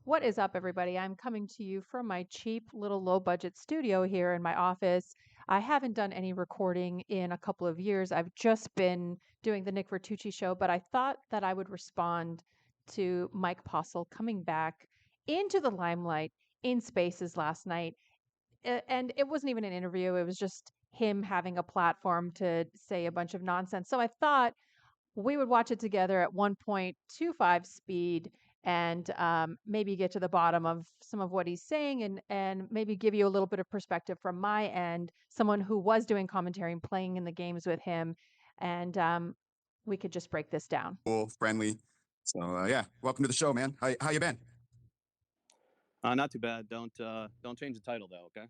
What is up, everybody? I'm coming to you from my cheap little low budget studio here in my office. I haven't done any recording in a couple of years. I've just been doing the Nick Vertucci show, but I thought that I would respond to Mike Postle coming back into the limelight in Spaces last night. And it wasn't even an interview, it was just him having a platform to say a bunch of nonsense. So I thought we would watch it together at 1.25 speed and maybe get to the bottom of some of what he's saying and maybe give you a little bit of perspective from my end, someone who was doing commentary and playing in the games with him. And we could just break this down. Cool, friendly. So yeah, welcome to the show, man. How you been? Not too bad. Don't change the title though, okay?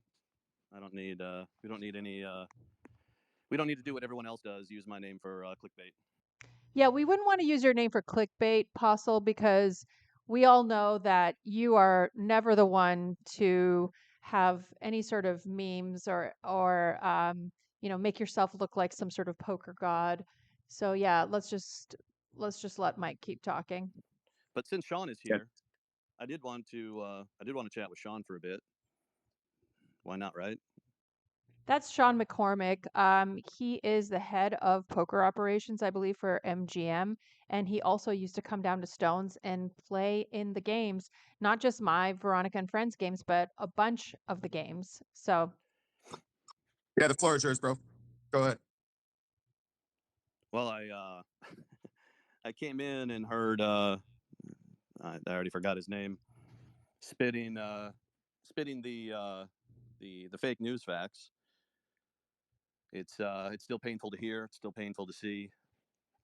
I don't need we don't need any we don't need to do what everyone else does, use my name for clickbait. Yeah, we wouldn't want to use your name for clickbait, Postle, because we all know that you are never the one to have any sort of memes or make yourself look like some sort of poker god. So yeah, let's just let Mike keep talking. But since Sean is Yeah. here, I did want to chat with Sean for a bit. Why not, right? That's Sean McCormick. He is the head of poker operations, I believe, for MGM. And he also used to come down to Stones and play in the games, not just my Veronica and Friends games, but a bunch of the games. So, Yeah, the floor is yours, bro. Go ahead. Well, I came in and heard I already forgot his name, spitting the fake news facts. It's still painful to hear. It's still painful to see.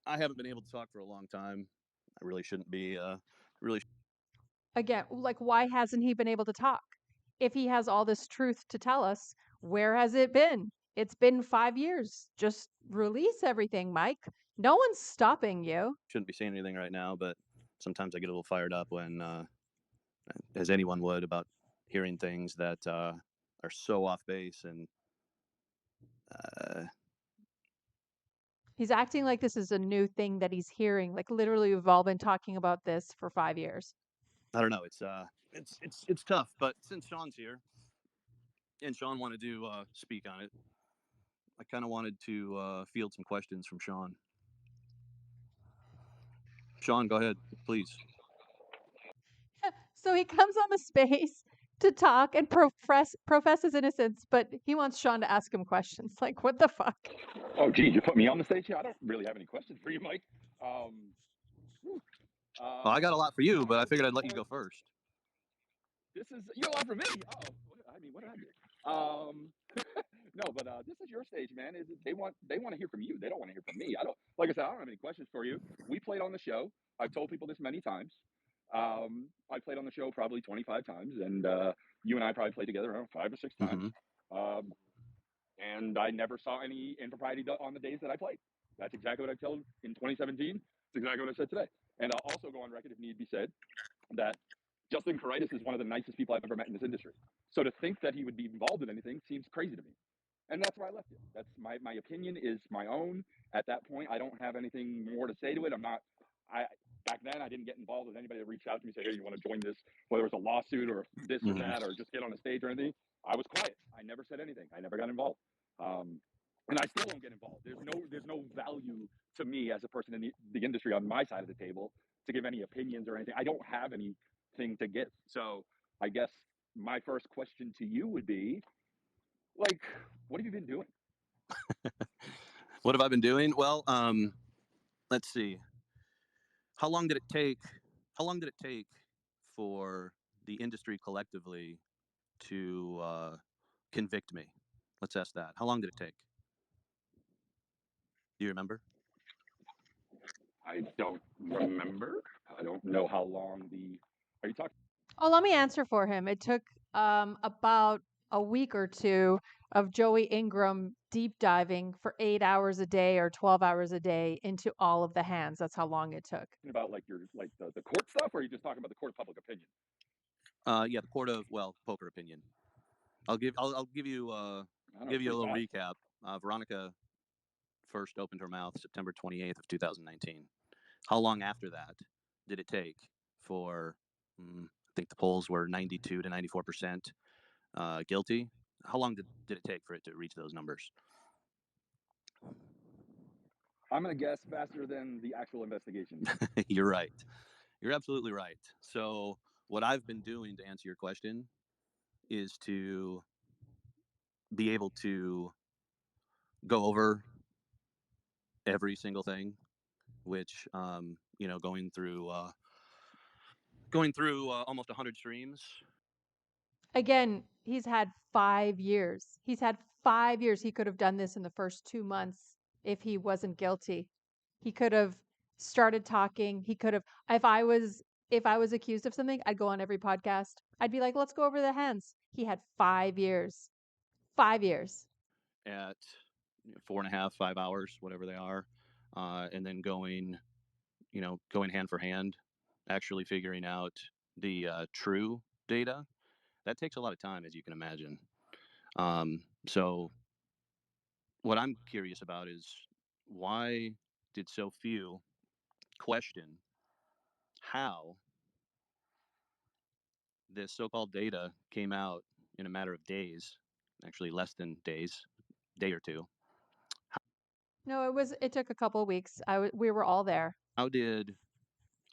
I haven't been able to talk for a long time. I really shouldn't be. Really. again, like, why hasn't he been able to talk? If he has all this truth to tell us, where has it been? It's been 5 years. Just release everything, Mike. No one's stopping you. Shouldn't be saying anything right now, but sometimes I get a little fired up when, as anyone would, about hearing things that are so off base and. He's acting like this is a new thing that he's hearing. Like literally, we've all been talking about this for 5 years. I don't know. It's tough. But since Sean's here, and Sean wanted to speak on it, I kind of wanted to field some questions from Sean. Sean, go ahead, please. So he comes on the space to talk and profess his innocence, but he wants Sean to ask him questions. Like, what the fuck? Oh, gee, you put me on the stage here. I don't really have any questions for you, Mike. Well, I got a lot for you, but I figured I'd let you go first. This is you got a lot for me. Oh, what did I do? No, but this is your stage, man. They want to hear from you. They don't want to hear from me. I don't. Like I said, I don't have any questions for you. We played on the show. I've told people this many times. I played on the show probably 25 times, and you and I probably played together around 5 or 6 times. Mm-hmm. And I never saw any impropriety on the days that I played. That's exactly what I told in 2017. It's exactly what I said today. And I'll also go on record, if need be said, that Justin Caritis is one of the nicest people I've ever met in this industry. So to think that he would be involved in anything seems crazy to me. And that's where I left it. That's my opinion is my own. At that point, I don't have anything more to say to it. Back then I didn't get involved with anybody that reached out to me and said, hey, you want to join this, whether it was a lawsuit or this or that, or just get on a stage or anything. I was quiet. I never said anything. I never got involved. And I still don't get involved. There's no value to me as a person in the industry on my side of the table to give any opinions or anything. I don't have anything to give. So I guess my first question to you would be, like, what have you been doing? What have I been doing? Well, let's see. How long did it take for the industry collectively to convict me? Let's ask that. How long did it take? Do you remember? I don't remember. I don't know how long are you talking? Oh, let me answer for him. It took about a week or two of Joey Ingram deep diving for 8 hours a day or 12 hours a day into all of the hands. That's how long it took. About like the court stuff, or are you just talking about the court of public opinion? Yeah, the court of poker opinion. I'll give you a little recap. Veronica first opened her mouth September 28th of 2019. How long after that did it take for think the polls were 92 to 94% guilty. How long did it take for it to reach those numbers? I'm going to guess faster than the actual investigation. You're right. You're absolutely right. So what I've been doing to answer your question is to be able to go over every single thing, which going through almost 100 streams. Again, he's had 5 years. He's had 5 years. He could have done this in the first 2 months if he wasn't guilty. He could have started talking. He could have, if I was accused of something, I'd go on every podcast. I'd be like, let's go over the hands. He had 5 years. 5 years. At 4.5, 5 hours, whatever they are, and then going hand for hand, actually figuring out the true data. That takes a lot of time, as you can imagine. So what I'm curious about is why did so few question how this so-called data came out in a matter of days, actually less than days, day or two. No, it took a couple of weeks. We were all there. How did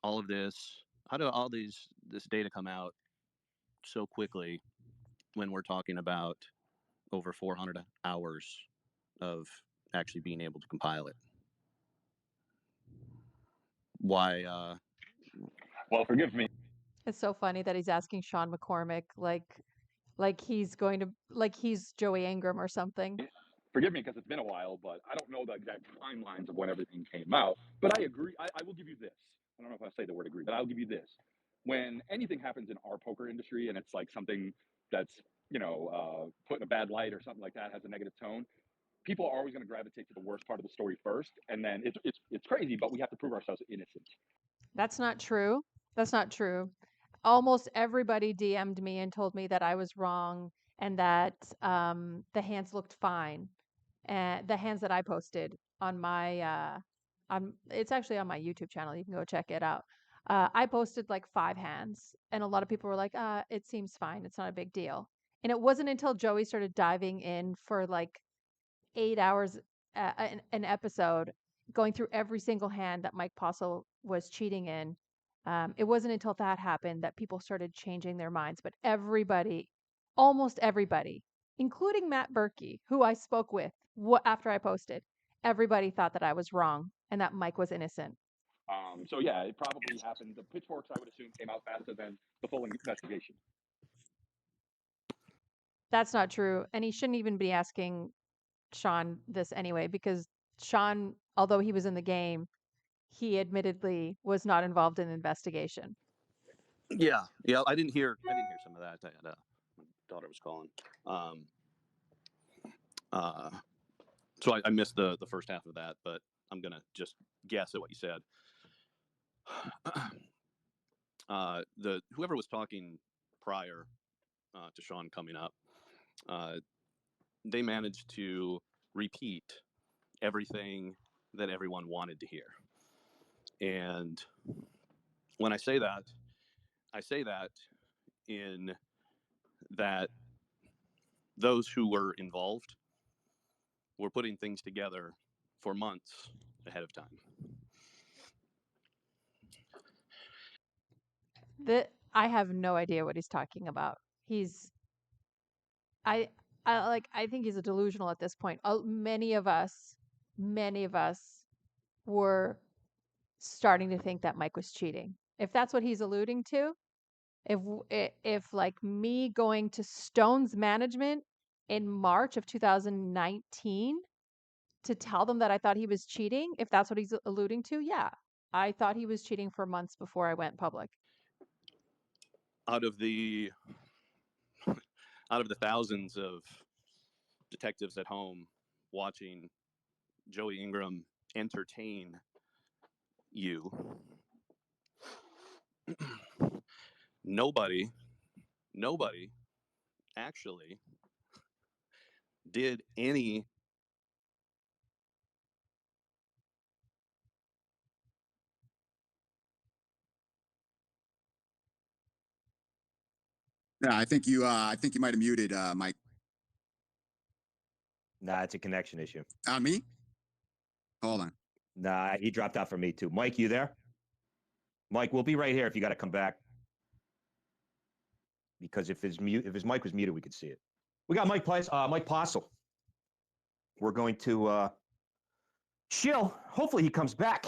all of this, how do all this data come out so quickly when we're talking about over 400 hours of actually being able to compile it? Why? Well, forgive me. It's so funny that he's asking Sean McCormick like he's Joey Ingram or something. Forgive me because it's been a while, but I don't know the exact timelines of when everything came out. But I agree. I will give you this. I don't know if I say the word agree, but I'll give you this. When anything happens in our poker industry and it's like something that's, put in a bad light or something like that, has a negative tone, people are always going to gravitate to the worst part of the story first. And then it's crazy, but we have to prove ourselves innocent. That's not true. That's not true. Almost everybody DM'd me and told me that I was wrong and that the hands looked fine. And the hands that I posted on my on it's actually on my YouTube channel. You can go check it out. I posted like 5 hands, and a lot of people were like, it seems fine. It's not a big deal." And it wasn't until Joey started diving in for like 8 hours an episode, going through every single hand that Mike Postle was cheating in. It wasn't until that happened that people started changing their minds. But everybody, almost everybody, including Matt Berkey, who I spoke with after I posted, everybody thought that I was wrong and that Mike was innocent. So yeah, it probably happened. The pitchforks, I would assume, came out faster than the full investigation. That's not true. And he shouldn't even be asking Sean this anyway, because Sean, although he was in the game, he admittedly was not involved in the investigation. Yeah, I didn't hear some of that. My daughter was calling. So I missed the first half of that, but I'm gonna just guess at what you said. The whoever was talking prior to Sean coming up, they managed to repeat everything that everyone wanted to hear. And when I say that in that those who were involved were putting things together for months ahead of time. I have no idea what he's talking about. I I think he's a delusional at this point. Many of us were starting to think that Mike was cheating. If that's what he's alluding to, if like me going to Stone's management in March of 2019 to tell them that I thought he was cheating, if that's what he's alluding to, yeah. I thought he was cheating for months before I went public. Out of the thousands of detectives at home watching Joey Ingram entertain you, nobody actually did any Yeah, I think you might have muted Mike. Nah, it's a connection issue. On me? Hold on. Nah, he dropped out for me too. Mike, you there? Mike, we'll be right here if you got to come back. Because if his mic was muted, we could see it. We got Mike Postle. We're going to chill. Hopefully he comes back.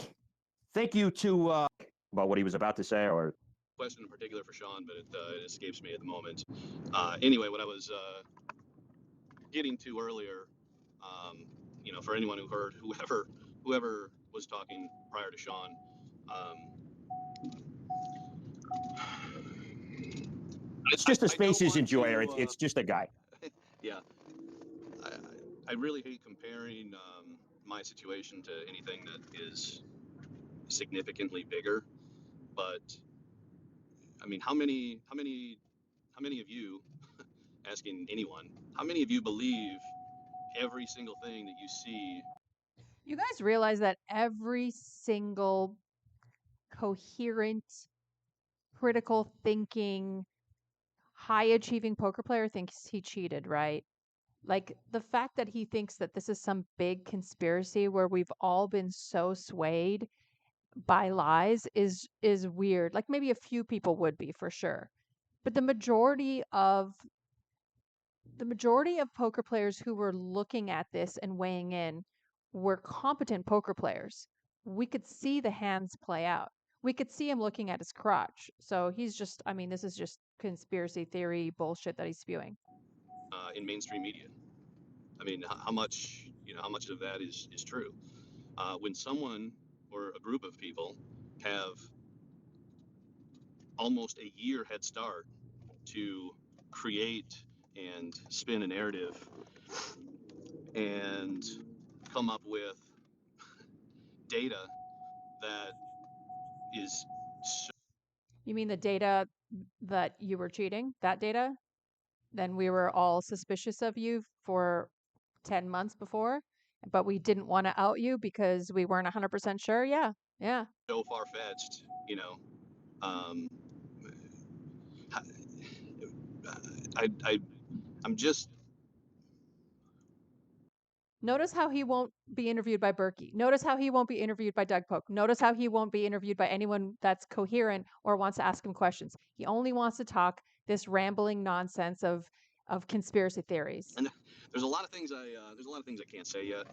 Thank you to about what he was about to say, or Question in particular for Sean, but it escapes me at the moment. Anyway, what I was getting to earlier, for anyone who heard whoever was talking prior to Sean, it's just a I space don't he's want enjoyer. to, It's just a guy. yeah. I, I really hate comparing my situation to anything that is significantly bigger, but I mean, how many of you, asking anyone, how many of you believe every single thing that you see? You guys realize that every single coherent, critical thinking, high achieving poker player thinks he cheated, right? Like the fact that he thinks that this is some big conspiracy where we've all been so swayed by lies is weird. Like maybe a few people would be for sure. But the majority of poker players who were looking at this and weighing in were competent poker players. We could see the hands play out. We could see him looking at his crotch. So he's just, I mean, this is just conspiracy theory bullshit that he's spewing. In mainstream media. I mean, how much how much of that is true? When someone or a group of people have almost a year head start to create and spin a narrative and come up with data that is so You mean the data that you were cheating? That data? Then we were all suspicious of you for 10 months before, but we didn't want to out you because we weren't 100% sure. Yeah. Yeah. far fetched, um, I I'm just Notice how he won't be interviewed by Berkey. Notice how he won't be interviewed by Doug Polk. Notice how he won't be interviewed by anyone that's coherent or wants to ask him questions. He only wants to talk this rambling nonsense of conspiracy theories. and there's a lot of things I can't say yet,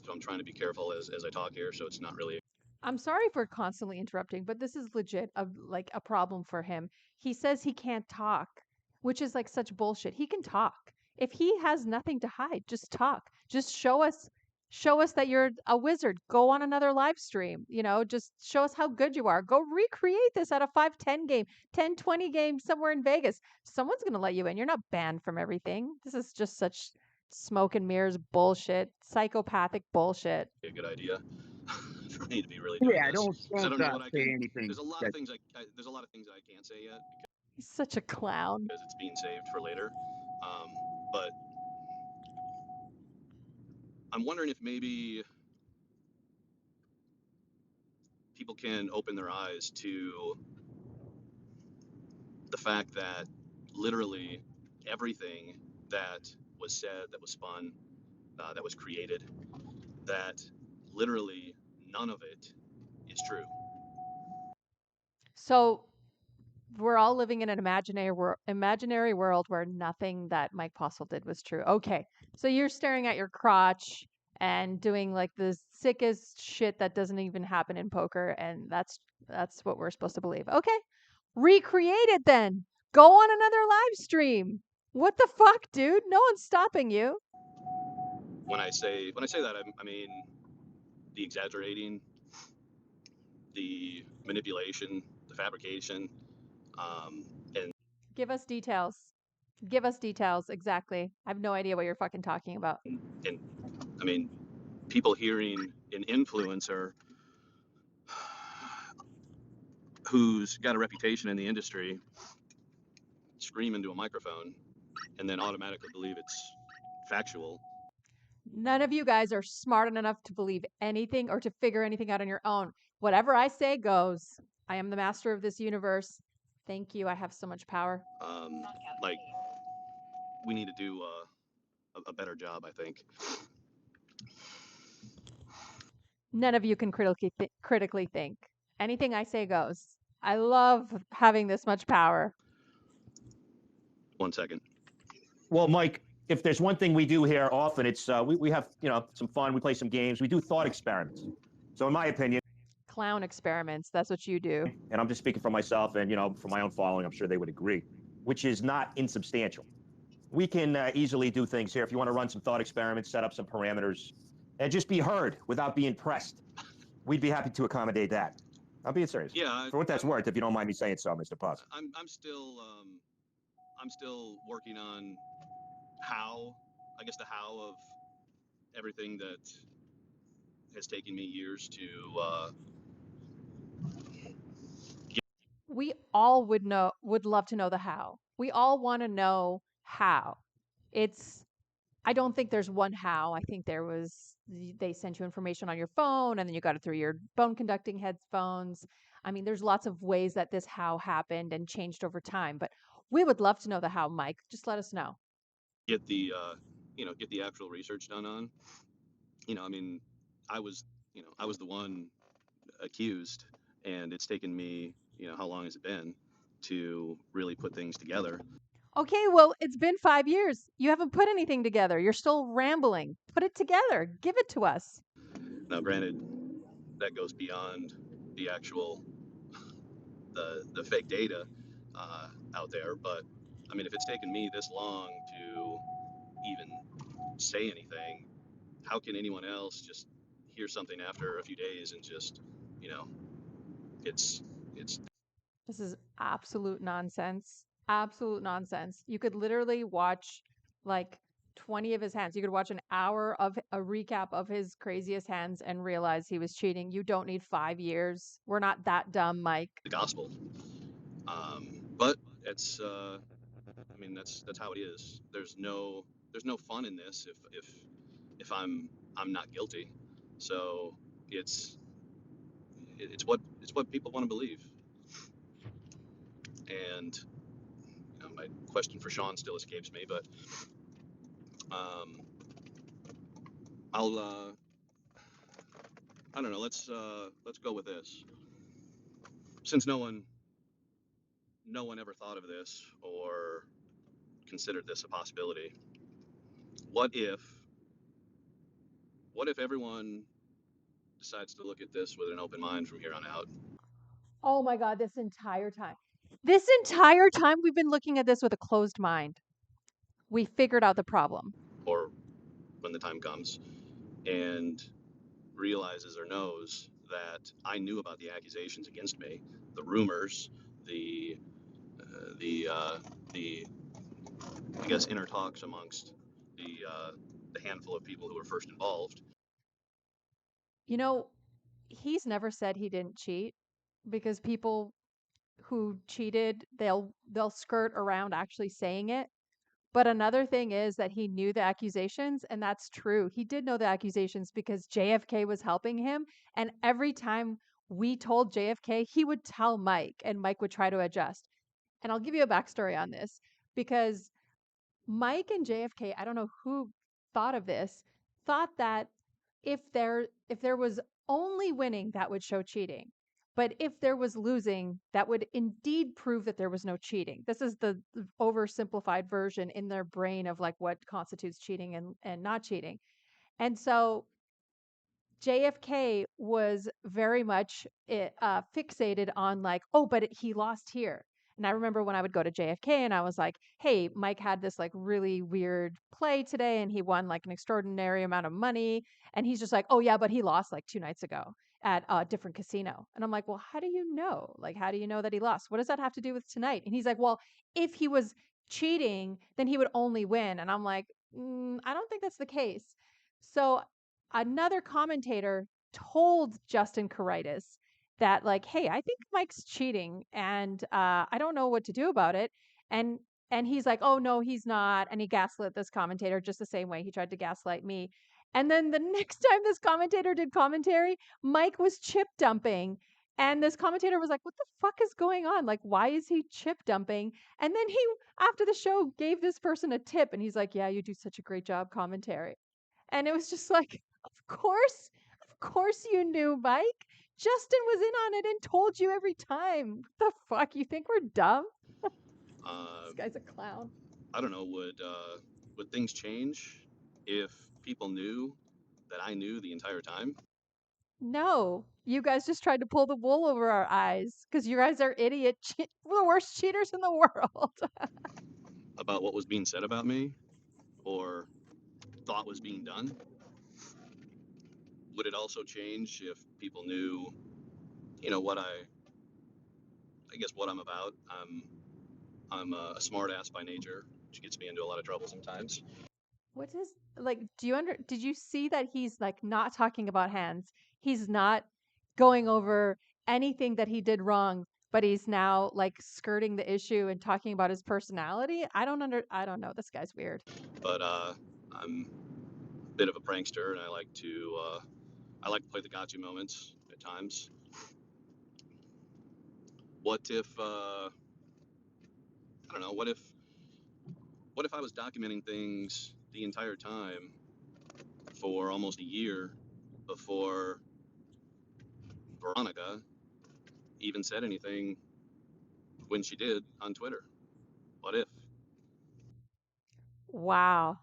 so I'm trying to be careful as I talk here, so it's not really. I'm sorry for constantly interrupting, but this is legit like a problem for him. He says he can't talk, which is like such bullshit. He can talk. If he has nothing to hide, just talk. Just show us that you're a wizard. Go on another live stream, just show us how good you are. Go recreate this at a 5-10 game, 10-20 game somewhere in Vegas. Someone's going to let you in. You're not banned from everything. This is just such smoke and mirrors bullshit, psychopathic bullshit. A good idea for me to be really doing Yeah, this because I don't know what I say can. anything. There's a lot of things there's a lot of things I can't say yet He's such a clown. because it's being saved for later. But I'm wondering if maybe people can open their eyes to the fact that literally everything that was said, that was spun, that was created, that literally none of it is true. So we're all living in an imaginary world where nothing that Mike Postle did was true. Okay. So you're staring at your crotch and doing like the sickest shit that doesn't even happen in poker, and that's what we're supposed to believe. Okay. Recreate it then. Go on another live stream. What the fuck, dude? No one's stopping you. When I say that, I mean the exaggerating, the manipulation, the fabrication, and Give us details. Give us details exactly. I have no idea what you're fucking talking about. and I mean people hearing an influencer who's got a reputation in the industry scream into a microphone and then automatically believe it's factual. None of you guys are smart enough to believe anything or to figure anything out on your own. Whatever I say goes. I am the master of this universe. Thank you. I have so much power. Like, we need to do a better job, I think. None of you can critically think. Anything I say goes. I love having this much power. 1 second. Well, Mike, if there's one thing we do here often, it's we have some fun. We play some games. We do thought experiments. So, in my opinion, Clown experiments. That's what you do. and I'm just speaking for myself, and for my own following, I'm sure they would agree, which is not insubstantial. We can easily do things here. If you want to run some thought experiments, set up some parameters, and just be heard without being pressed, we'd be happy to accommodate that. I'm being serious. Yeah, For what that's worth, if you don't mind me saying so, Mr. Postle. I'm still working on how, I guess, the how of everything that has taken me years to We all would love to know the how. We all want to know how. I don't think there's one how. I think they sent you information on your phone and then you got it through your bone conducting headphones. I mean, there's lots of ways that this how happened and changed over time, but we would love to know the how, Mike. Just let us know. get the get the actual research done on. I mean, I was I was the one accused, and it's taken me, how long has it been to really put things together. Okay, well, it's been 5 years. You haven't put anything together. You're still rambling. Put it together. Give it to us. Now, granted, that goes beyond the actual the fake data out there, but I mean, if it's taken me this long to even say anything, how can anyone else just hear something after a few days and just, you know, it's This is absolute nonsense. Absolute nonsense. You could literally watch like 20 of his hands. You could watch an hour of a recap of his craziest hands and realize he was cheating. You don't need 5 years. We're not that dumb, Mike. the gospel. But it's I mean, that's how it is. There's no fun in this if I'm not guilty. So it's it's what people want to believe. And my question for Sean still escapes me, but um, I'll I don't know. Let's go with this. Since no one ever thought of this or considered this a possibility. What if everyone decides to look at this with an open mind from here on out? Oh my God, this entire time. This entire time we've been looking at this with a closed mind. We figured out the problem. Or when the time comes and realizes or knows that I knew about the accusations against me, the rumors, the the I guess inner talks amongst the handful of people who were first involved. You know, he's never said he didn't cheat because people who cheated, they'll skirt around actually saying it. But another thing is that he knew the accusations, and that's true. He did know the accusations because JFK was helping him. And every time we told JFK, he would tell Mike, and Mike would try to adjust. And I'll give you a backstory on this because Mike and JFK, I don't know who thought of this, thought that if there was only winning, that would show cheating. But if there was losing, that would indeed prove that there was no cheating. This is the oversimplified version in their brain of like what constitutes cheating and not cheating. And so JFK was very much fixated on like, oh, but he lost here. And I remember when I would go to JFK and I was like, hey, Mike had this like really weird play today and he won like an extraordinary amount of money. And he's just like, oh, yeah, but he lost like 2 nights ago at a different casino. And I'm like, well, how do you know? Like, how do you know that he lost? What does that have to do with tonight? And he's like, well, if he was cheating, then he would only win. And I'm like, I don't think that's the case. So another commentator told Justin Caritis that like, hey, I think Mike's cheating and I don't know what to do about it. And he's like, oh no, he's not. And he gaslit this commentator just the same way he tried to gaslight me. And then the next time this commentator did commentary, Mike was chip dumping And this commentator was like, "What the fuck is going on? Like, why is he chip dumping?" And then he, after the show, gave this person a tip, and he's like, "Yeah, you do such a great job commentary." And it was just like, of course you knew, Mike. Justin was in on it and told you every time. What the fuck? You think we're dumb? This guy's a clown. I don't know. Would things change if people knew that I knew the entire time No, you guys just tried to pull the wool over our eyes because you guys are the worst cheaters in the world. about what was being said about me or thought was being done? Would it also change if people knew, what I guess what I'm about? I'm a smart ass by nature, which gets me into a lot of trouble sometimes. What is like? Did you see that he's like not talking about hands? He's not going over anything that he did wrong, but he's now like skirting the issue and talking about his personality. I don't know. This guy's weird. But I'm a bit of a prankster, and I like to play the gotcha moments at times. What if I don't know? What if I was documenting things the entire time for almost a year before Veronica even said anything when she did on Twitter? What if? Wow.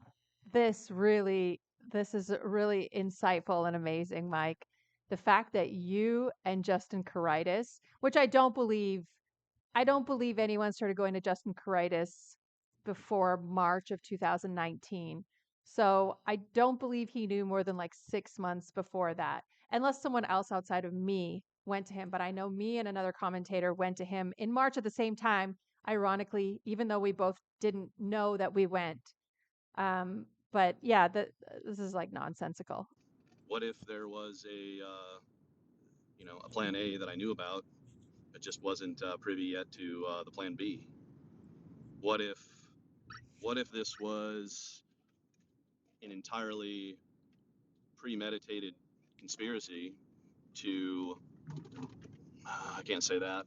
This really this is really insightful and amazing, Mike. The fact that you and Justin Caritis, which I don't believe anyone started going to Justin Caritis before March of 2019. So I don't believe he knew more than like 6 months before that, unless someone else outside of me went to him. But I know me and another commentator went to him in March at the same time, ironically, even though we both didn't know that we went. But yeah, this is like nonsensical. What if there was a plan A that I knew about, but just wasn't privy yet to the plan B? What if this was an entirely premeditated conspiracy to I can't say that.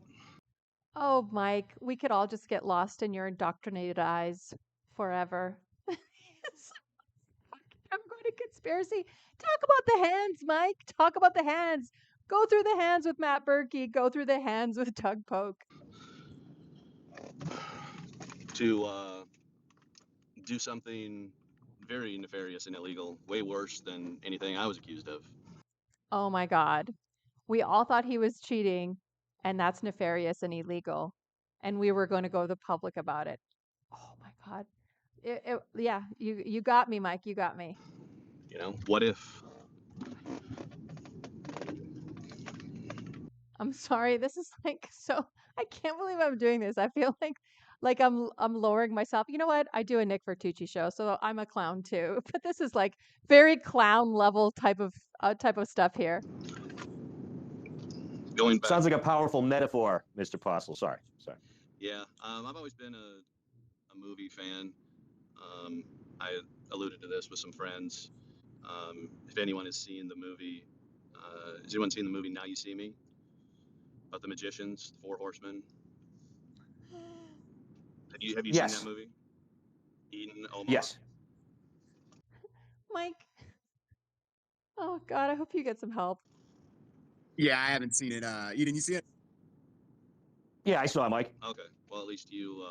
Oh, Mike, we could all just get lost in your indoctrinated eyes forever. I'm going to conspiracy. Talk about the hands, Mike. Talk about the hands. Go through the hands with Matt Berkey. Go through the hands with Doug Polk. To do something very nefarious and illegal, way worse than anything I was accused of. Oh my God. We all thought he was cheating, and that's nefarious and illegal. And we were going to go to the public about it. Oh my God. Yeah, you got me, Mike. You got me. What if? I'm sorry. This is like so I can't believe I'm doing this. I feel like I'm lowering myself. You know what? I do a Nick Vertucci show, so I'm a clown too. But this is like very clown level type of stuff here. Going back. Sounds like a powerful metaphor, Mr. Postle. Sorry. Yeah, I've always been a movie fan. I alluded to this with some friends. If anyone has seen the movie, has anyone seen the movie Now You See Me? About the magicians, the Four Horsemen. Have you seen that Yes. movie? Eden Omar. Yes. Mike. Oh God, I hope you get some help. Yeah, I haven't seen it. Eden, you see it? Yeah, I saw it, Mike. Okay, well at least you'll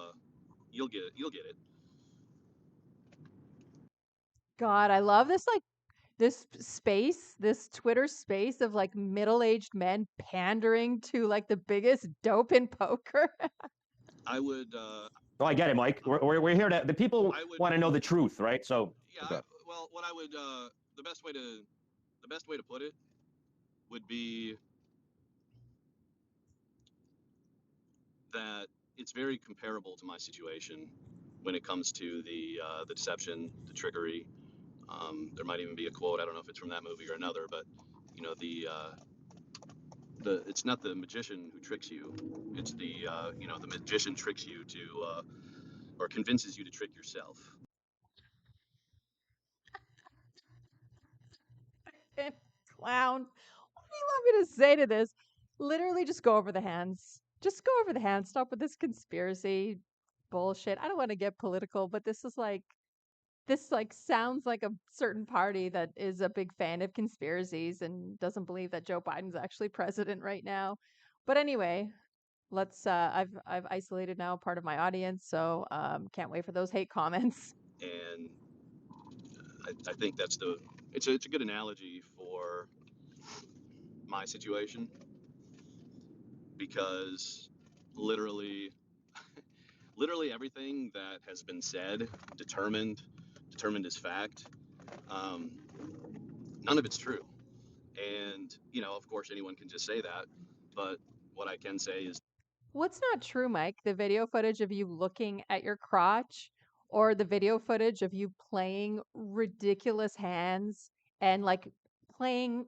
get it. You'll get it. God, I love this Twitter space of like middle-aged men pandering to like the biggest dope in poker. I would. Oh, I get it, Mike. We're here to. The people I would- want to know the truth, right? So. Yeah. Okay. Well, what I would the best way to put it would be that it's very comparable to my situation when it comes to the deception, the trickery. There might even be a quote. I don't know if it's from that movie or another, but the it's not the magician who tricks you. It's the magician tricks you to or convinces you to trick yourself. Clown. What do you want me to say to this? Literally just go over the hands. Just go over the hands. Stop with this conspiracy bullshit. I don't want to get political, but this sounds like a certain party that is a big fan of conspiracies and doesn't believe that Joe Biden's actually president right now. But anyway, let's I've isolated now part of my audience, so can't wait for those hate comments. And I think it's a good analogy for my situation, because literally literally everything that has been said, determined as fact, um, none of it's true. And of course anyone can just say that, but what I can say is What's not true, Mike? The video footage of you looking at your crotch or the video footage of you playing ridiculous hands and like playing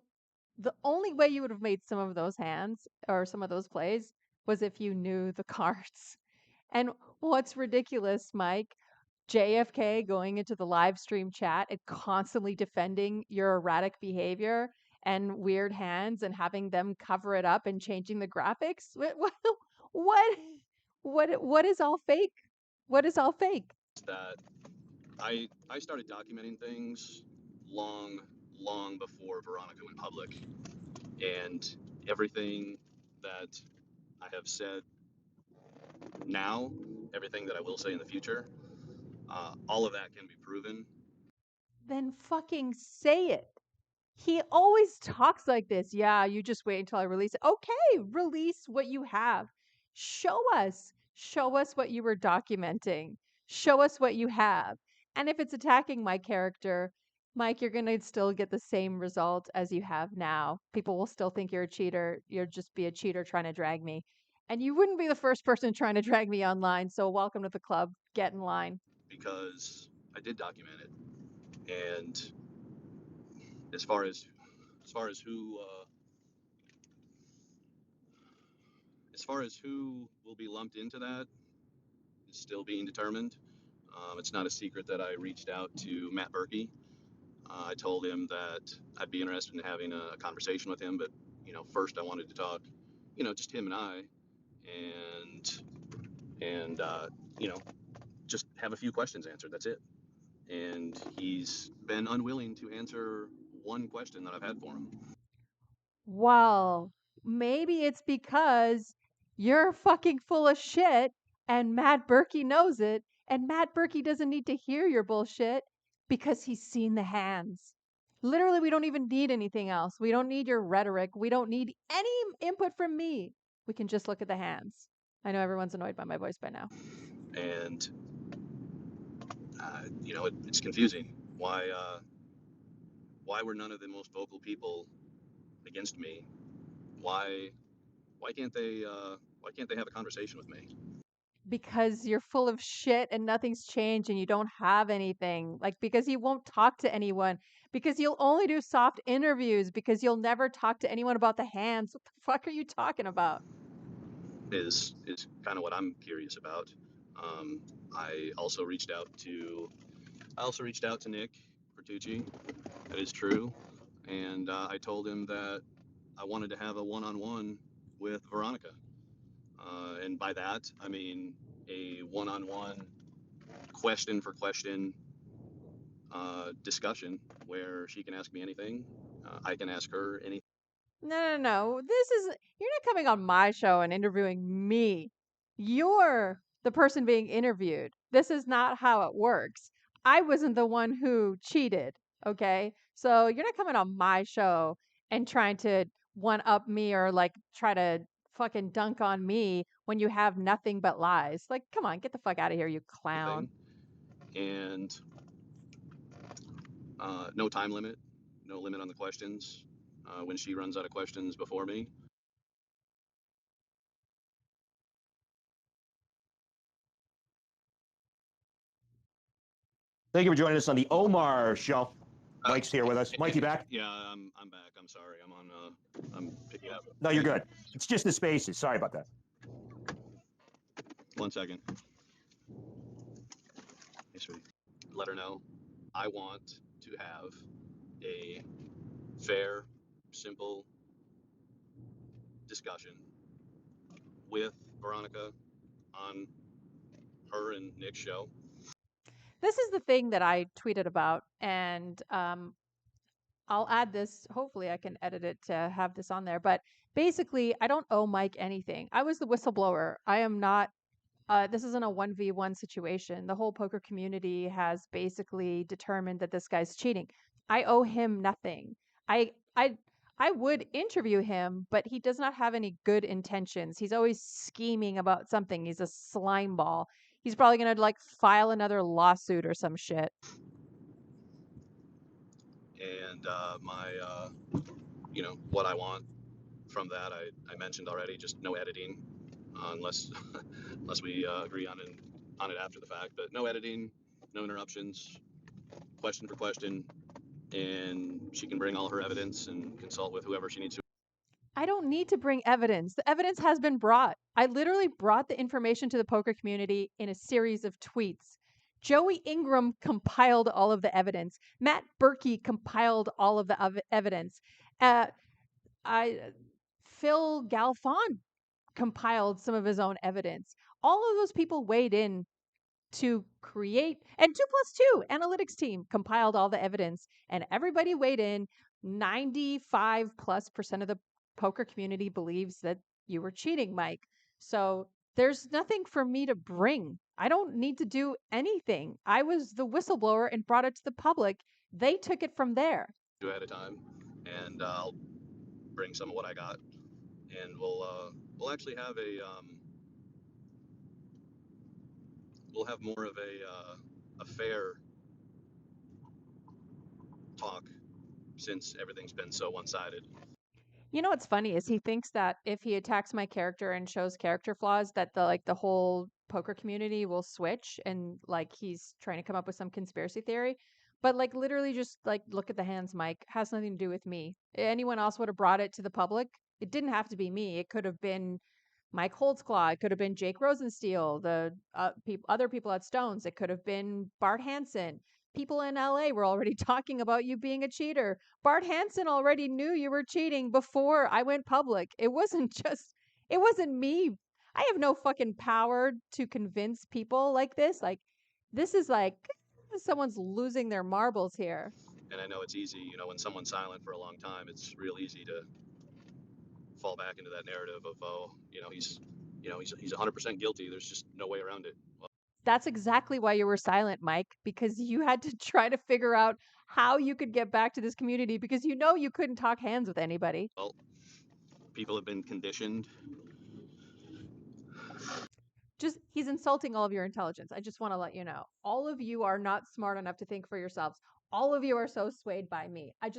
the only way you would have made some of those hands or some of those plays was if you knew the cards. And what's ridiculous, Mike? JFK going into the live stream chat and constantly defending your erratic behavior and weird hands and having them cover it up and changing the graphics. What what is all fake? What is all fake? that I started documenting things long before Veronica went public, and everything that I have said now, everything that I will say in the future, all of that can be proven. Then fucking say it. He always talks like this. Yeah, you just wait until I release it. Okay, release what you have. Show us. Show us what you were documenting. Show us what you have. And if it's attacking my character, Mike, you're going to still get the same result as you have now. People will still think you're a cheater. You'll just be a cheater trying to drag me. And you wouldn't be the first person trying to drag me online. So welcome to the club. Get in line. Because I did document it. And as far as who will be lumped into that is still being determined. It's not a secret that I reached out to Matt Berkey. I told him that I'd be interested in having a conversation with him, but first I wanted to talk, just him and I, and just have a few questions answered. That's it. And he's been unwilling to answer one question that I've had for him. Well, maybe it's because you're fucking full of shit and Matt Berkey knows it, and Matt Berkey doesn't need to hear your bullshit because he's seen the hands. Literally, we don't even need anything else. We don't need your rhetoric. We don't need any input from me. We can just look at the hands. I know everyone's annoyed by my voice by now. And it's confusing. Why were none of the most vocal people against me? Why can't they have a conversation with me? Because you're full of shit and nothing's changed and you don't have anything. Like, because you won't talk to anyone, because you'll only do soft interviews, because you'll never talk to anyone about the hands. What the fuck are you talking about? Is kind of what I'm curious about. I also reached out to Nick Bertucci. That is true, and I told him that I wanted to have a one-on-one with Veronica, and by that I mean a one-on-one, question for question discussion where she can ask me anything, I can ask her anything. No. You're not coming on my show and interviewing me. You're the person being interviewed. This is not how it works. I wasn't the one who cheated, okay? So you're not coming on my show and trying to one up me or like try to fucking dunk on me when you have nothing but lies. Like, come on, get the fuck out of here, you clown. And no time limit, no limit on the questions. When she runs out of questions before me, Thank you for joining us on the Omar Show. Mike's here with us. Mike, you back? Yeah, I'm back. I'm sorry. I'm picking up. No, you're good. It's just the spaces. Sorry about that. 1 second. Hey, sweetie. Let her know I want to have a fair, simple discussion with Veronica on her and Nick's show. This is the thing that I tweeted about, and I'll add this. Hopefully, I can edit it to have this on there. But basically, I don't owe Mike anything. I was the whistleblower. I am not. This isn't a 1v1 situation. The whole poker community has basically determined that this guy's cheating. I owe him nothing. I I I would interview him, but he does not have any good intentions. He's always scheming about something. He's a slime ball. He's probably going to like file another lawsuit or some shit. And what I want from that, I mentioned already, just no editing, unless unless we agree on it after the fact. But no editing, no interruptions, question for question, and she can bring all her evidence and consult with whoever she needs to. I don't need to bring evidence. The evidence has been brought. I literally brought the information to the poker community in a series of tweets. Joey Ingram compiled all of the evidence. Matt Berkey compiled all of the evidence. Uh, I Phil Galfon compiled some of his own evidence. All of those people weighed in to create, and 2+2 analytics team compiled all the evidence, and everybody weighed in. 95+% of the poker community believes that you were cheating, Mike. So there's nothing for me to bring. I don't need to do anything. I was the whistleblower and brought it to the public. They took it from there. Ahead of time, and I'll bring some of what I got, and we'll actually have we'll have more of a fair talk, since everything's been so one-sided. You know what's funny is he thinks that if he attacks my character and shows character flaws, that the whole poker community will switch, and like he's trying to come up with some conspiracy theory. But like literally just like look at the hands, Mike. Has nothing to do with me. Anyone else would have brought it to the public. It didn't have to be me. It could have been Mike Holtzclaw. It could have been Jake Rosensteel, the other people at Stones. It could have been Bart Hansen. People in LA were already talking about you being a cheater. Bart Hansen already knew you were cheating before I went public. It wasn't me. I have no fucking power to convince people like this. Like, this is like someone's losing their marbles here. And I know it's easy, when someone's silent for a long time, it's real easy to fall back into that narrative of, oh, he's 100% guilty. There's just no way around it. Well, That's exactly why you were silent, Mike, because you had to try to figure out how you could get back to this community because you know you couldn't talk hands with anybody. people have been conditioned. He's insulting all of your intelligence. I just want to let you know. All of you are not smart enough to think for yourselves. All of you are so swayed by me. I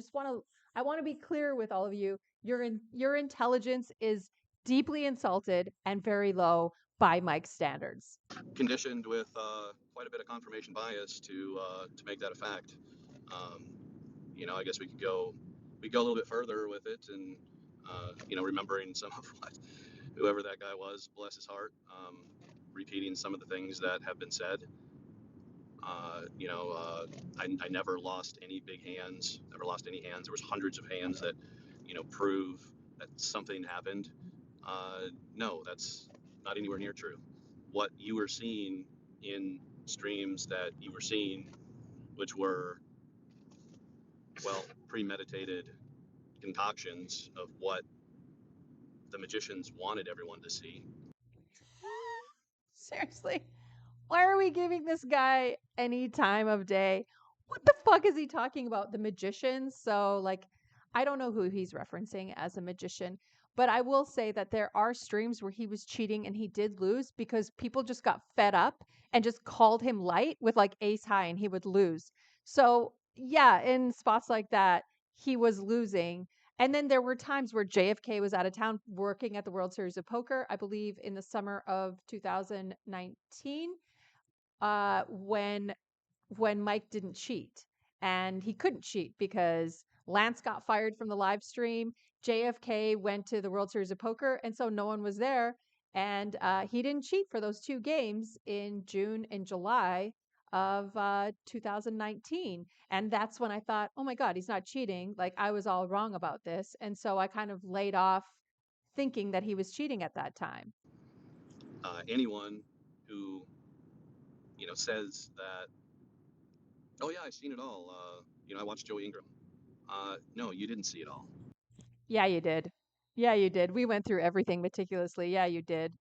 want to be clear with all of you. Your intelligence is deeply insulted and very low by Mike's standards. Conditioned with quite a bit of confirmation bias to make that a fact. I guess we go a little bit further with it, and remembering some of what whoever that guy was, bless his heart, repeating some of the things that have been said. I never lost any big hands, never lost any hands. There was hundreds of hands that, prove that something happened. No, that's not anywhere near true. What you were seeing in streams that you were seeing, which were, well, premeditated concoctions of what the magicians wanted everyone to see. Seriously. Why are we giving this guy any time of day? What the fuck is he talking about? The magicians? So, like, I don't know who he's referencing as a magician, but I will say that there are streams where he was cheating and he did lose because people just got fed up and just called him light with like ace high and he would lose. So, yeah, in spots like that, he was losing. And then there were times where JFK was out of town working at the World Series of Poker, I believe in the summer of 2019, when Mike didn't cheat. And he couldn't cheat because Lance got fired from the live stream. JFK went to the World Series of Poker, and so no one was there. And he didn't cheat for those two games in June and July of 2019. And that's when I thought, oh my God, he's not cheating. Like, I was all wrong about this. And so I kind of laid off thinking that he was cheating at that time. Anyone who says that, oh yeah, I've seen it all. I watched Joe Ingram. No, you didn't see it all. Yeah, you did. Yeah, you did. We went through everything meticulously. Yeah, you did.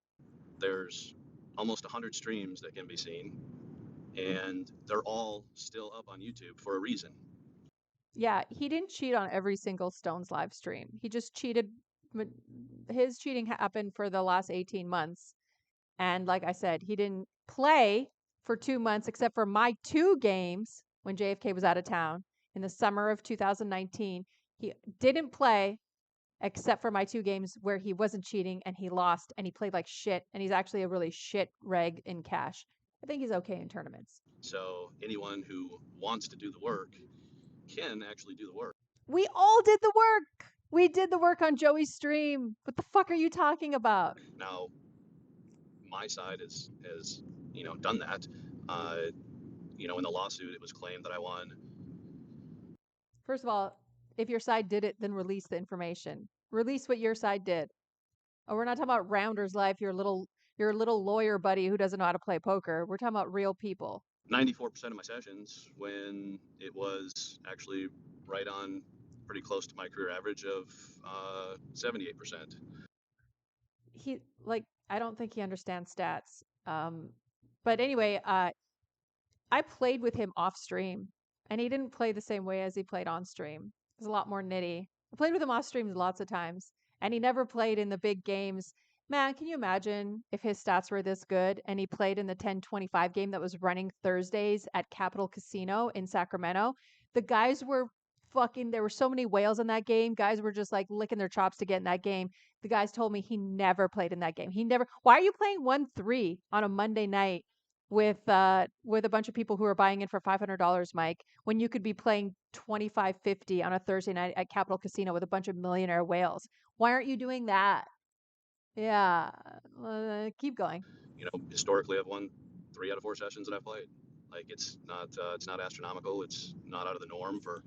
There's almost 100 streams that can be seen, and they're all still up on YouTube for a reason. Yeah, he didn't cheat on every single Stones live stream. He just cheated. His cheating happened for the last 18 months. And like I said, he didn't play for 2 months except for my 2 games when JFK was out of town in the summer of 2019. He didn't play except for my 2 games where he wasn't cheating and he lost and he played like shit. And he's actually a really shit reg in cash. I think he's okay in tournaments. So anyone who wants to do the work can actually do the work. We all did the work. We did the work on Joey's stream. What the fuck are you talking about? Now, my side has done that. In the lawsuit, it was claimed that I won. First of all, if your side did it, then release the information. Release what your side did. Oh, we're not talking about Rounder's life, your little lawyer buddy who doesn't know how to play poker. We're talking about real people. 94% of my sessions, when it was actually right on, pretty close to my career average of 78%. He I don't think he understands stats. But anyway, I played with him off stream, and he didn't play the same way as he played on stream. It was a lot more nitty. I played with him off stream lots of times, and he never played in the big games. Man, can you imagine if his stats were this good and he played in the 10-25 game that was running Thursdays at Capital Casino in Sacramento? The guys were fucking, there were so many whales in that game. Guys were just like licking their chops to get in that game. The guys told me he never played in that game. He never, why are you playing 1-3 on a Monday night with a bunch of people who are buying in for $500, Mike, when you could be playing 25.50 on a Thursday night at Capital Casino with a bunch of millionaire whales? Why aren't you doing that? Yeah, keep going. Historically, I've won 3 out of 4 sessions that I've played. Like, it's not astronomical. It's not out of the norm for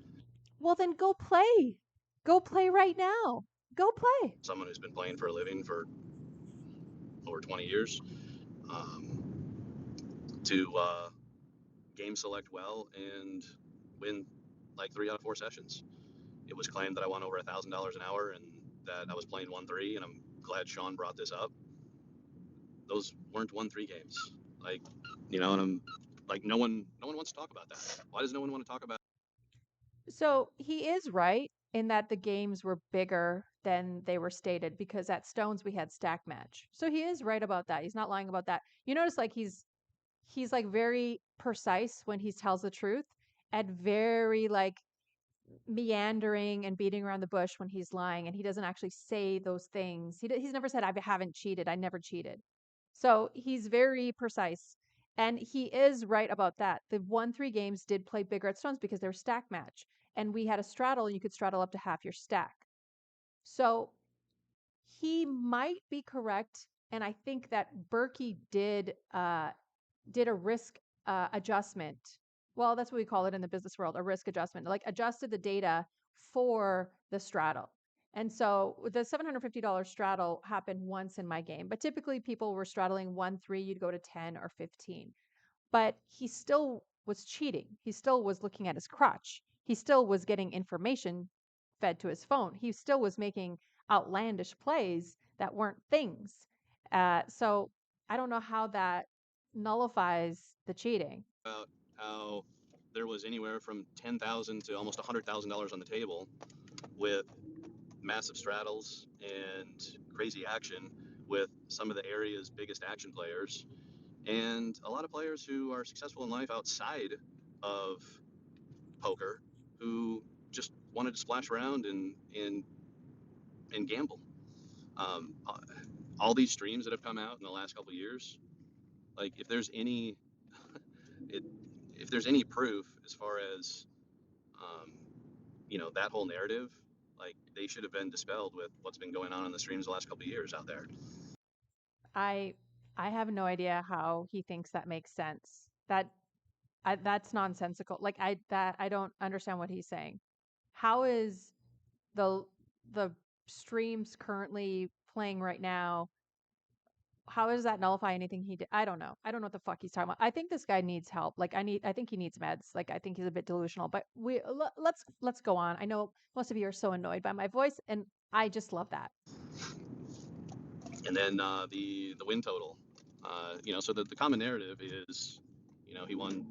Well, then go play. Go play right now. Go play. someone who's been playing for a living for over 20 years. To game select well and win like 3 out of 4 sessions. It was claimed that I won over $1,000 an hour and that I was playing 1-3, and I'm glad Sean brought this up. Those weren't 1-3 games. And I'm like, no one wants to talk about that. Why does no one want to talk about? So he is right in that the games were bigger than they were stated because at Stones we had stack match. So he is right about that. He's not lying about that. You notice like he's like very precise when he tells the truth and very like meandering and beating around the bush when he's lying, and he doesn't actually say those things. He's never said I haven't cheated. I never cheated. So he's very precise. And he is right about that. The 1-3 games did play bigger at Stones because they're stack match. And we had a straddle, and you could straddle up to half your stack. So he might be correct. And I think that Berkey did a risk adjustment. Well, that's what we call it in the business world, a risk adjustment, like adjusted the data for the straddle. And so the $750 straddle happened once in my game, but typically people were straddling 1-3, you'd go to 10 or 15. But he still was cheating. He still was looking at his crotch. He still was getting information fed to his phone. He still was making outlandish plays that weren't things. So I don't know how that nullifies the cheating. About how there was anywhere from $10,000 to almost $100,000 on the table with massive straddles and crazy action with some of the area's biggest action players and a lot of players who are successful in life outside of poker who just wanted to splash around and gamble. Um, all these streams that have come out in the last couple of years, like if there's any if there's any proof as far as that whole narrative, like they should have been dispelled with what's been going on in the streams the last couple of years out there. I I have no idea how he thinks that makes sense. That's nonsensical. Like I don't understand what he's saying. How is the the streams currently playing right now, how does that nullify anything he did? I don't know. I don't know what the fuck he's talking about. I think this guy needs help. Like I think he needs meds. Like I think he's a bit delusional. But let's go on. I know most of you are so annoyed by my voice, and I just love that. And then the win total. So the common narrative is, he won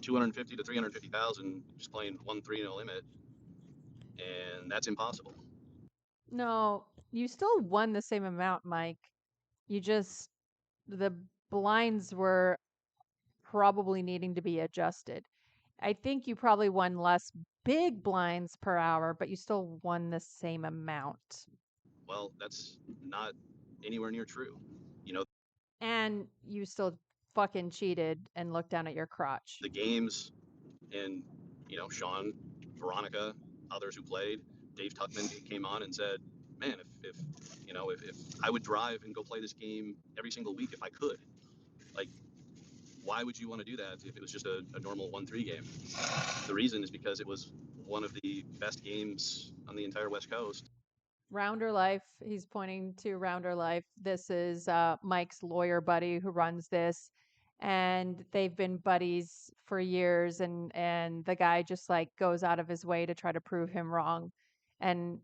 250 to 350,000 just playing 1-3 no limit, and that's impossible. No, you still won the same amount, Mike. You just the blinds were probably needing to be adjusted. I think you probably won less big blinds per hour, but you still won the same amount. Well, that's not anywhere near true. And you still fucking cheated and looked down at your crotch. The games and, Sean, Veronica, others who played, Dave Tuckman came on and said, man, if I would drive and go play this game every single week if I could, like, why would you want to do that if it was just a normal 1-3 game? The reason is because it was one of the best games on the entire West Coast. Rounder Life, he's pointing to Rounder Life. This is Mike's lawyer buddy who runs this, and they've been buddies for years, and the guy just like goes out of his way to try to prove him wrong and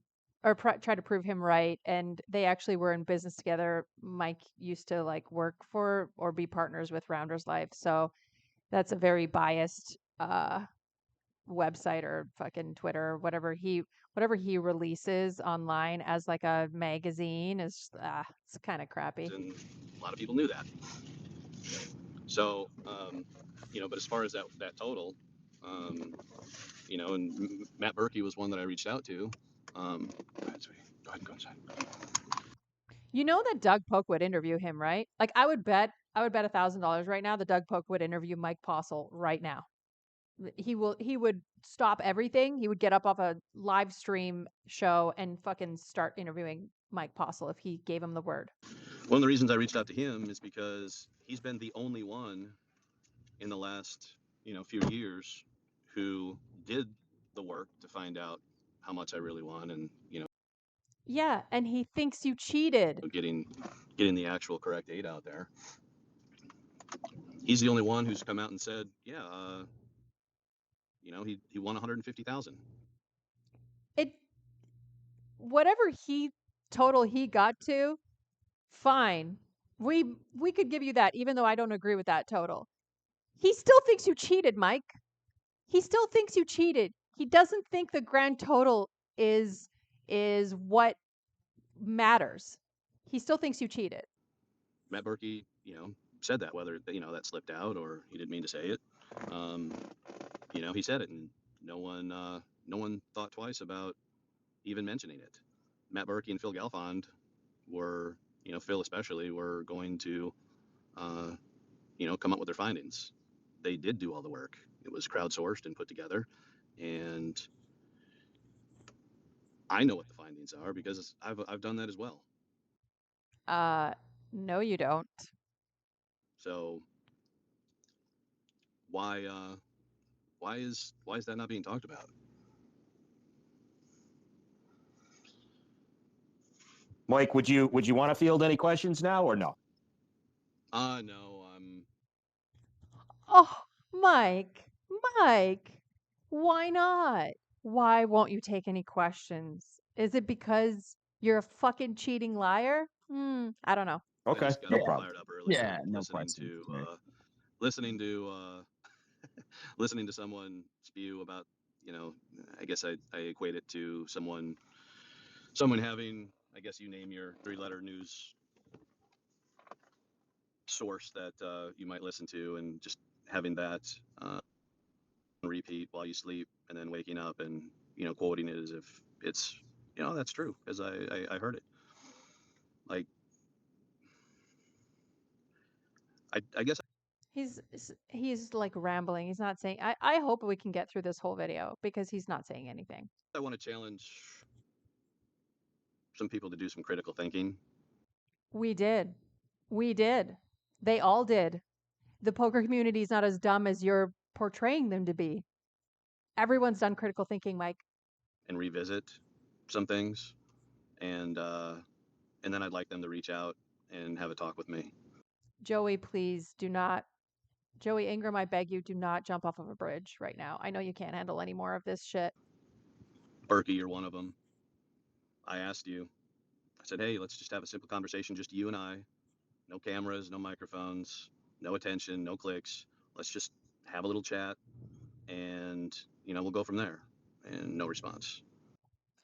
try to prove him right. And they actually were in business together. Mike used to like work for or be partners with Rounders Life. So that's a very biased website or fucking Twitter or whatever he releases online as like a magazine is it's kind of crappy. And a lot of people knew that. So, but as far as that total, and Matt Berkey was one that I reached out to. Go ahead, sweetie. Go ahead and go inside. You know that Doug Polk would interview him, right? Like I would bet $1,000 right now that Doug Polk would interview Mike Postle right now. He would stop everything. He would get up off a live stream show and fucking start interviewing Mike Postle if he gave him the word. One of the reasons I reached out to him is because he's been the only one in the last, few years who did the work to find out how much I really won, and Yeah, and he thinks you cheated. getting the actual correct date out there. He's the only one who's come out and said, yeah, he won 150,000. It whatever total he got to, fine. We could give you that even though I don't agree with that total. He still thinks you cheated, Mike. He still thinks you cheated. He doesn't think the grand total is what matters. He still thinks you cheated. Matt Berkey, said that, whether that slipped out or he didn't mean to say it. He said it, and no one thought twice about even mentioning it. Matt Berkey and Phil Galfond were, Phil especially, were going to, come up with their findings. They did do all the work. It was crowdsourced and put together, and I know what the findings are because I've done that as well. No, you don't. So why is that not being talked about? Mike, would you want to field any questions now or no? No, Oh, Mike, why not? Why won't you take any questions? Is it because you're a fucking cheating liar? I don't know. Okay, I just got no all problem. fired up earlier. Yeah, no listening questions. to listening to listening to someone spew about, I guess I equate it to someone having, I guess you name your 3-letter news source that you might listen to, and just having that repeat while you sleep, and then waking up and quoting it as if it's that's true because I heard it. Like, I guess He's like rambling. He's not saying. I hope we can get through this whole video because he's not saying anything. I want to challenge some people to do some critical thinking. We did. They all did. The poker community is not as dumb as you're portraying them to be. Everyone's done critical thinking, Mike. And revisit some things, and and then I'd like them to reach out and have a talk with me. Joey, please do not. Joey Ingram, I beg you, do not jump off of a bridge right now. I know you can't handle any more of this shit. Berkey, you're one of them. I asked you. I said, hey, let's just have a simple conversation, just you and I. No cameras, no microphones, no attention, no clicks. Let's just have a little chat, and we'll go from there. And no response.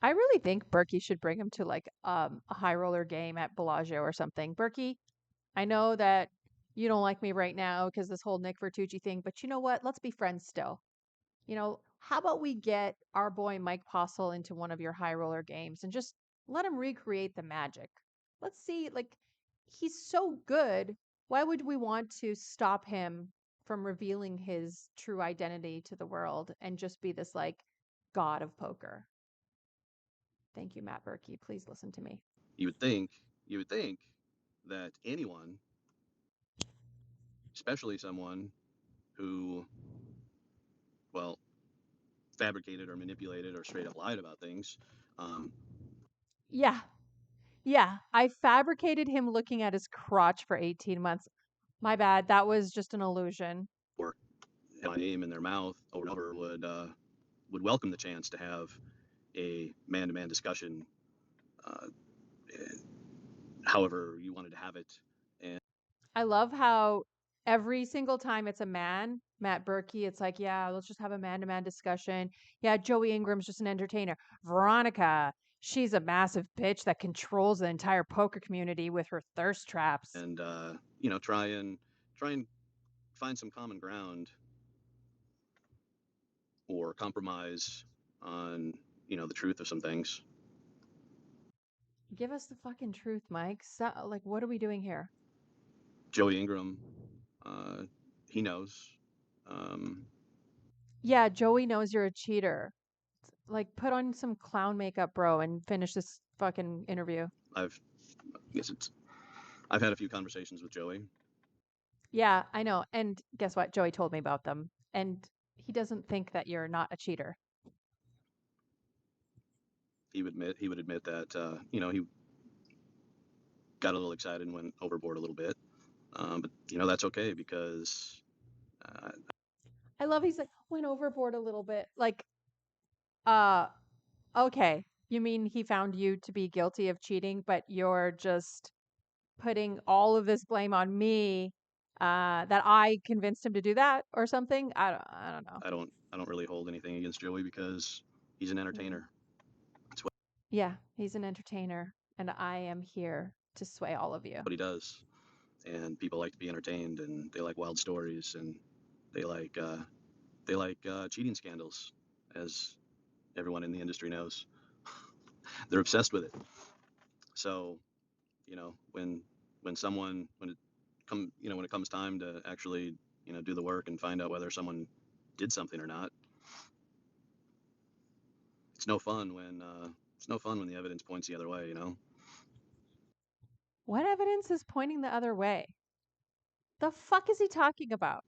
I really think Berkey should bring him to like a high roller game at Bellagio or something. Berkey, I know that you don't like me right now because this whole Nick Vertucci thing, but you know what? Let's be friends still. How about we get our boy Mike Postle into one of your high roller games and just let him recreate the magic? Let's see, like, he's so good. Why would we want to stop him from revealing his true identity to the world and just be this, like, god of poker? Thank you, Matt Berkey. Please listen to me. You would think that anyone, especially someone who, well, fabricated or manipulated or straight up lied about things, Yeah. Yeah. I fabricated him looking at his crotch for 18 months. My bad. That was just an illusion. or my name in their mouth over and over would welcome the chance to have a man-to-man discussion, uh, however you wanted to have it. And I love how every single time it's a man, Matt Berkey, it's like, yeah, let's just have a man-to-man discussion. Yeah, Joey Ingram's just an entertainer. Veronica, she's a massive bitch that controls the entire poker community with her thirst traps. and try and find some common ground or compromise on the truth of some things. Give us the fucking truth, Mike. So, like, what are we doing here? Joey Ingram, he knows. Yeah, Joey knows you're a cheater. Like, put on some clown makeup, bro, and finish this fucking interview. I've had a few conversations with Joey. Yeah, I know. And guess what? Joey told me about them. And he doesn't think that you're not a cheater. He would admit that he got a little excited and went overboard a little bit, but that's okay because I love he's like went overboard a little bit. Like, okay. You mean he found you to be guilty of cheating, but you're just putting all of this blame on me, that I convinced him to do that or something? I don't know. I don't really hold anything against Joey because he's an entertainer. That's Yeah, he's an entertainer, and I am here to sway all of you. what he does, and people like to be entertained, and they like wild stories, and they like cheating scandals, as everyone in the industry knows. They're obsessed with it. So, when when it comes time to actually do the work and find out whether someone did something or not, it's no fun when the evidence points the other way. What evidence is pointing the other way? The fuck is he talking about?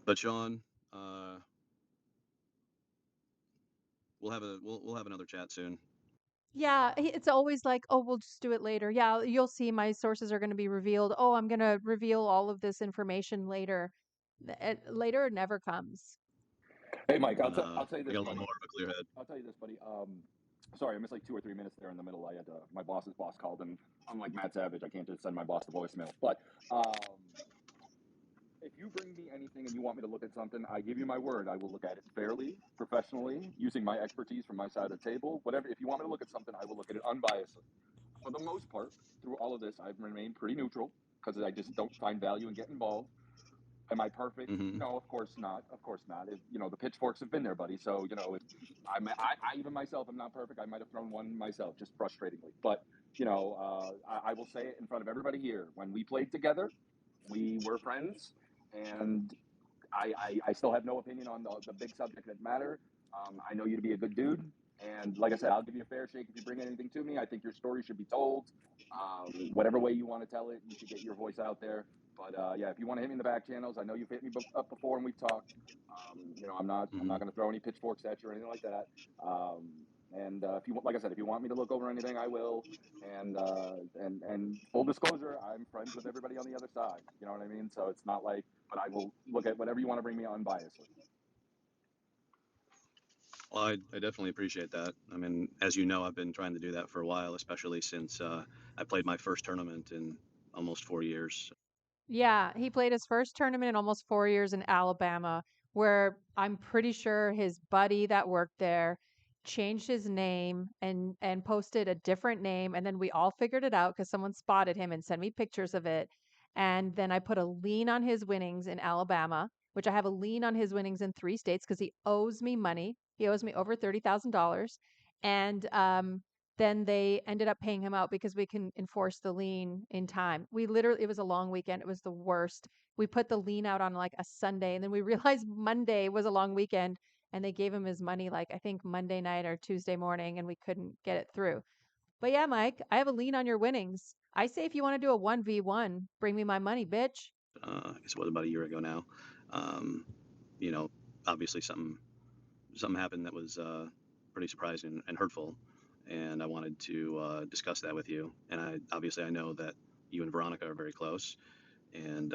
But Sean, we'll have another chat soon. Yeah, it's always like, oh, we'll just do it later. Yeah, you'll see my sources are going to be revealed. Oh, I'm going to reveal all of this information later. Later it never comes. Hey, Mike, I'll But, tell you I this, got a buddy. little more of a clear head. I'll tell you this, buddy. Sorry, I missed like 2 or 3 minutes there in the middle. I had my boss's boss called, and unlike Matt Savage, I can't just send my boss the voicemail. But if you bring me anything and you want me to look at something, I give you my word. I will look at it fairly, professionally, using my expertise from my side of the table. Whatever. If you want me to look at something, I will look at it unbiasedly. For the most part, through all of this, I've remained pretty neutral because I just don't find value in getting involved. Am I perfect? No, of course not. Of course not. The pitchforks have been there, buddy. So if I even myself am not perfect. I might have thrown one myself, just frustratingly. But I will say it in front of everybody here. When we played together, we were friends, and I still have no opinion on the big subject that matter. I know you to be a good dude, and like I said, I'll give you a fair shake if you bring anything to me. I think your story should be told. Whatever way you want to tell it, you should get your voice out there. But yeah, if you want to hit me in the back channels, I know you've hit me up before and we've talked. I'm not going to throw any pitchforks at you or anything like that. And if you, like I said, if you want me to look over anything, I will. And full disclosure, I'm friends with everybody on the other side. You know what I mean? So it's not like, but I will look at whatever you want to bring me unbiasedly. Well, I definitely appreciate that. I mean, as you know, I've been trying to do that for a while, especially since I played my first tournament in almost 4 years. Yeah, he played his first tournament in almost 4 years in Alabama, where I'm pretty sure his buddy that worked there changed his name and posted a different name, and then we all figured it out because someone spotted him and sent me pictures of it. And then I put a lien on his winnings in Alabama, which I have a lien on his winnings in 3 states because he owes me money. He owes me over $30,000. And then they ended up paying him out because we can enforce the lien in time. We literally, it was a long weekend. It was the worst. We put the lien out on like a Sunday, and then we realized Monday was a long weekend, and they gave him his money like I think Monday night or Tuesday morning, and we couldn't get it through. But yeah, Mike, I have a lien on your winnings. I say if you want to do a 1v1, bring me my money, bitch. I guess it was about a year ago now. Um, you know, obviously something happened that was pretty surprising and hurtful, and I wanted to discuss that with you. And I know that you and Veronica are very close, and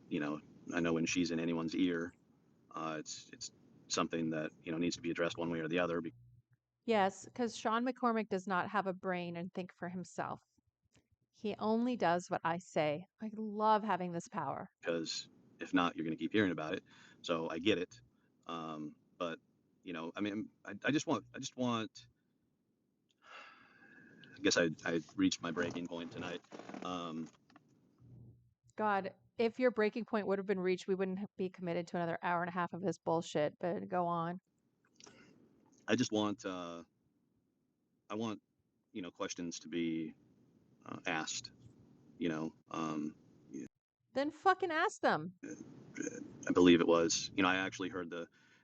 you know, I know when she's in anyone's ear, it's something that needs to be addressed one way or the other Yes, because Sean McCormick does not have a brain and think for himself. He only does what I say. I love having this power. because if not, you're going to keep hearing about it. So I get it, but I mean, I just want. I guess I reached my breaking point tonight. Um, God, if your breaking point would have been reached, we wouldn't be committed to another hour and a half of this bullshit. But go on. I just want I want questions to be asked. You know, Then fucking ask them. I believe it was. I actually heard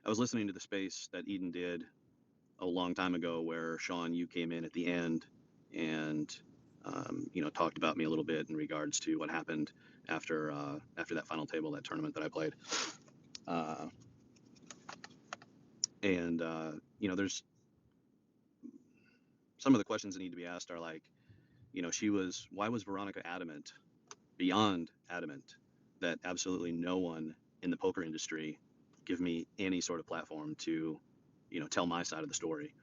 I was listening to the space that Eden did a long time ago, where Sean, you came in at the end and talked about me a little bit in regards to what happened after that final table, that tournament that I played. Uh, and there's some of the questions that need to be asked are like, why was Veronica adamant, beyond adamant, that absolutely no one in the poker industry give me any sort of platform to, tell my side of the story?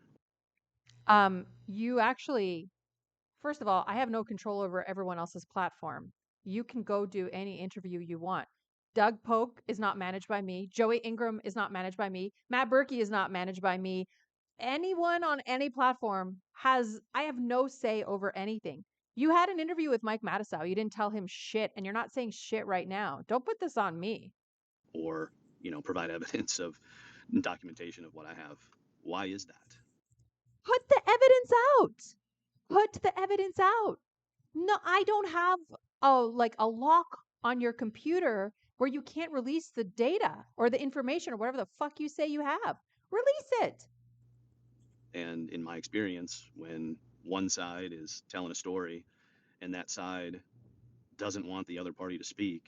You actually, first of all, I have no control over everyone else's platform. You can go do any interview you want. Doug Polk is not managed by me. Joey Ingram is not managed by me. Matt Berkey is not managed by me. Anyone on any platform I have no say over anything. You had an interview with Mike Matisow. You didn't tell him shit, and you're not saying shit right now. Don't put this on me. Or provide evidence of documentation of what I have. Why is that? Put the evidence out. Put the evidence out. No, I don't have a lock on your computer where you can't release the data or the information or whatever the fuck you say you have. Release it. And in my experience, when one side is telling a story and that side doesn't want the other party to speak,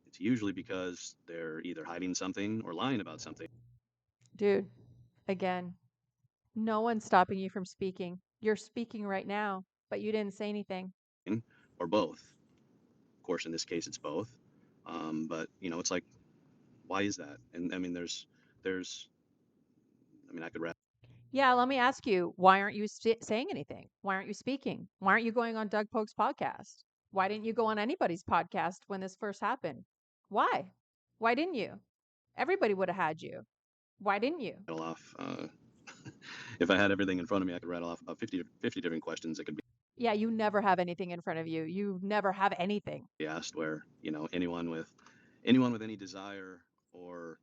it's usually because they're either hiding something or lying about something, Dude, again, no one's stopping you from speaking. You're speaking right now, but you didn't say anything. or both. Of course, in this case, it's both. But it's like, why is that? And I mean, there's, I mean, I could wrap. Yeah, let me ask you, why aren't you saying anything? Why aren't you speaking? Why aren't you going on Doug Polk's podcast? Why didn't you go on anybody's podcast when this first happened? Why? Why didn't you? Everybody would have had you. Why didn't you? Rattle off. If I had everything in front of me, I could rattle off about 50 different questions that could Yeah, you never have anything in front of you. You never have anything. be asked. Where anyone with any desire or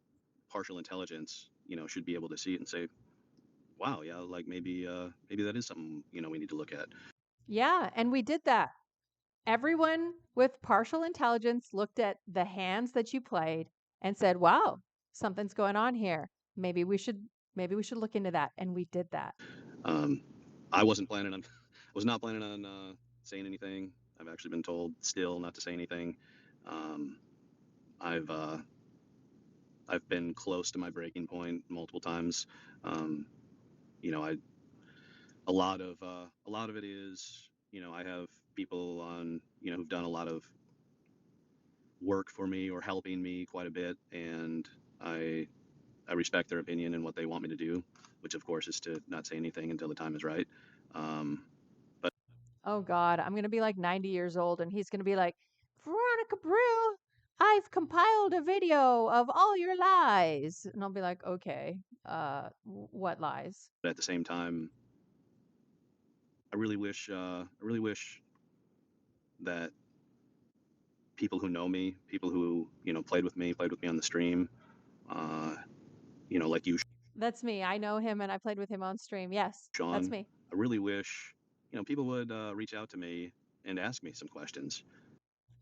partial intelligence, should be able to see it and say, "Wow, yeah, like maybe that is something we need to look at." Yeah, and we did that. Everyone with partial intelligence looked at the hands that you played and said, "Wow, something's going on here. Maybe we should look into that." And we did that. Um, I wasn't planning on, was not planning on saying anything. I've actually been told still not to say anything. Um, I've uh, I've been close to my breaking point multiple times. Um, you know, I a lot of it is, I have people on, who've done a lot of work for me or helping me quite a bit, and I respect their opinion and what they want me to do, which of course is to not say anything until the time is right. But Oh God, I'm gonna be like 90 years old and he's gonna be like, Veronica Brill, I've compiled a video of all your lies. And I'll be like, okay, what lies? at the same time, I really wish that people who know me, people who played with me on the stream, uh, like you, That's me. I know him and I played with him on stream. Yes, that's Sean. me. I really wish people would reach out to me and ask me some questions.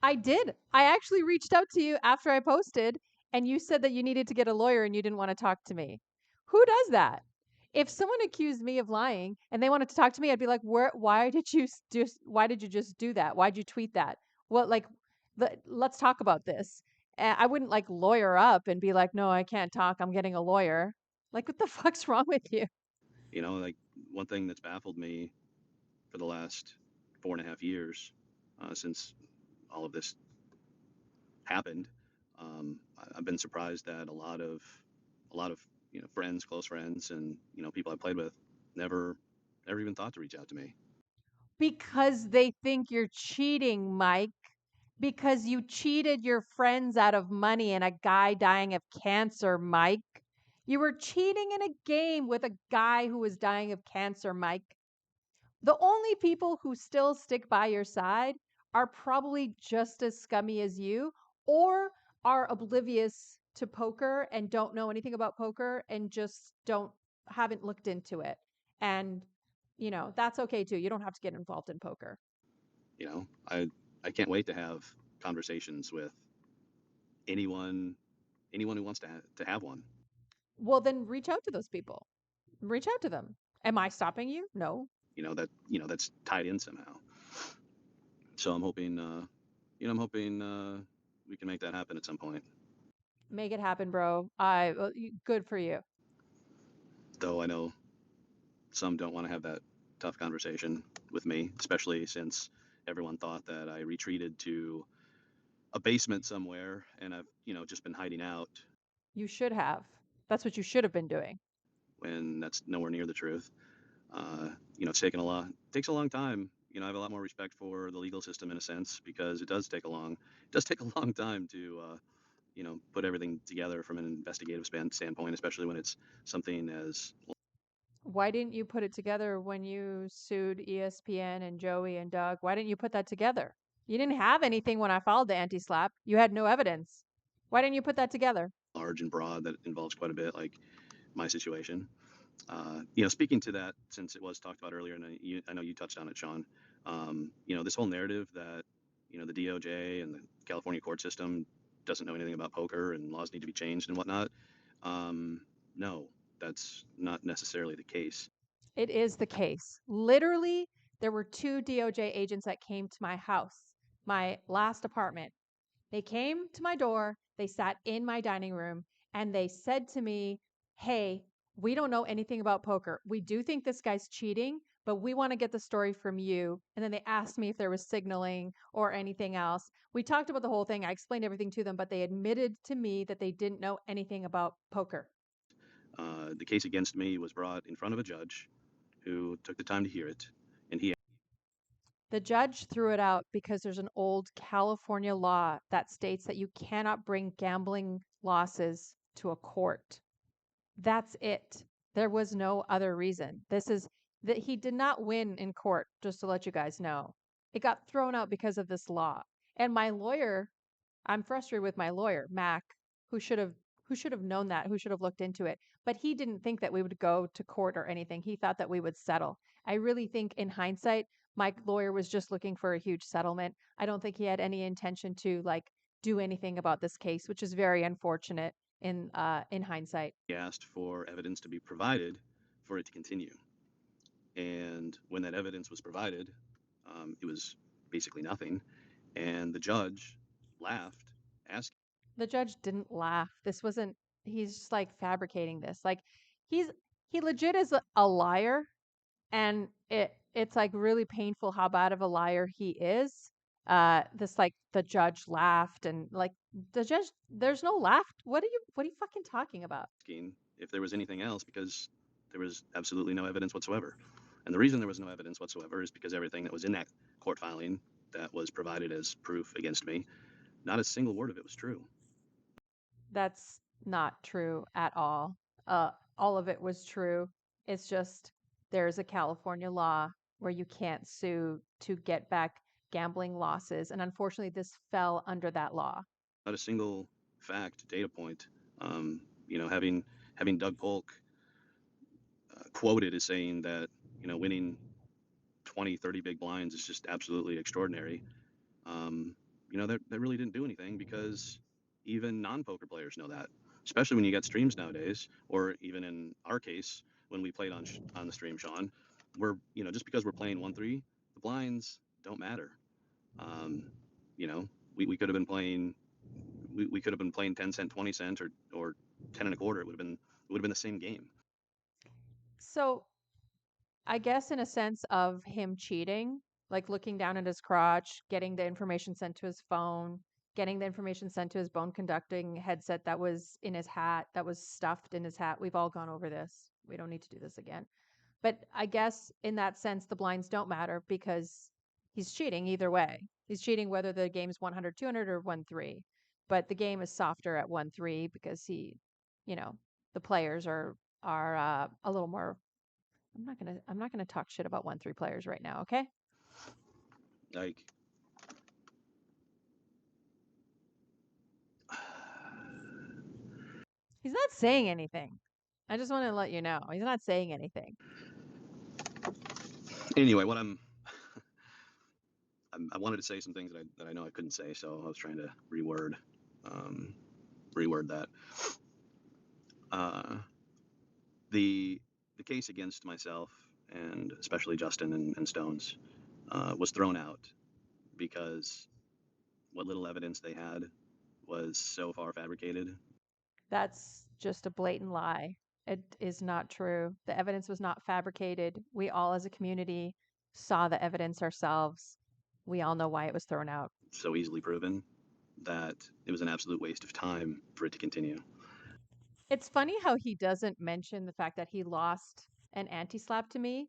I did. I actually reached out to you after I posted and you said that you needed to get a lawyer and you didn't want to talk to me. Who does that? If someone accused me of lying and they wanted to talk to me, I'd be like, why did you just do that? Why'd you tweet that? Well, like, let's talk about this. I wouldn't like lawyer up and be like, no, I can't talk. I'm getting a lawyer. Like, what the fuck's wrong with you? Like one thing that's baffled me for the last 4.5 years, since all of this happened, I've been surprised that a lot of friends, close friends, and people I played with never even thought to reach out to me. Because they think you're cheating, Mike. Because you cheated your friends out of money and a guy dying of cancer, Mike. You were cheating in a game with a guy who was dying of cancer, Mike. The only people who still stick by your side are probably just as scummy as you or are oblivious to poker and don't know anything about poker and just haven't looked into it. And that's okay too. You don't have to get involved in poker. I can't wait to have conversations with anyone anyone who wants to have one. Well, then reach out to those people. Reach out to them. Am I stopping you? No. That's tied in somehow. So I'm hoping we can make that happen at some point. Make it happen, bro. Good for you. Though I know some don't want to have that tough conversation with me, especially since everyone thought that I retreated to a basement somewhere and I've just been hiding out, You should have. That's what you should have been doing. when that's nowhere near the truth. It's takes a long time. I have a lot more respect for the legal system in a sense, because it does take a long time to put everything together from an investigative standpoint, especially when it's something as Why didn't you put it together when you sued ESPN and Joey and Doug? Why didn't you put that together? You didn't have anything when I filed the anti-slap. You had no evidence. Why didn't you put that together? large and broad that involves quite a bit, like my situation. Speaking to that, since it was talked about earlier, and I know you touched on it, Sean. This whole narrative that the DOJ and the California court system doesn't know anything about poker and laws need to be changed and whatnot. No, that's not necessarily the case. It is the case. Literally, there were two DOJ agents that came to my house, my last apartment. They came to my door, they sat in my dining room, and they said to me, hey, we don't know anything about poker. We do think this guy's cheating, but we want to get the story from you. And then they asked me if there was signaling or anything else. We talked about the whole thing. I explained everything to them, but they admitted to me that they didn't know anything about poker. The case against me was brought in front of a judge who took the time to hear it, and he The judge threw it out because there's an old California law that states that you cannot bring gambling losses to a court. That's it. There was no other reason. This is that he did not win in court, just to let you guys know. It got thrown out because of this law. And my lawyer, I'm frustrated with my lawyer, Mac, who should have who should have known that, who should have looked into it. But he didn't think that we would go to court or anything. He thought that we would settle. I really think in hindsight, my lawyer was just looking for a huge settlement. I don't think he had any intention to like do anything about this case, which is very unfortunate in hindsight. asked for evidence to be provided for it to continue. And when that evidence was provided, it was basically nothing. And the judge laughed, asking, The judge didn't laugh. This wasn't he's just like fabricating this. Like he's he legit is a liar and it's like really painful how bad of a liar he is. This like the judge laughed and like the judge, there's no laugh. What are you fucking talking about? If there was anything else, because there was absolutely no evidence whatsoever. And the reason there was no evidence whatsoever is because everything that was in that court filing that was provided as proof against me, not a single word of it was true. That's not true at all. All of it was true. It's just there's a California law where you can't sue to get back gambling losses, and unfortunately, this fell under that law. Not a single fact, data point. Having Doug Polk quoted as saying that, winning 20, 30 big blinds is just absolutely extraordinary. That really didn't do anything, because even non-poker players know that, especially when you get streams nowadays, or even in our case, when we played on the stream, Sean, just because we're playing 1-3, the blinds don't matter. Um, we could have been playing, we could have been playing 10 cent, 20 cent, or 10 and a quarter. It would have been the same game. So I guess in a sense of him cheating, like looking down at his crotch, getting the information sent to his phone, getting the information sent to his bone conducting headset that was in his hat, that was stuffed in his hat. We've all gone over this. We don't need to do this again. But I guess in that sense, the blinds don't matter because he's cheating either way. He's cheating whether the game's 100, 200, or 1-3. But the game is softer at 1-3 because the players are a little more. I'm not gonna talk shit about 1-3 players right now, okay? Like, He's not saying anything. I just want to let you know. He's not saying anything. anyway, I wanted to say some things that I know I couldn't say, so I was trying to um, reword that. Uh, the the case against myself, and especially Justin and Stones, was thrown out because what little evidence they had was so far fabricated. That's just a blatant lie. It is not true. The evidence was not fabricated. We all, as a community, saw the evidence ourselves. We all know why it was thrown out. So easily proven that it was an absolute waste of time for it to continue. It's funny how he doesn't mention the fact that he lost an anti-slap to me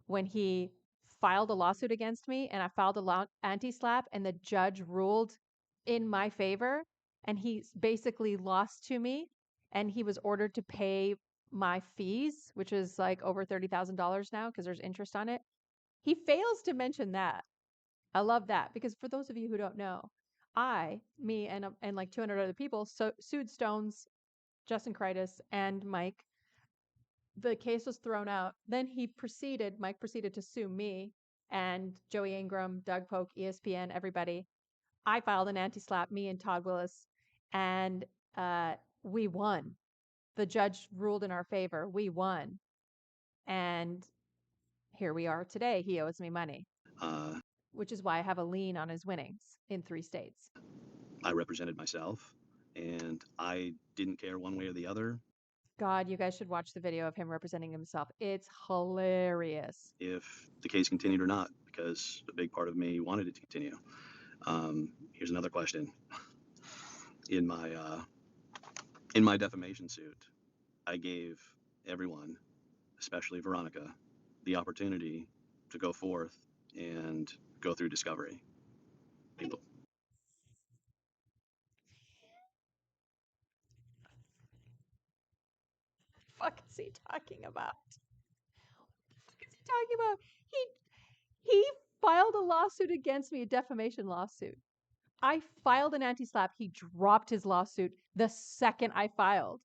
when he filed a lawsuit against me, and I filed a anti-slap, and the judge ruled in my favor, and he basically lost to me, and he was ordered to pay my fees, which is like over $30,000 now because there's interest on it. He fails to mention that. I love that because for those of you who don't know, me and like 200 other people sued Stones, Justin Critus, and Mike. The case was thrown out. Then Mike proceeded to sue me and Joey Ingram, Doug Polk, ESPN, everybody. I filed an anti-slap, me and Todd Willis, and we won. The judge ruled in our favor. We won. And here we are today. He owes me money, Uh, which is why I have a lien on his winnings in 3 states. I represented myself, and I didn't care one way or the other God, you guys should watch the video of him representing himself. It's hilarious. if the case continued or not, because a big part of me wanted it to continue. Here's another question. In my defamation suit, I gave everyone, especially Veronica, the opportunity to go forth and go through discovery. People, Fuck is he talking about? What is he talking about? He filed a lawsuit against me, a defamation lawsuit. I filed an anti-slap. He dropped his lawsuit the second I filed.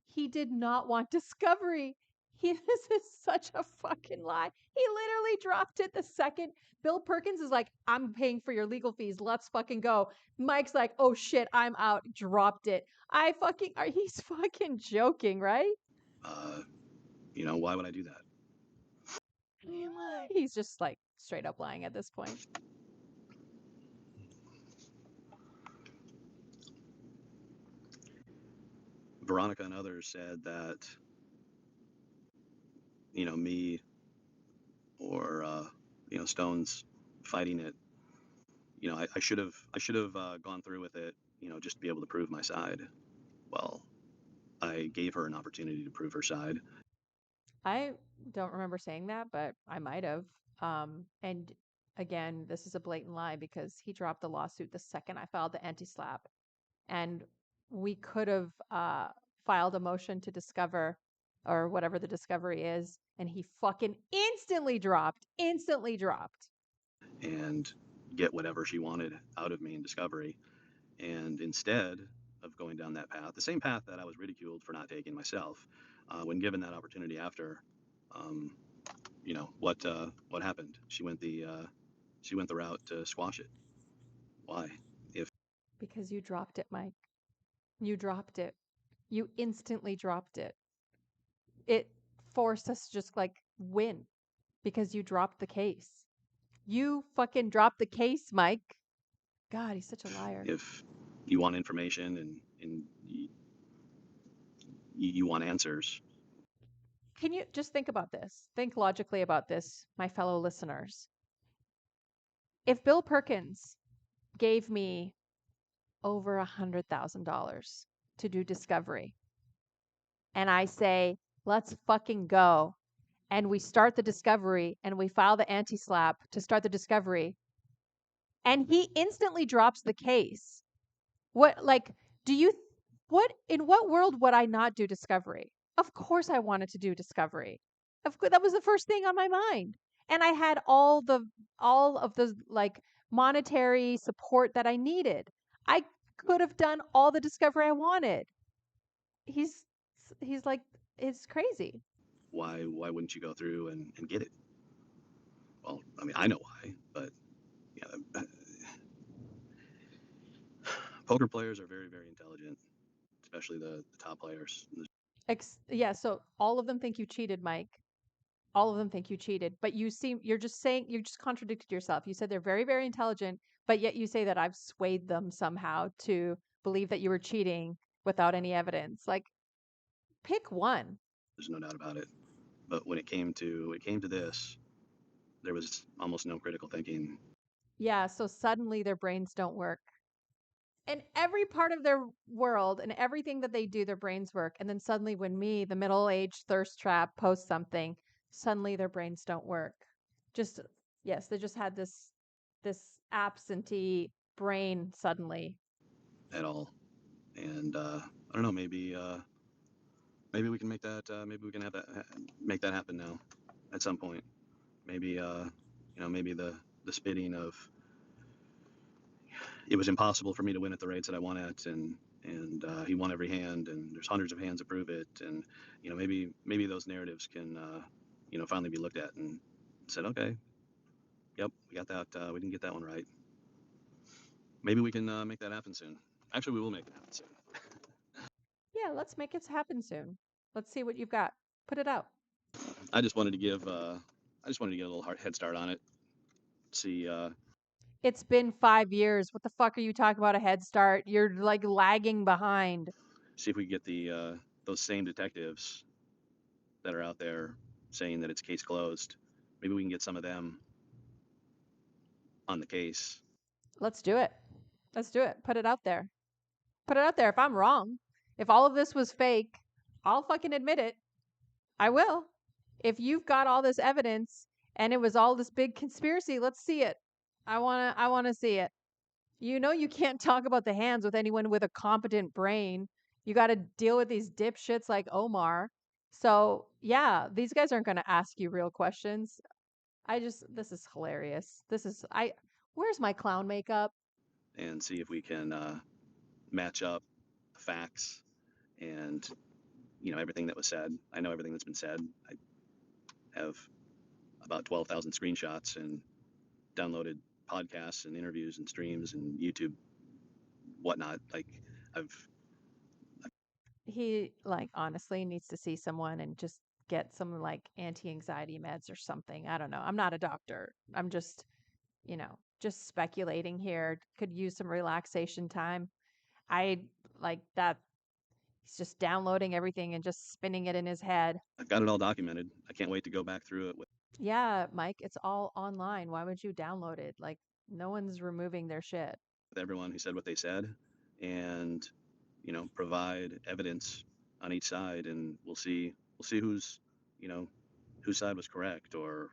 He did not want discovery. This is such a fucking lie. He literally dropped it the second. Bill Perkins is like, I'm paying for your legal fees. Let's fucking go. Mike's like, oh shit, I'm out. Dropped it. He's fucking joking, right? why would I do that? He's just like straight up lying at this point. Veronica and others said that, me or stones fighting it. I should have gone through with it, just to be able to prove my side. Well, I gave her an opportunity to prove her side. I don't remember saying that, but I might have. And again, this is a blatant lie because he dropped the lawsuit the second I filed the anti-slap. And we could have filed a motion to discover or whatever the discovery is, and he fucking instantly dropped. And get whatever she wanted out of me in discovery. And instead of going down that path, the same path that I was ridiculed for not taking myself, when given that opportunity after, um, what happened? She went the route to squash it. Why? Because you dropped it, Mike. You dropped it. You instantly dropped it. It forced us to just like win because you dropped the case. You fucking dropped the case, Mike. God, he's such a liar. If you want information and you want answers, Can you just think about this? Think logically about this, my fellow listeners. If Bill Perkins gave me over $100,000 to do discovery, and I say, let's fucking go, and we start the discovery and we file the anti-slap to start the discovery, and he instantly drops the case. What, like, do you, in what world would I not do discovery? Of course I wanted to do discovery. Of course, that was the first thing on my mind. And I had all of the like monetary support that I needed. I could have done all the discovery I wanted. He's he's like, it's crazy. why wouldn't you go through and get it? Well, I mean, I know why, but yeah, poker players are very, very intelligent, especially the top players. Yeah, so all of them think you cheated, Mike. All of them think you cheated, but you're just saying, you just contradicted yourself. You said they're very, very intelligent, but yet you say that I've swayed them somehow to believe that you were cheating without any evidence. Like, pick one. There's no doubt about it. But when it came to this, there was almost no critical thinking. Yeah, so suddenly their brains don't work. In every part of their world and everything that they do, their brains work. And then suddenly, when me, the middle-aged thirst trap, posts something, suddenly their brains don't work. Just, yes, they just had this absentee brain suddenly. At all. And I don't know, maybe we can make that maybe we can have that make that happen now at some point. Maybe maybe the spitting of it was impossible for me to win at the rates that I won at, and he won every hand, and there's hundreds of hands to prove it, and maybe those narratives can finally be looked at and said, okay, yep, we got that, we didn't get that one right. Maybe we can make that happen soon. Actually, we will make it happen soon. Yeah, let's make it happen soon. Let's see what you've got. Put it out. I just wanted to give a little head start on it. See, It's been 5 years. What the fuck are you talking about a head start? You're like lagging behind. see if we can get the those same detectives that are out there saying that it's case closed. Maybe we can get some of them on the case. Let's do it. Let's do it. Put it out there. Put it out there. If I'm wrong, if all of this was fake, I'll fucking admit it. I will. If you've got all this evidence and it was all this big conspiracy, let's see it. I want to see it. You know you can't talk about the hands with anyone with a competent brain. You got to deal with these dipshits like Omar. So, yeah, these guys aren't going to ask you real questions. This is hilarious. Where's my clown makeup? And see if we can match up the facts and everything that was said. I know everything that's been said. I have about 12,000 screenshots and downloaded podcasts and interviews and streams and YouTube whatnot. Like I've He, like, honestly needs to see someone and just get some, like, anti-anxiety meds or something. I don't know. I'm not a doctor. I'm just, just speculating here. Could use some relaxation time. I like that. He's just downloading everything and just spinning it in his head. got it all documented. I can't wait to go back through it. Yeah, Mike, it's all online. Why would you download it? Like, no one's removing their shit. with everyone who said what they said, and provide evidence on each side, and we'll see who's whose side was correct, or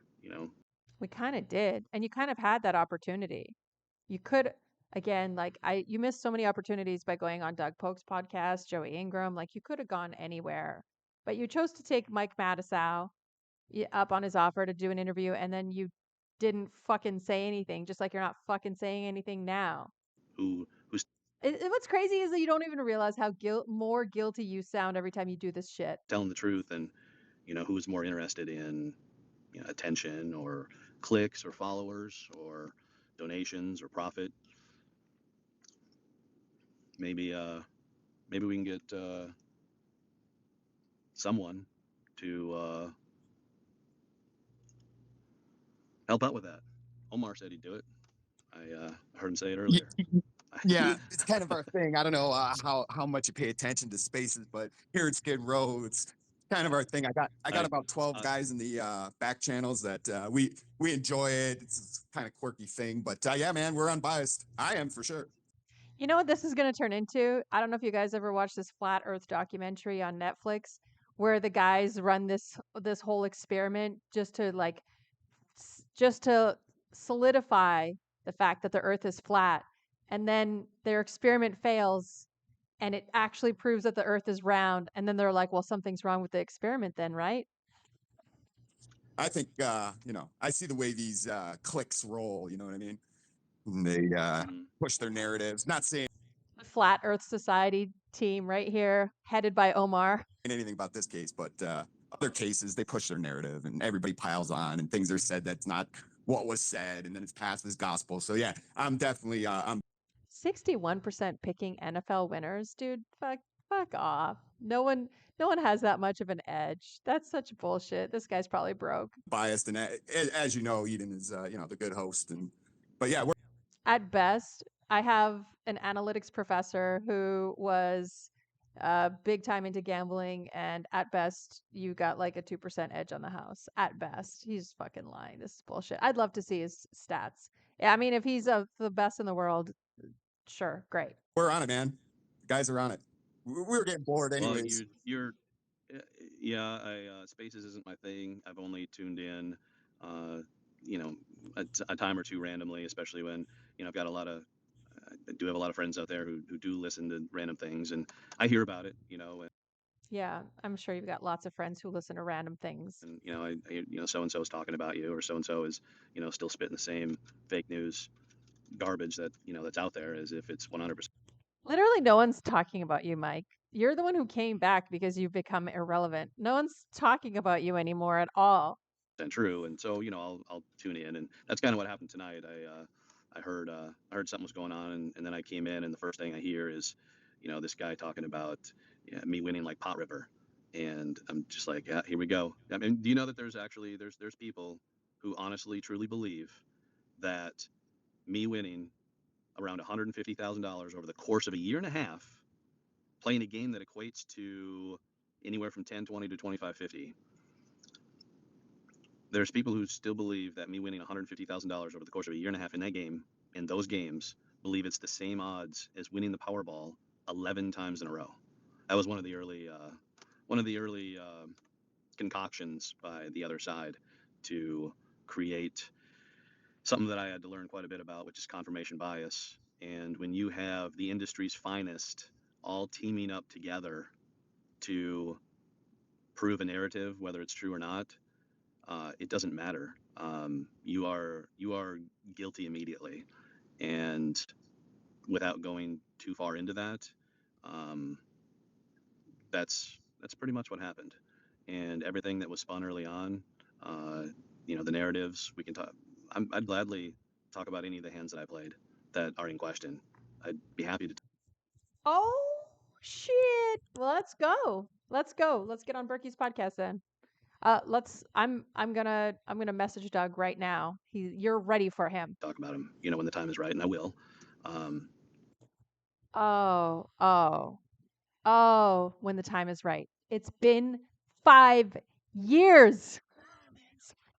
We kind of did. And you kind of had that opportunity. You could, again, like, you missed so many opportunities by going on Doug Polk's podcast, Joey Ingram. Like, you could have gone anywhere, but you chose to take Mike Matisow up on his offer to do an interview, and then you didn't fucking say anything, just like you're not fucking saying anything now. who's What's crazy is that you don't even realize how more guilty you sound every time you do this shit. telling the truth, and who's more interested in attention, or clicks, or followers, or donations, or profit. Maybe we can get someone to help out with that. Omar said he'd do it. I heard him say it earlier. Yeah, it's kind of our thing. I don't know how much you pay attention to spaces, but here at Skid Row, it's kind of our thing. I got about 12 guys in the back channels that we enjoy it. It's kind of quirky thing, but yeah, man, we're unbiased. I am for sure. You know what this is going to turn into? I don't know if you guys ever watched this flat Earth documentary on Netflix where the guys run this whole experiment just to just to solidify the fact that the Earth is flat, and then their experiment fails and it actually proves that the Earth is round, and then they're like, "Well, something's wrong with the experiment then, right?" I think I see the way these clicks roll. You know what I mean? And they push their narratives. Not saying The Flat Earth Society team right here, headed by Omar. anything about this case, but other cases they push their narrative, and everybody piles on, and things are said that's not what was said, and then it's passed as gospel. So yeah, I'm definitely I'm 61% picking NFL winners, dude. Fuck off. No one has that much of an edge. That's such bullshit. This guy's probably broke. biased, and as you know, Eden is the good host, and but yeah, we're At best, I have an analytics professor who was big time into gambling, and at best, you got like a 2% edge on the house. At best, he's fucking lying. This is bullshit. I'd love to see his stats. Yeah, I mean, if he's the best in the world, sure, great. on it, man. The guys are on it. We were getting bored Well, anyways. you're yeah. Spaces isn't my thing. I've only tuned in, uh, a time or two randomly, especially when I've got I do have a lot of friends out there who do listen to random things, and I hear about it, and Yeah, I'm sure you've got lots of friends who listen to random things. so and so is talking about you, or so and so is still spitting the same fake news garbage that that's out there, as if it's 100% Literally, no one's talking about you, Mike. You're the one who came back because you've become irrelevant. No one's talking about you anymore at all. true. And so I'll tune in, and that's kind of what happened tonight. I heard something was going on, and then I came in, and the first thing I hear is this guy talking about me winning like Pot River, and I'm just like, yeah, here we go. I mean, do you know that there's people who honestly truly believe that me winning around $150,000 over the course of a year and a half, playing a game that equates to anywhere from 1020 to 2550. There's people who still believe that me winning $150,000 over the course of a year and a half in those games, believe it's the same odds as winning the Powerball 11 times in a row. That was one of the early concoctions by the other side to create something that I had to learn quite a bit about, which is confirmation bias. And when you have the industry's finest all teaming up together to prove a narrative, whether it's true or not, it doesn't matter. You are guilty immediately, and without going too far into that, um, that's pretty much what happened. And everything that was spun early on, the narratives, we can talk. I'd gladly talk about any of the hands that I played that are in question. I'd be happy to. Oh shit. Well, let's go. Let's go. Let's get on Berkey's podcast then. Let's I'm gonna message Doug right now. You're ready for him. Talk about them, when the time is right, and I will. Um, Oh, oh, oh, when the time is right. It's been 5 years.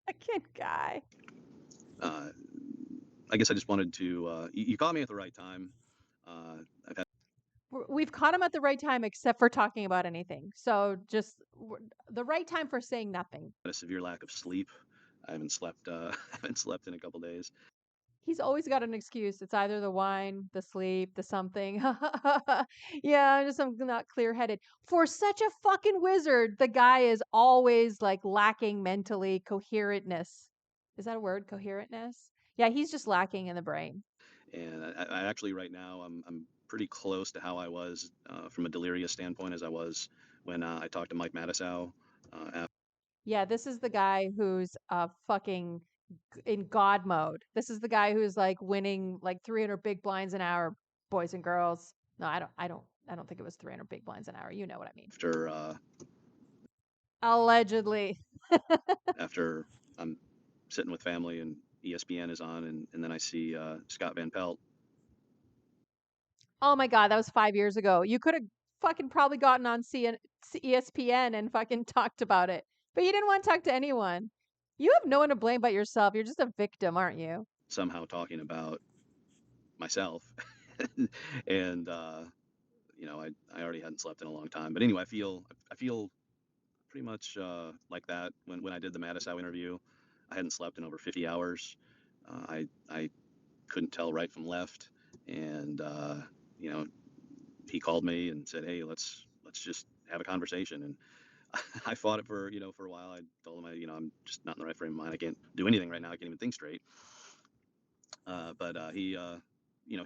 Fucking guy. I guess I just wanted to. You caught me at the right time. I've had We've caught him at the right time, except for talking about anything. So just the right time for saying nothing. a severe lack of sleep. I haven't slept. I haven't slept in a couple days. He's always got an excuse. It's either the wine, the sleep, the something. Yeah, I'm not clear headed. For such a fucking wizard, the guy is always like lacking mentally coherentness. Is that a word? Coherentness? Yeah, he's just lacking in the brain. And I actually right now I'm pretty close to how I was from a delirious standpoint as I was when I talked to Mike Matisow. Yeah, this is the guy who's fucking in God mode. This is the guy who's like winning like 300 big blinds an hour, boys and girls. No, I don't think it was 300 big blinds an hour. You know what I mean. After Allegedly. after I'm sitting with family and ESPN is on, and then I see Scott Van Pelt. Oh my God, that was 5 years ago. You could have fucking probably gotten on ESPN and fucking talked about it, but you didn't want to talk to anyone. You have no one to blame but yourself. You're just a victim, aren't you? Somehow talking about myself, and I already hadn't slept in a long time. But anyway, I feel pretty much like that when I did the Matisow interview. I hadn't slept in over 50 hours. I couldn't tell right from left, and you know he called me and said, "Hey, let's just have a conversation." And I fought it for a while. I told him I'm just not in the right frame of mind. I can't do anything right now. I can't even think straight. But he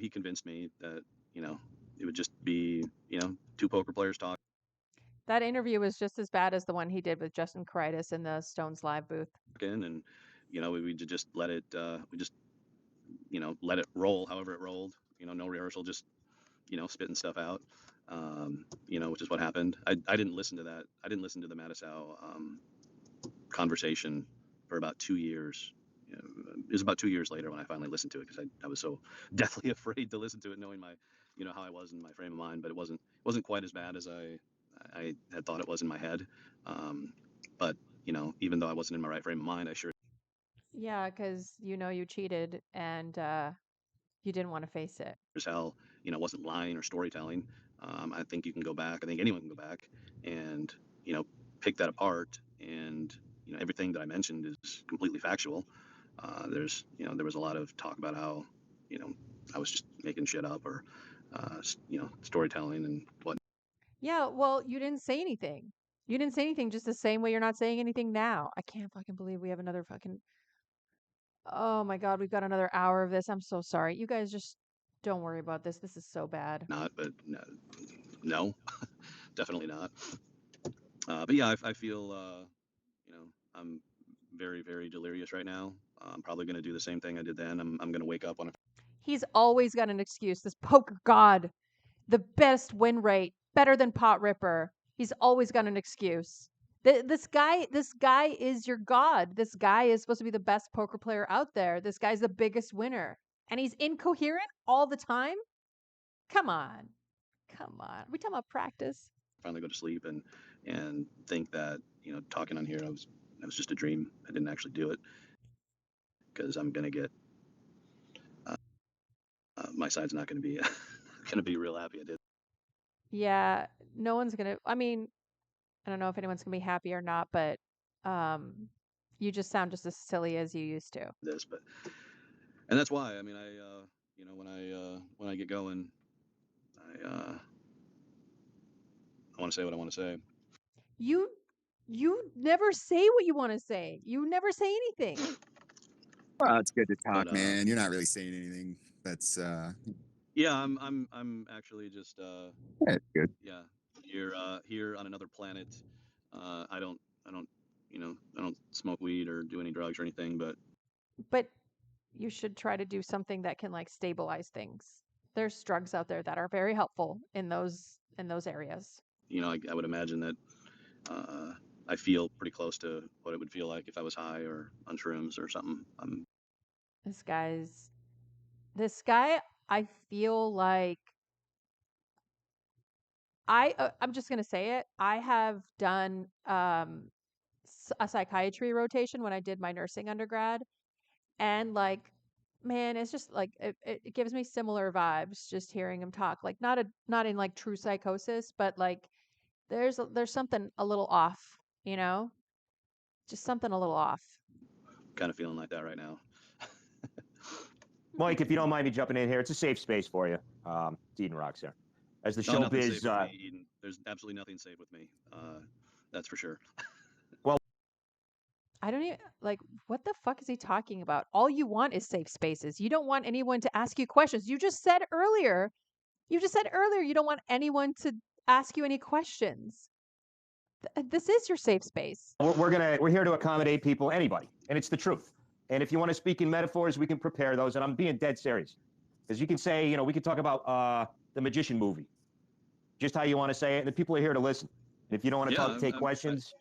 convinced me that it would just be two poker players talking, That interview was just as bad as the one he did with Justin Caritis in the Stones Live booth. and we just let it let it roll however it rolled. No rehearsal, just spitting stuff out. Which is what happened. I didn't listen to that. I didn't listen to the Matisow conversation for about 2 years. It was about 2 years later when I finally listened to it because I was so deathly afraid to listen to it, knowing my, how I was in my frame of mind. But it wasn't quite as bad as I had thought it was in my head. But even though I wasn't in my right frame of mind, I sure Yeah, because you cheated and you didn't want to face it. as hell, wasn't lying or storytelling. I think you can go back. I think anyone can go back and pick that apart. And everything that I mentioned is completely factual. There was a lot of talk about how I was just making shit up or storytelling and what. Yeah, well, you didn't say anything. You didn't say anything just the same way you're not saying anything now. I can't fucking believe we have another fucking. Oh my God, we've got another hour of this. I'm so sorry. You guys just don't worry about this. This is so bad. Not, but no, definitely not. But yeah, I feel I'm very very delirious right now. I'm probably going to do the same thing I did then. I'm going to wake up on a He's always got an excuse. This poker god, the best win rate, better than Pot Ripper. He's always got an excuse. This guy is your god. This guy is supposed to be the best poker player out there. This guy's the biggest winner, and he's incoherent all the time. Come on, come on. We talking about practice? finally go to sleep and think that talking on here I was just a dream. I didn't actually do it because I'm going to get my side's not going to be going to be real happy I did Yeah, no one's gonna. I mean, I don't know if anyone's gonna be happy or not, but um, you just sound just as silly as you used to. this. But and that's why I mean I when I get going I want to say what I want to say. You you never say what you want to say. You never say anything. Well, it's good to But talk, man. You're not really saying anything. That's yeah, I'm actually just yeah, it's good. yeah, here on another planet. I don't I don't smoke weed or do any drugs or anything, but But you should try to do something that can like stabilize things. There's drugs out there that are very helpful in those areas. I would imagine that uh, I feel pretty close to what it would feel like if I was high or on shrooms or something. This guy's this guy, I feel like I'm just gonna say it. I have done a psychiatry rotation when I did my nursing undergrad, and like, man, it's just like it gives me similar vibes just hearing him talk. Like not in like true psychosis, but like there's something a little off, you know? Just something a little off. Kind of feeling like that right now. Mike, if you don't mind me jumping in here, it's a safe space for you. Eden Rocks here. As the No, nothing's showbiz, safe with me, Eden. There's absolutely nothing safe with me. That's for sure. I don't even like what the fuck is he talking about? All you want is safe spaces. You don't want anyone to ask you questions. You just said earlier you don't want anyone to ask you any questions. This is your safe space. we're here to accommodate people, anybody, and it's the truth. And if you want to speak in metaphors, we can prepare those. And I'm being dead serious, because you can say, you know, we can talk about the Magician movie, just how you want to say it, and the people are here to listen. And if you don't want to Yeah, talk, take questions.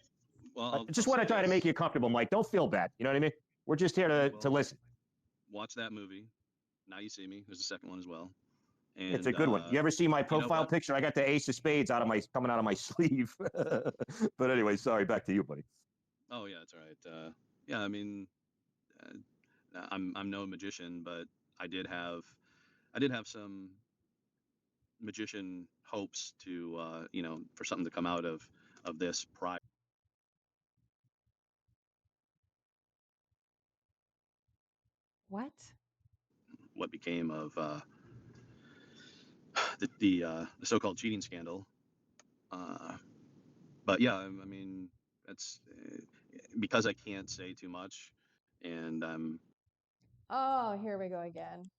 Well, Just I'll want say to try to this. make you comfortable, Mike. Don't feel bad. You know what I mean? We're just here to Well, listen. watch that movie. Now You See Me. There's a second one as well. And It's a good one. You ever see my you know profile what? picture? I got the ace of spades coming out of my sleeve. But anyway, sorry. Back to you, buddy. Oh yeah, that's all right. Yeah, I mean, I'm no magician, but I did have some magician hopes to for something to come out of this prior. What? What became of the so-called cheating scandal. But yeah, I mean, that's because I can't say too much, and Oh, here we go again.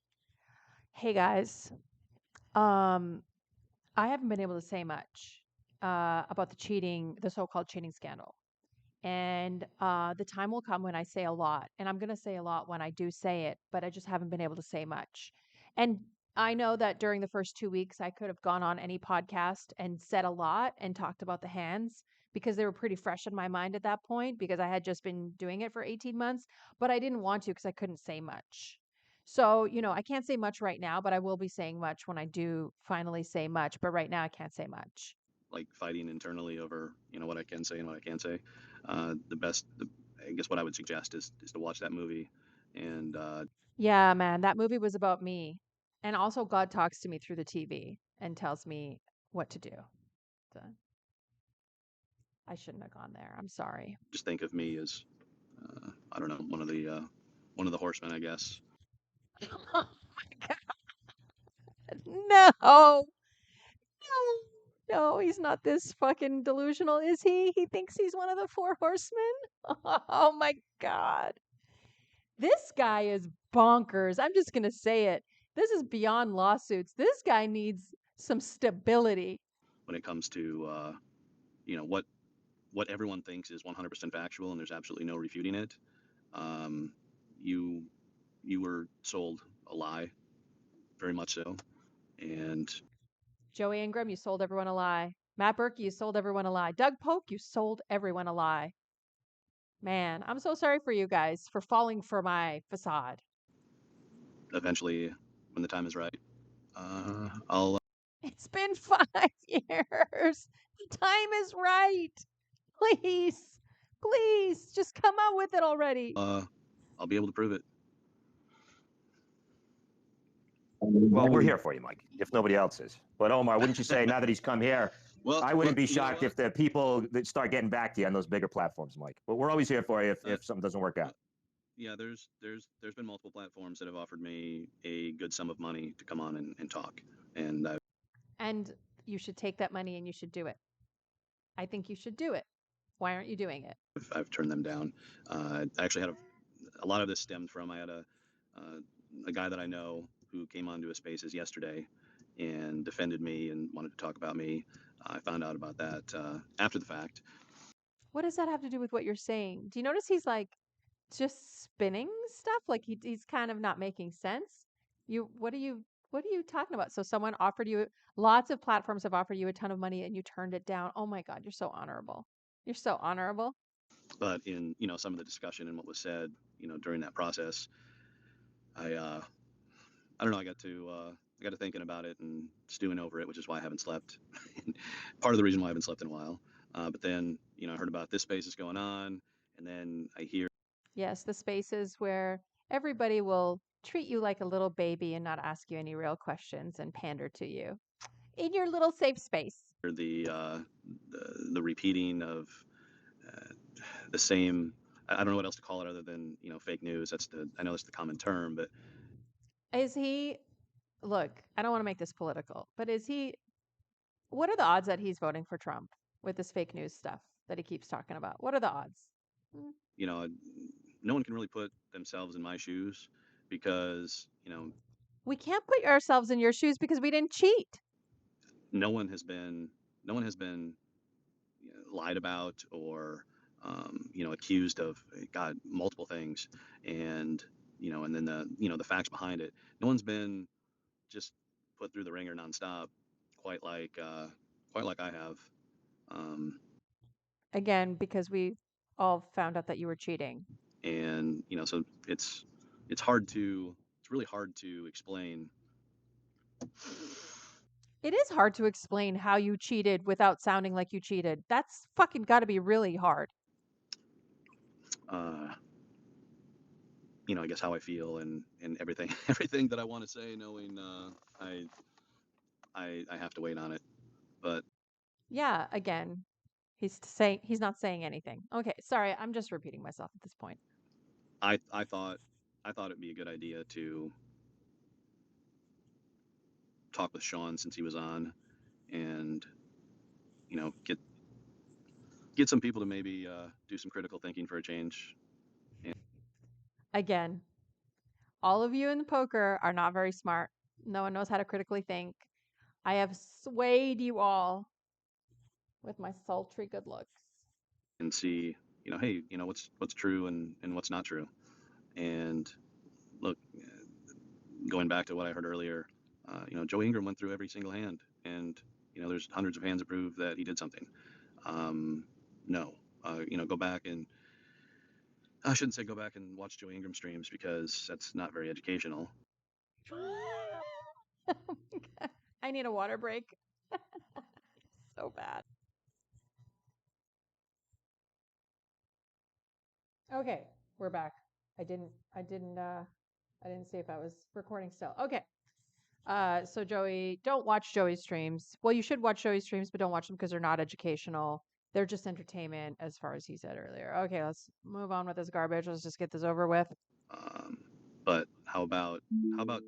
Hey guys. Um I haven't been able to say much about the so-called cheating scandal. And the time will come when I say a lot. And I'm going to say a lot when I do say it, but I just haven't been able to say much. And I know that during the first 2 weeks, I could have gone on any podcast and said a lot and talked about the hands because they were pretty fresh in my mind at that point because I had just been doing it for 18 months, but I didn't want to because I couldn't say much. So, I can't say much right now, but I will be saying much when I do finally say much. But right now, I can't say much. like fighting internally over what I can say and what I can't say. I guess what I would suggest is to watch that movie, and Yeah, man, that movie was about me. And also God talks to me through the TV and tells me what to do. So I shouldn't have gone there. I'm sorry. just think of me as I don't know, one of the horsemen, I guess. Oh my God. No. No. No, he's not this fucking delusional, is he? He thinks he's one of the four horsemen? Oh my God. This guy is bonkers. I'm just going to say it. This is beyond lawsuits. This guy needs some stability. When it comes to what everyone thinks is 100% factual and there's absolutely no refuting it, um, you you were sold a lie, very much so, and Joey Ingram, you sold everyone a lie. Matt Berkey, you sold everyone a lie. Doug Polk, you sold everyone a lie. Man, I'm so sorry for you guys for falling for my facade. eventually, when the time is right, I'll It's been 5 years. The time is right. Please, please, just come out with it already. I'll be able to prove it. Well, we're here for you, Mike, if nobody else is. But Omar, wouldn't you say now that he's come here, Well, I wouldn't be you know shocked what? if the people that start getting back to you on those bigger platforms, Mike. But we're always here for you if something doesn't work out. Yeah, there's been multiple platforms that have offered me a good sum of money to come on and talk, and And you should take that money and you should do it. I think you should do it. Why aren't you doing it? I've turned them down. I actually had a lot of this stemmed from I had a guy that I know who came onto a Spaces yesterday and defended me and wanted to talk about me. I found out about that after the fact. What does that have to do with what you're saying? Do you notice he's like just spinning stuff? Like he's kind of not making sense. What are you talking about? So someone offered you lots of platforms have offered you a ton of money and you turned it down. Oh my God, you're so honorable. You're so honorable. But in some of the discussion and what was said during that process, I don't know. I got to thinking about it and stewing over it, which is why I haven't slept. Part of the reason why I haven't slept in a while. But then I heard about this space is going on, and then I hear Yes, the spaces where everybody will treat you like a little baby and not ask you any real questions and pander to you in your little safe space. the repeating of uh, the same. I don't know what else to call it other than fake news. I know that's the common term, but Is he, look, I don't want to make this political, but what are the odds that he's voting for Trump with this fake news stuff that he keeps talking about? What are the odds? Mm. no one can really put themselves in my shoes because We can't put ourselves in your shoes because we didn't cheat. no one has been no one has been lied about or accused of God multiple things, and and then the facts behind it. No one's been just put through the ringer nonstop, quite like I have. Um, Again, because we all found out that you were cheating. and so it's hard to it's really hard to explain. It is hard to explain how you cheated without sounding like you cheated. That's fucking got to be really hard. Uh, I guess how I feel and everything everything that I want to say, knowing I I have to wait on it. But Yeah, again, he's not saying anything. Okay, sorry, I'm just repeating myself at this point. I thought it'd be a good idea to talk with Sean since he was on, and get some people to maybe do some critical thinking for a change. And Again, all of you in the poker are not very smart. No one knows how to critically think. I have swayed you all with my sultry good looks. see, hey, what's true and what's not true. And look, going back to what I heard earlier, Joe Ingram went through every single hand, and there's hundreds of hands that prove that he did something. No, go back and I shouldn't say go back and watch Joe Ingram streams because that's not very educational. I need a water break. So bad. Okay, we're back. I didn't see if I was recording still. Okay. So Joey, don't watch Joey's streams. Well, you should watch Joey's streams, but don't watch them because they're not educational. They're just entertainment, as far as he said earlier. Okay, let's move on with this garbage. Let's just get this over with. Um, but how about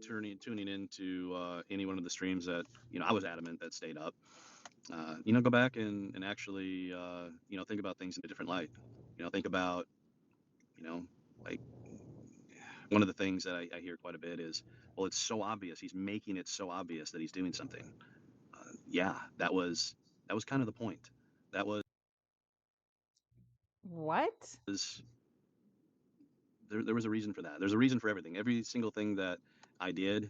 tuning into any one of the streams that I was adamant that stayed up. Go back and actually think about things in a different light. Think about like one of the things that I hear quite a bit is, well, it's so obvious. He's making it so obvious that he's doing something. Yeah, that was kind of the point. That was What? there was a reason for that. There's a reason for everything. Every single thing that I did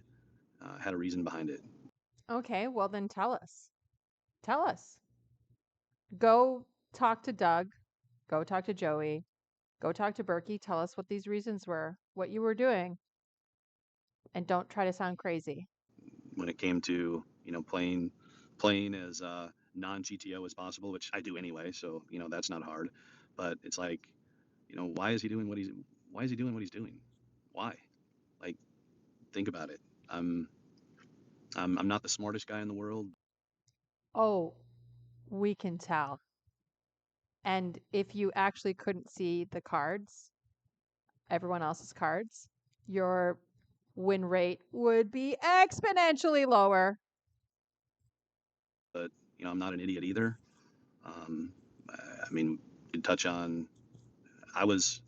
had a reason behind it. Okay, well then tell us. Tell us. Go talk to Doug. Go talk to Joey. Go talk to Berkey. Tell us what these reasons were, what you were doing, and don't try to sound crazy. When it came to playing as non GTO as possible, which I do anyway, so that's not hard. But it's like, why is he doing what he's doing? Why? Like, think about it. I'm not the smartest guy in the world. Oh, we can tell. And if you actually couldn't see the cards, everyone else's cards, your win rate would be exponentially lower. But I'm not an idiot either. Um, I mean, you touch on. I was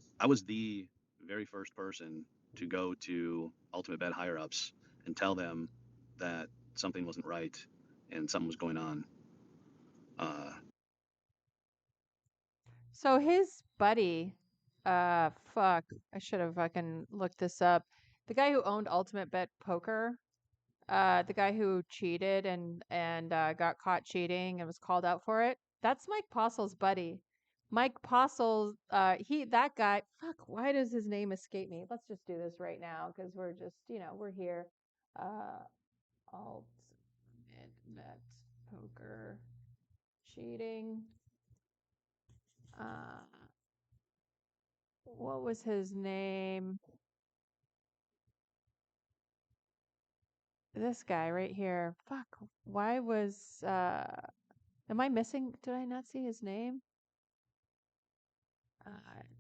the very first person to go to Ultimate Bet higher ups and tell them that something wasn't right and something was going on. Uh, So his buddy, fuck, I should have fucking looked this up. The guy who owned Ultimate Bet Poker, the guy who cheated and got caught cheating and was called out for it. That's Mike Postle's buddy. Mike Postle, that guy. Fuck, why does his name escape me? Let's just do this right now because we're just, we're here. Uh, Ultimate Bet Poker cheating. Uh, what was his name? This guy right here. Fuck. Why was am I missing? Did I not see his name?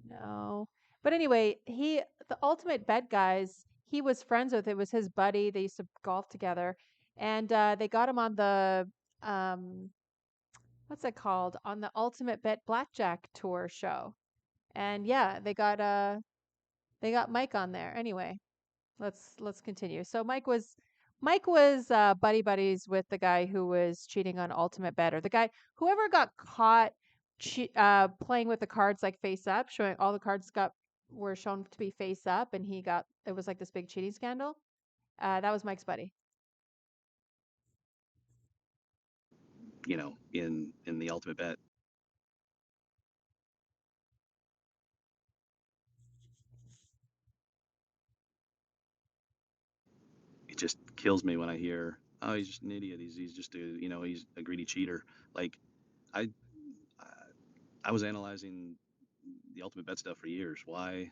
No. But anyway, the ultimate bet guys, he was friends with. It was his buddy. They used to golf together, and they got him on the um, what's it called? On the Ultimate Bet Blackjack Tour show. And yeah, they got Mike on there. Anyway, let's continue. So Mike was buddy buddies with the guy who was cheating on Ultimate Bet, or the guy whoever got caught playing with the cards like face up, showing all the cards got were shown to be face up, and it was like this big cheating scandal. That was Mike's buddy. You know, in the ultimate bet, it just kills me when I hear, oh, he's just an idiot. He's just a, you know, he's a greedy cheater. Like, I I was analyzing the ultimate bet stuff for years. Why,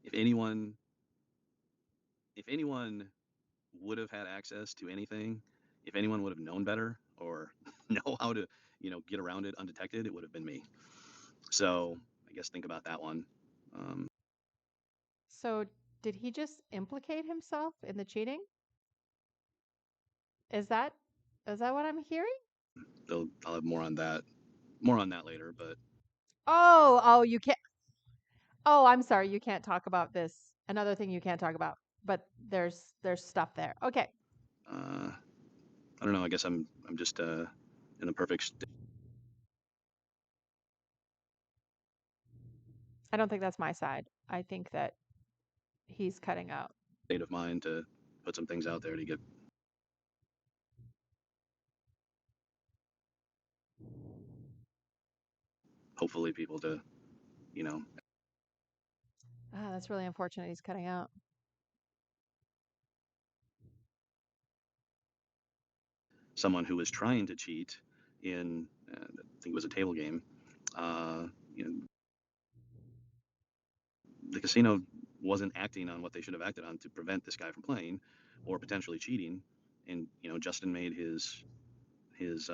if anyone if anyone would have had access to anything, if anyone would have known better or know how to, you know, get around it undetected, it would have been me. So I guess think about that one. Um, So did he just implicate himself in the cheating? Is that is that what I'm hearing? I'll have more on that later. But Oh, you can't. Oh, I'm sorry, you can't talk about this. Another thing you can't talk about, but there's stuff there. Okay. uh, I don't know. I guess I'm just in the perfect I don't think that's my side. I think that he's cutting out. state of mind to put some things out there to get hopefully people to, you know, Ah, that's really unfortunate he's cutting out. someone who was trying to cheat in I think it was a table game. You know, the casino wasn't acting on what they should have acted on to prevent this guy from playing or potentially cheating. And you know, Justin made his his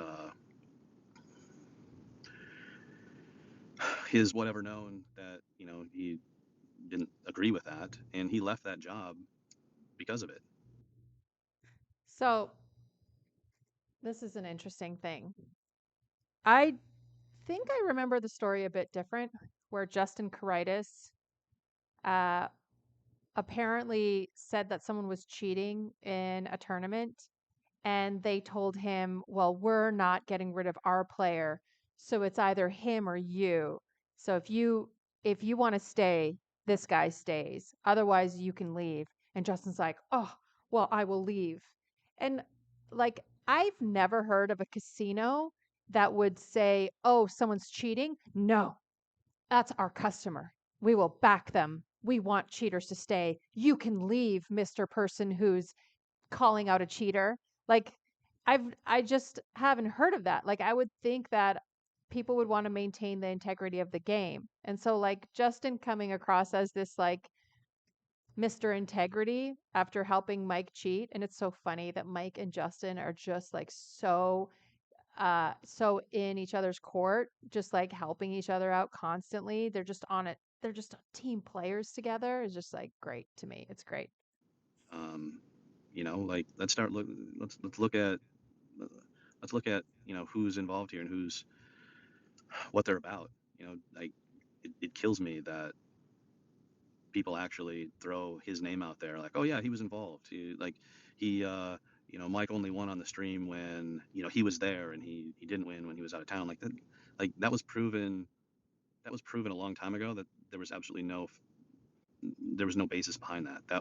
whatever known that you know he didn't agree with that, and he left that job because of it. So, this is an interesting thing. I think I remember the story a bit different, where Justin Caritis uh, apparently said that someone was cheating in a tournament, and they told him, "Well, we're not getting rid of our player, so it's either him or you. So if you want to stay, this guy stays. Otherwise, you can leave." And Justin's like, "Oh, well, I will leave." And like I've never heard of a casino that would say, "Oh, someone's cheating." No, that's our customer. We will back them. We want cheaters to stay. You can leave, Mr. Person who's calling out a cheater. Like I just haven't heard of that. Like I would think that people would want to maintain the integrity of the game. And so like Justin coming across as this like Mr. Integrity after helping Mike cheat, and it's so funny that Mike and Justin are just like so in each other's court, just like helping each other out constantly. They're just on it. They're just team players together. It's just like great to me. It's great. Um, you know, like let's look at you know who's involved here and who's what they're about. You know, like it kills me that people actually throw his name out there, like, oh yeah, he was involved. He you know, Mike only won on the stream when you know he was there, and he didn't win when he was out of town. Like that was proven. That was proven a long time ago that there was absolutely there was no basis behind that.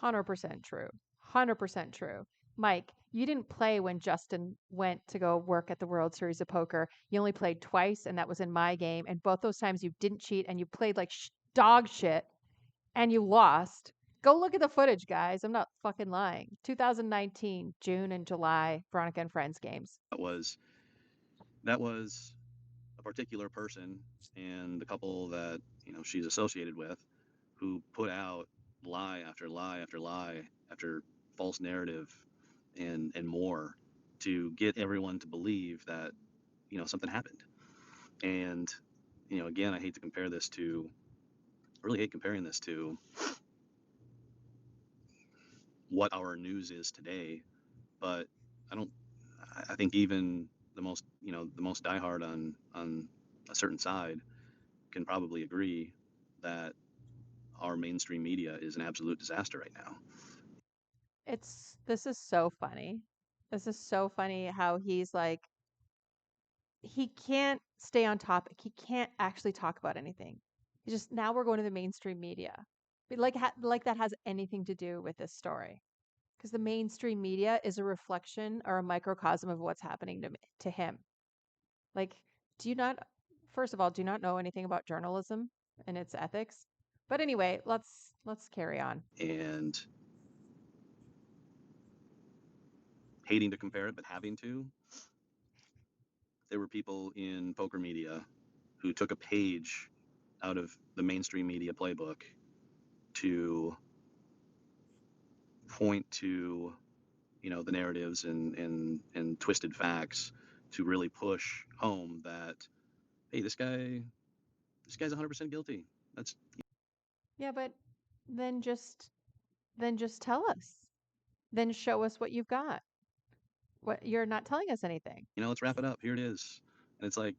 100% true. 100% true. Mike, you didn't play when Justin went to go work at the World Series of Poker. You only played twice, and that was in my game. And both those times you didn't cheat and you played like dog shit and you lost. Go look at the footage, guys. I'm not fucking lying. 2019, June and July, Veronica and Friends games. That was a particular person and the couple that she's associated with, who put out lie after lie after lie after false narrative and more to get everyone to believe that something happened. And again, I really hate comparing this to what our news is today, but I don't. I think even the most diehard on a certain side can probably agree that our mainstream media is an absolute disaster right now. This is so funny. This is so funny how he's like he can't stay on topic. He can't actually talk about anything. He's just now we're going to the mainstream media. But like that has anything to do with this story. Because the mainstream media is a reflection or a microcosm of what's happening to him. Like, do you not, first of all, do you not know anything about journalism and its ethics? But anyway, let's carry on. And hating to compare it, but having to, there were people in poker media who took a page out of the mainstream media playbook to point to the narratives and twisted facts to really push home that, hey, this guy's 100% guilty. That's Yeah, but then just tell us. Then show us what you've got. What you're not telling us anything. let's wrap it up. Here it is. And it's like,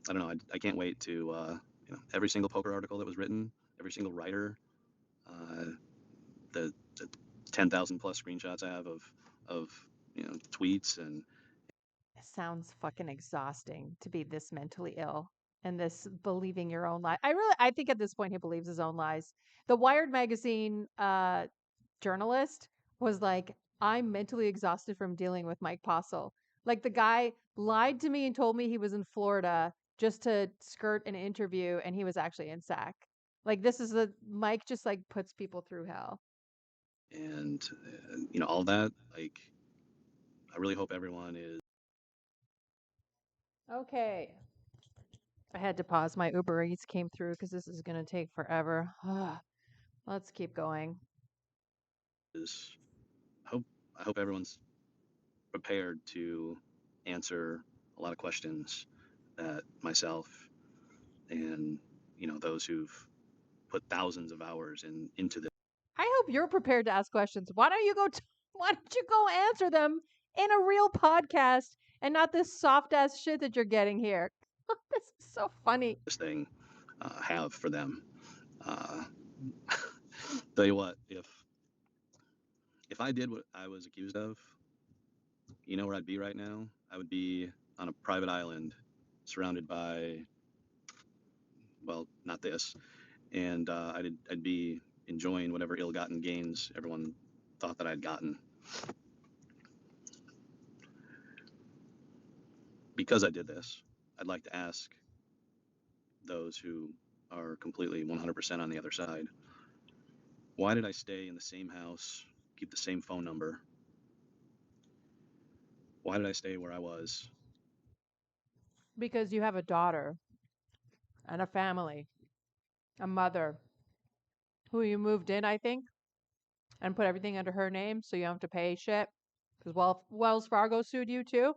I don't know. I can't wait to every single poker article that was written, every single writer, uh, the 10,000 plus screenshots I have of tweets. And It sounds fucking exhausting to be this mentally ill and this believing your own lie. I think at this point he believes his own lies. The Wired magazine journalist was like, I'm mentally exhausted from dealing with Mike Postle. Like the guy lied to me and told me he was in Florida just to skirt an interview and he was actually in SAC. Like this is the Mike just like puts people through hell. and all that. Like, I really hope everyone is Okay. I had to pause. My Uber Eats came through because this is going to take forever. Let's keep going. hope I hope everyone's prepared to answer a lot of questions that myself and those who've put thousands of hours into this I hope you're prepared to ask questions. Why don't you go? Why don't you go answer them in a real podcast and not this soft ass shit that you're getting here? This is so funny. thing have for them. Uh, tell you what, if I did what I was accused of, where I'd be right now? I would be on a private island, surrounded by, well, not this, and I'd be enjoying whatever ill-gotten gains everyone thought that I'd gotten. Because I did this, I'd like to ask those who are completely 100% on the other side, why did I stay in the same house, keep the same phone number? Why did I stay where I was? Because you have a daughter and a family, a mother who you moved in, I think, and put everything under her name so you don't have to pay shit. Because Wells Fargo sued you too.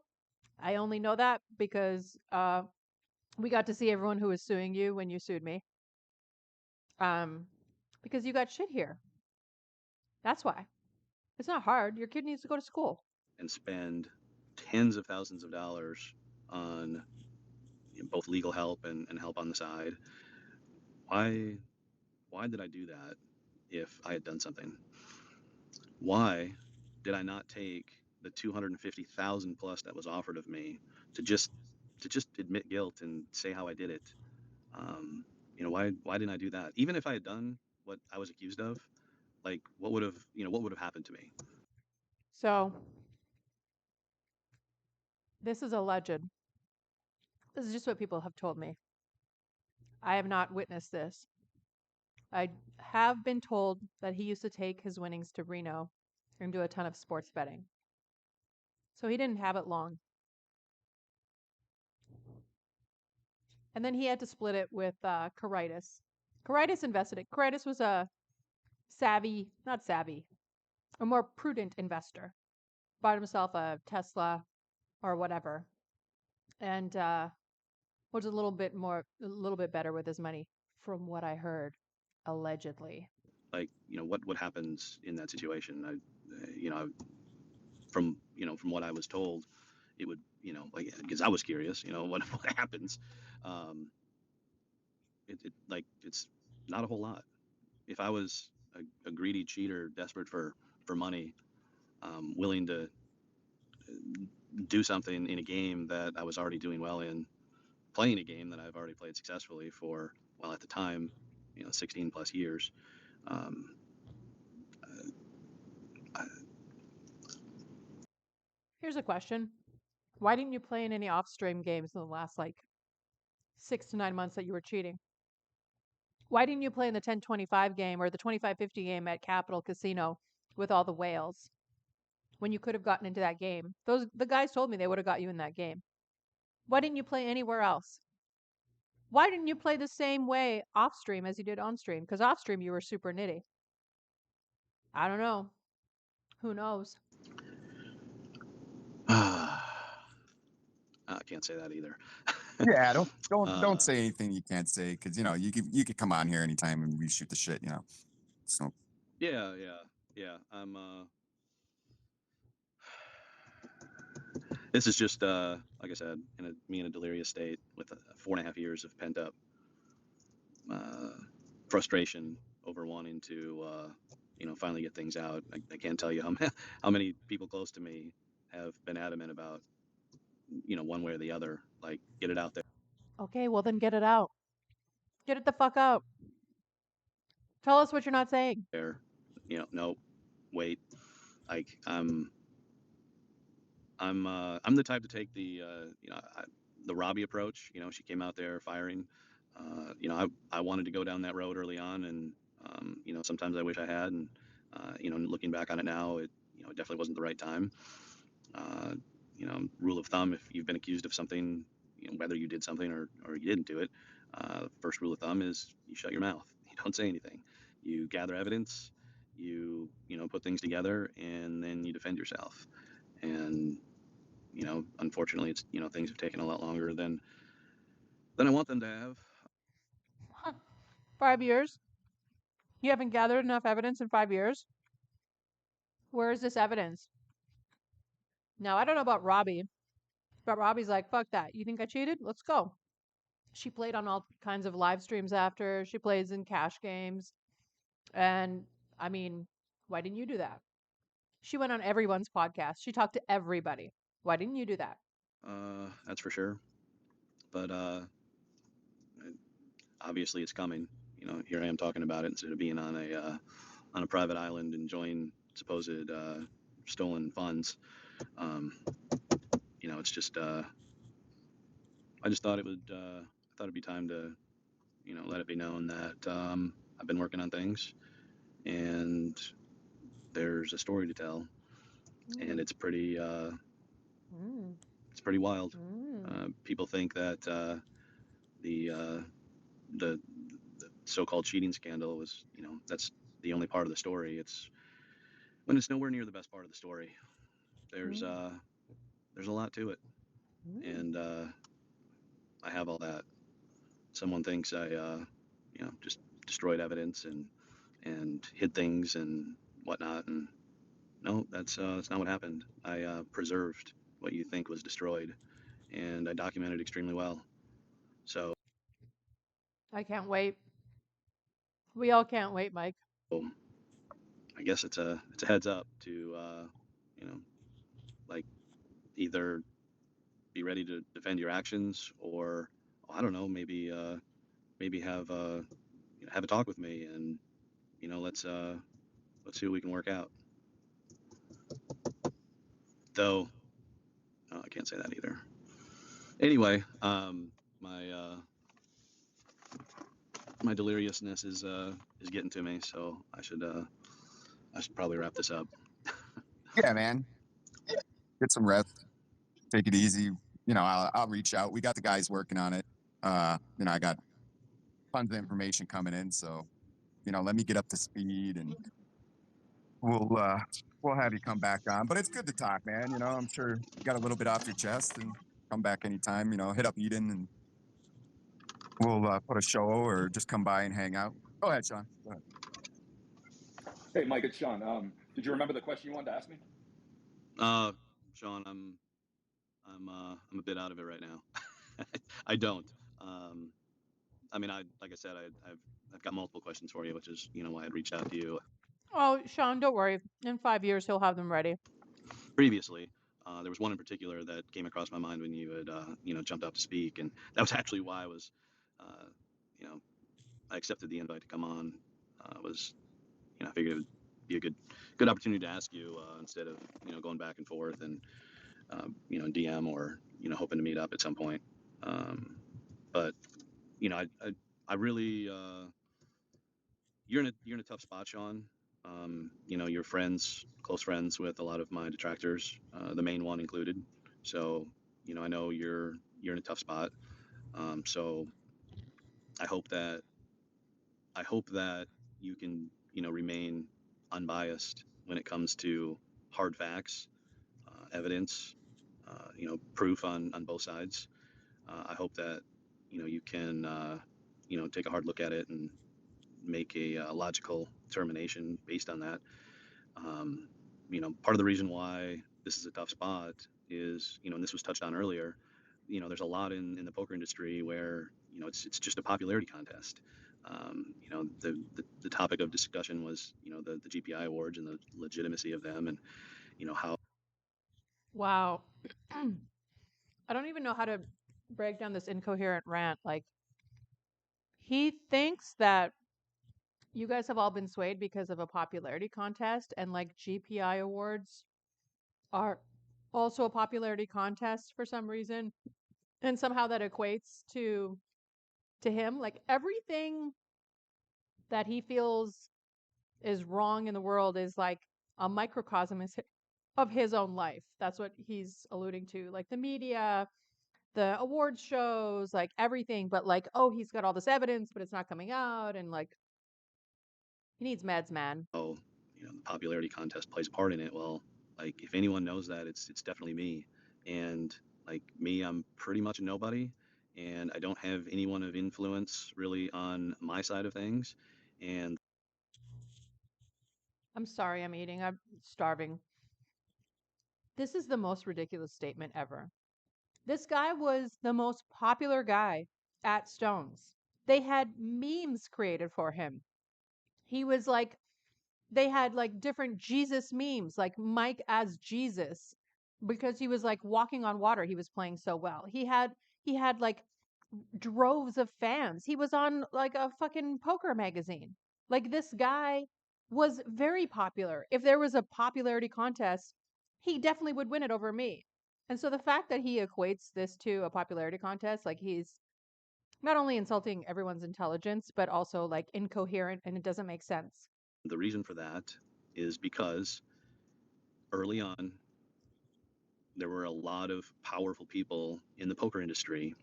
I only know that because we got to see everyone who was suing you when you sued me. Um, because you got shit here. That's why. It's not hard. Your kid needs to go to school. And spend tens of thousands of dollars on both legal help and help on the side. Why did I do that if I had done something? Why did I not take the 250,000 plus that was offered of me to just admit guilt and say how I did it? Why didn't I do that? Even if I had done what I was accused of, like what would have happened to me? So, this is alleged. This is just what people have told me. I have not witnessed this. I have been told that he used to take his winnings to Reno and do a ton of sports betting. So he didn't have it long. And then he had to split it with Caritas. Caritas invested it. Caritas was a not savvy, a more prudent investor. Bought himself a Tesla or whatever, and was a little bit better with his money, from what I heard, allegedly. Like, what happens in that situation? From what I was told, it would, like, because I was curious, what happens. Um, it's not a whole lot. If I was a greedy cheater, desperate for money, willing to do something in a game that I was already doing well in, playing a game that I've already played successfully for, well, at the time, 16 plus years. Um, I, Here's a question. Why didn't you play in any off-stream games in the last, 6 to 9 months that you were cheating? Why didn't you play in the 1025 game or the 2550 game at Capital Casino with all the whales when you could have gotten into that game? The guys told me they would have got you in that game. Why didn't you play anywhere else? Why didn't you play the same way off stream as you did on stream? Because off stream you were super nitty. I don't know. Who knows? I can't say that either. Yeah, don't say anything you can't say, because you could come on here anytime and we shoot the shit. So Yeah. I'm. This is just, like I said, me in a delirious state with 4.5 years of pent up frustration over wanting to, finally get things out. I can't tell you how many people close to me have been adamant about, one way or the other, like, get it out Okay, well then get it out. Get it the fuck out. Tell us what you're not saying. there. No, wait. Like, I'm the type to take the Robbie approach. She came out there firing. I wanted to go down that road early on, and sometimes I wish I had. And looking back on it now, it definitely wasn't the right time. Rule of thumb: if you've been accused of something, whether you did something or you didn't do it, first rule of thumb is you shut your mouth. You don't say anything. You gather evidence. You put things together, and then you defend yourself. And unfortunately, it's things have taken a lot longer than I want them to have. 5 years? You haven't gathered enough evidence in 5 years? Where is this evidence? Now, I don't know about Robbie, but Robbie's like, fuck that. You think I cheated? Let's go. She played on all kinds of live streams after. She plays in cash games. And I mean, why didn't you do that? She went on everyone's podcast. She talked to everybody. Why didn't you do that? That's for sure. But obviously, it's coming. Here I am talking about it instead of being on a private island enjoying supposed stolen funds. It's just I just thought it'd be time to let it be known that I've been working on things, and there's a story to tell, and it's pretty wild. People think that the the so-called cheating scandal was, that's the only part of the story. It's nowhere near the best part of the story. There's a lot to it, and I have all that. Someone thinks I just destroyed evidence and hid things and whatnot, and no, that's not what happened. I preserved what you think was destroyed, and I documented extremely well. So I can't wait. We all can't wait, Mike. I guess it's a heads up to like, either be ready to defend your actions, or I don't know, maybe have have a talk with me, and let's see what we can work out. Though I can't say that either. Anyway, my deliriousness is getting to me, so I should probably wrap this up. yeah, man, get some rest, take it easy. I'll reach out. We got the guys working on it. I got tons of information coming in, so let me get up to speed, and we'll uh, we'll have you come back on. But it's good to talk, man. I'm sure you got a little bit off your chest, and come back anytime. Hit up Eden, and we'll put a show or just come by and hang out. Go ahead, Sean. Go ahead. Hey, Mike, it's Sean. Did you remember the question you wanted to ask me? Sean, I'm a bit out of it right now. I don't. I mean, like I said, I've got multiple questions for you, which is why I'd reached out to you Oh, Sean, don't worry. In 5 years, he'll have them ready. previously. There was one in particular that came across my mind when you had jumped up to speak, and that was actually why I was, uh, you know, I accepted the invite to come on. Was I figured it would be a good opportunity to ask you instead of going back and forth and DM or hoping to meet up at some point. But I really you're in a tough spot, Sean. You're close friends with a lot of my detractors, the main one included. So, I know you're in a tough spot. So I hope that you can, remain unbiased when it comes to hard facts, evidence, proof on both sides. I hope that, you can, take a hard look at it and make a logical determination based on that. Um, Part of the reason why this is a tough spot is, and this was touched on earlier, there's a lot in the poker industry where, it's just a popularity contest. The topic of discussion was, the GPI awards and the legitimacy of them, and how Wow. I don't even know how to break down this incoherent rant. Like, he thinks that you guys have all been swayed because of a popularity contest, and like GPI awards are also a popularity contest for some reason, and somehow that equates to him. Like, everything that he feels is wrong in the world is like a microcosm of his own life. That's what he's alluding to. Like the media, the awards shows, like everything, but like, oh, he's got all this evidence, but it's not coming out. And like, he needs meds, man. the popularity contest plays a part in it. Well, like if anyone knows that, it's definitely me. And like me, I'm pretty much a nobody, and I don't have anyone of influence really on my side of things. And I'm sorry, I'm eating. I'm starving. This is the most ridiculous statement ever. This guy was the most popular guy at Stones. They had memes created for him. He was like, they had like different Jesus memes, like Mike as Jesus, because he was like walking on water. He was playing so well. He had like droves of fans. He was on like a fucking poker magazine. Like, this guy was very popular. If there was a popularity contest, he definitely would win it over me. And so the fact that he equates this to a popularity contest, like, he's not only insulting everyone's intelligence, but also like incoherent, and it doesn't make sense. the reason for that is because early on, there were a lot of powerful people in the poker industry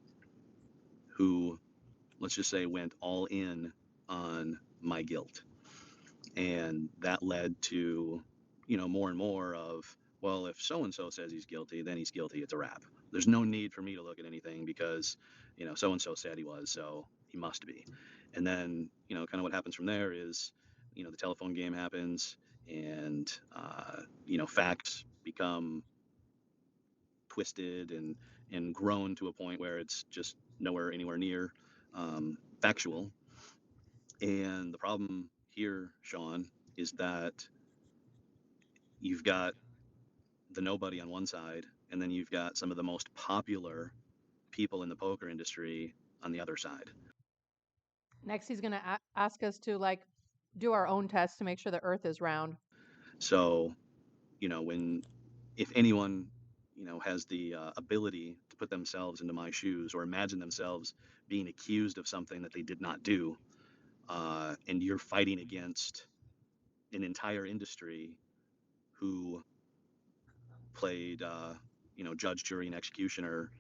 who, let's just say, went all in on my guilt. And that led to, more and more of, well, if so and so says he's guilty, then he's guilty. It's a wrap. There's no need for me to look at anything because, so and so said he was, so he must be. And then, kind of what happens from there is, the telephone game happens, and facts become twisted and grown to a point where it's just anywhere near factual. And the problem here, Sean, is that you've got the nobody on one side, and then you've got some of the most popular people in the poker industry on the other side. Next, he's going to ask us to like do our own test to make sure the earth is round. So, when if anyone has the ability to put themselves into my shoes or imagine themselves being accused of something that they did not do, and you're fighting against an entire industry who played, judge, jury, and executioner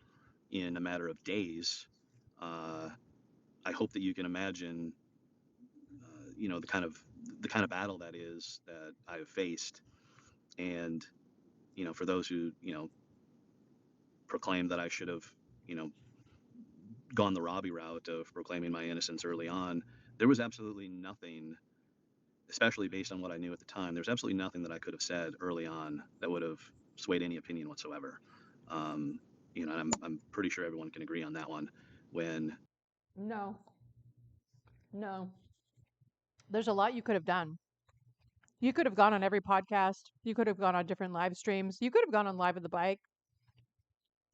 in a matter of days, I hope that you can imagine, the kind of battle that is that I have faced, and for those who proclaim that I should have, you know, gone the Robbie route of proclaiming my innocence early on, there was absolutely nothing, especially based on what I knew at the time. There's absolutely nothing that I could have said early on that would have swayed any opinion whatsoever. Um, and I'm pretty sure everyone can agree on that one. When No, no. There's a lot you could have done. You could have gone on every podcast. You could have gone on different live streams. You could have gone on Live at the Bike.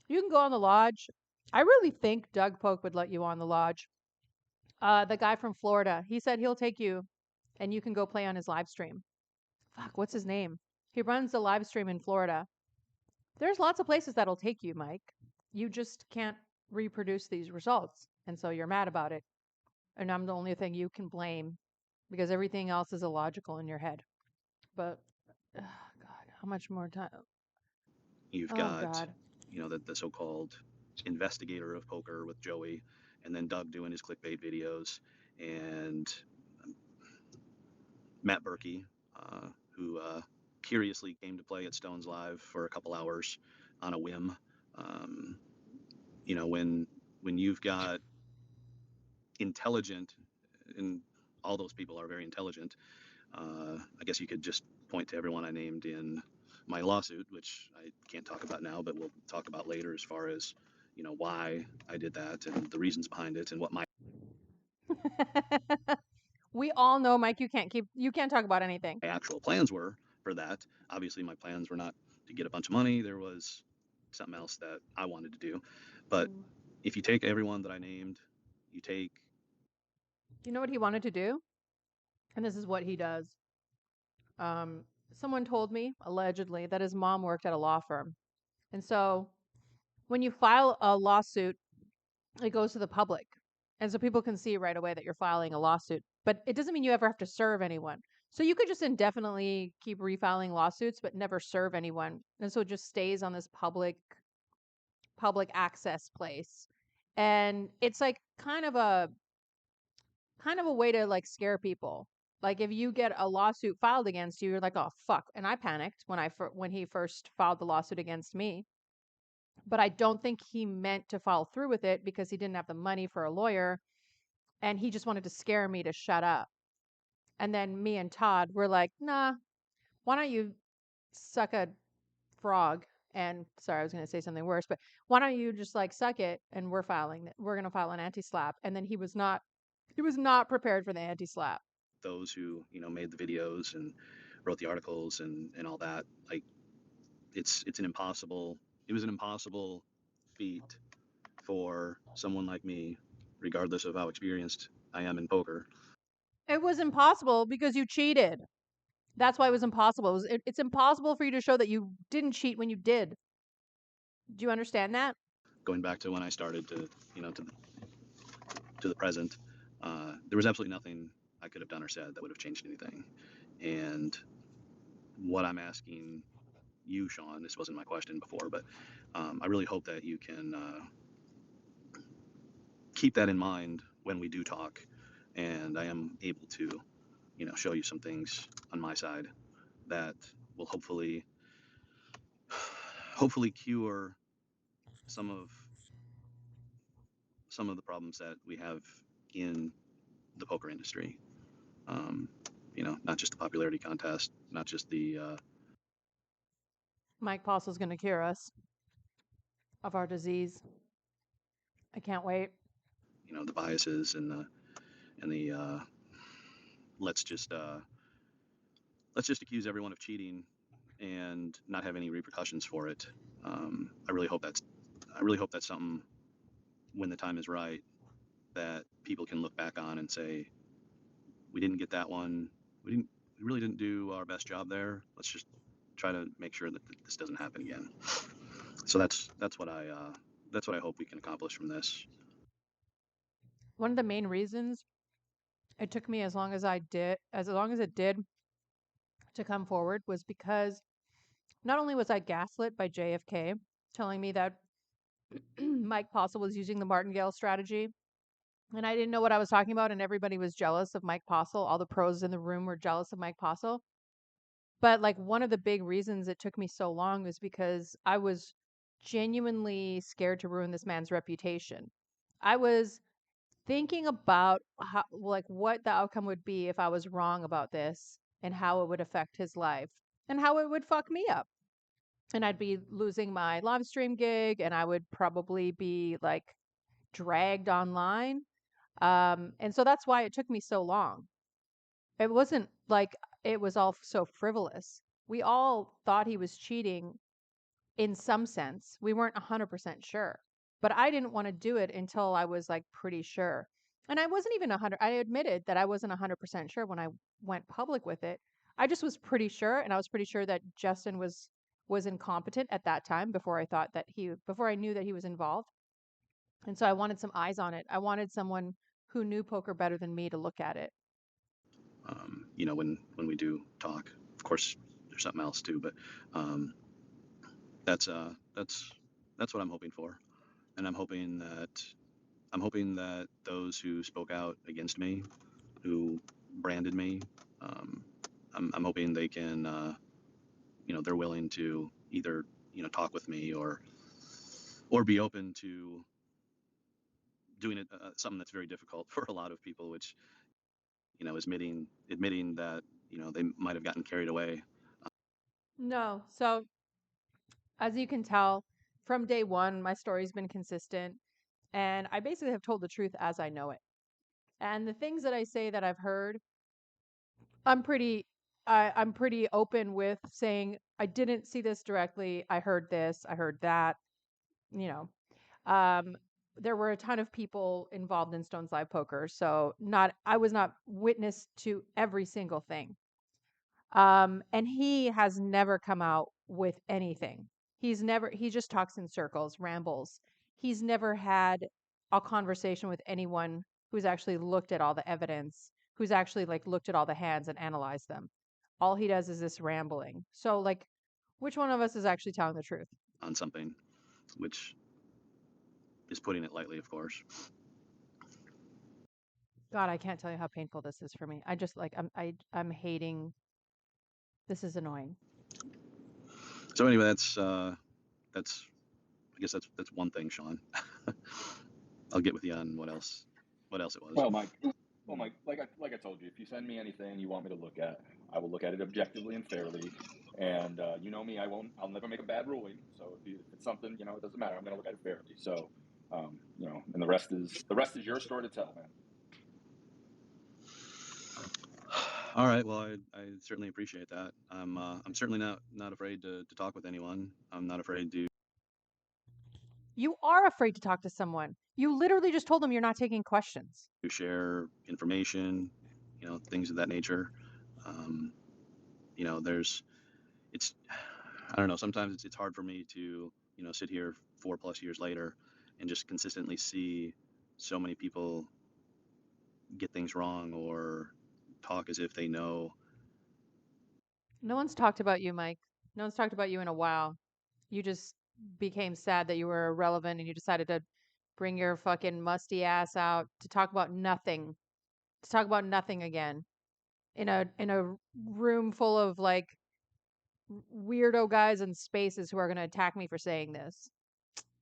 You can go on the Lodge. I really think Doug Polk would let you on the Lodge. The guy from Florida, he said he'll take you and you can go play on his live stream. Fuck, what's his name? He runs the live stream in Florida. There's lots of places that'll take you, Mike. You just can't reproduce these results. And so you're mad about it. And I'm the only thing you can blame because everything else is illogical in your head. But, God, how much more time? you've Oh, got, God. the so-called investigator of poker with Joey, and then Doug doing his clickbait videos, and Matt Berkey, who curiously came to play at Stones Live for a couple hours on a whim. Um, when you've got intelligent, and all those people are very intelligent. I guess you could just point to everyone I named in my lawsuit, which I can't talk about now, but we'll talk about later as far as why I did that and the reasons behind it and what my We all know, Mike, you can't talk about anything. actual plans were for that. Obviously, my plans were not to get a bunch of money. There was something else that I wanted to do. But if you take everyone that I named, you take You know what he wanted to do? And this is what he does. Um, Someone told me, allegedly, that his mom worked at a law firm. And so when you file a lawsuit, it goes to the public. And so people can see right away that you're filing a lawsuit. But it doesn't mean you ever have to serve anyone. So you could just indefinitely keep refiling lawsuits but never serve anyone. And so it just stays on this public access place. And it's like kind of a way to like scare people. Like if you get a lawsuit filed against you, you're like, "Oh fuck." And I panicked when he first filed the lawsuit against me. But I don't think he meant to follow through with it because he didn't have the money for a lawyer and he just wanted to scare me to shut up. And then me and Todd were like, "Nah, why don't you suck a frog?" And sorry, I was going to say something worse, but why don't you just like suck it and we're going to file an anti-slap. And then he was not prepared for the anti-slap. those who made the videos and wrote the articles and all that. Like it's an impossible. It was an impossible feat for someone like me, regardless of how experienced I am in poker. It was impossible because you cheated. That's why it was impossible. It's impossible for you to show that you didn't cheat when you did. Do you understand that? Going back to when I started to to the present, there was absolutely nothing I could have done or said that would have changed anything. And what I'm asking you, Sean, this wasn't my question before, but I really hope that you can keep that in mind when we do talk, and I am able to, show you some things on my side that will hopefully cure some of the problems that we have in the poker industry. Um, not just the popularity contest, not just the Mike Postle's going to cure us of our disease. I can't wait. the biases and the let's just uh, let's just accuse everyone of cheating and not have any repercussions for it. I really hope that's something when the time is right that people can look back on and say we didn't get that one. We really didn't do our best job there. Let's just try to make sure that this doesn't happen again. So that's what I hope we can accomplish from this. One of the main reasons it took me as long as it did to come forward was because not only was I gaslit by JFK telling me that Mike Postle was using the martingale strategy, and I didn't know what I was talking about, and everybody was jealous of Mike Postle. All the pros in the room were jealous of Mike Postle. But like one of the big reasons it took me so long was because I was genuinely scared to ruin this man's reputation. I was thinking about how, like, what the outcome would be if I was wrong about this and how it would affect his life and how it would fuck me up. And I'd be losing my live stream gig, and I would probably be like dragged online. And so that's why it took me so long. It wasn't like it was all so frivolous. We all thought he was cheating in some sense. We weren't 100% sure. But I didn't want to do it until I was like pretty sure. And I wasn't even 100. I admitted that I wasn't 100% sure when I went public with it. I just was pretty sure, and I was pretty sure that Justin was incompetent at that time before I knew that he was involved. And so I wanted some eyes on it. I wanted someone who knew poker better than me to look at it. You know, when we do talk, of course, there's something else too, but um, that's that's what I'm hoping for, and I'm hoping that those who spoke out against me, who branded me, um, I'm hoping they can, you know, they're willing to either, you know, talk with me or be open to doing it, something that's very difficult for a lot of people, which, you know, is admitting that, you know, they might have gotten carried away. No. So, as you can tell, from day one, my story's been consistent, and I basically have told the truth as I know it. And the things that I say that I've heard, I'm pretty I'm pretty open with saying I didn't see this directly. I heard this, I heard that, you know. Um, there were a ton of people involved in Stone's Live Poker, so not I was not witness to every single thing. And he has never come out with anything. He just talks in circles, rambles. He's never had a conversation with anyone who's actually looked at all the evidence, who's actually like looked at all the hands and analyzed them. All he does is this rambling. So like, which one of us is actually telling the truth? On something, which is putting it lightly, of course. God, I can't tell you how painful this is for me. I just like I'm hating. This is annoying. So anyway, that's I guess that's one thing, Sean. I'll get with you on what else it was. Well, Mike, like I told you, if you send me anything you want me to look at, I will look at it objectively and fairly. And you know me, I'll never make a bad ruling. So if it's something, you know, it doesn't matter. I'm going to look at it fairly. So, you know, and the rest is your story to tell, man. All right. Well, I certainly appreciate that. I'm certainly not afraid to talk with anyone. I'm not afraid to You are afraid to talk to someone. You literally just told them you're not taking questions. share information, you know, things of that nature. Um, you know, it's I don't know. Sometimes it's hard for me to, you know, sit here 4+ years later and just consistently see so many people get things wrong or talk as if they know. No one's talked about you, Mike. No one's talked about you in a while. You just became sad that you were irrelevant and you decided to bring your fucking musty ass out to talk about nothing. To talk about nothing again. In a room full of like weirdo guys in spaces who are going to attack me for saying this.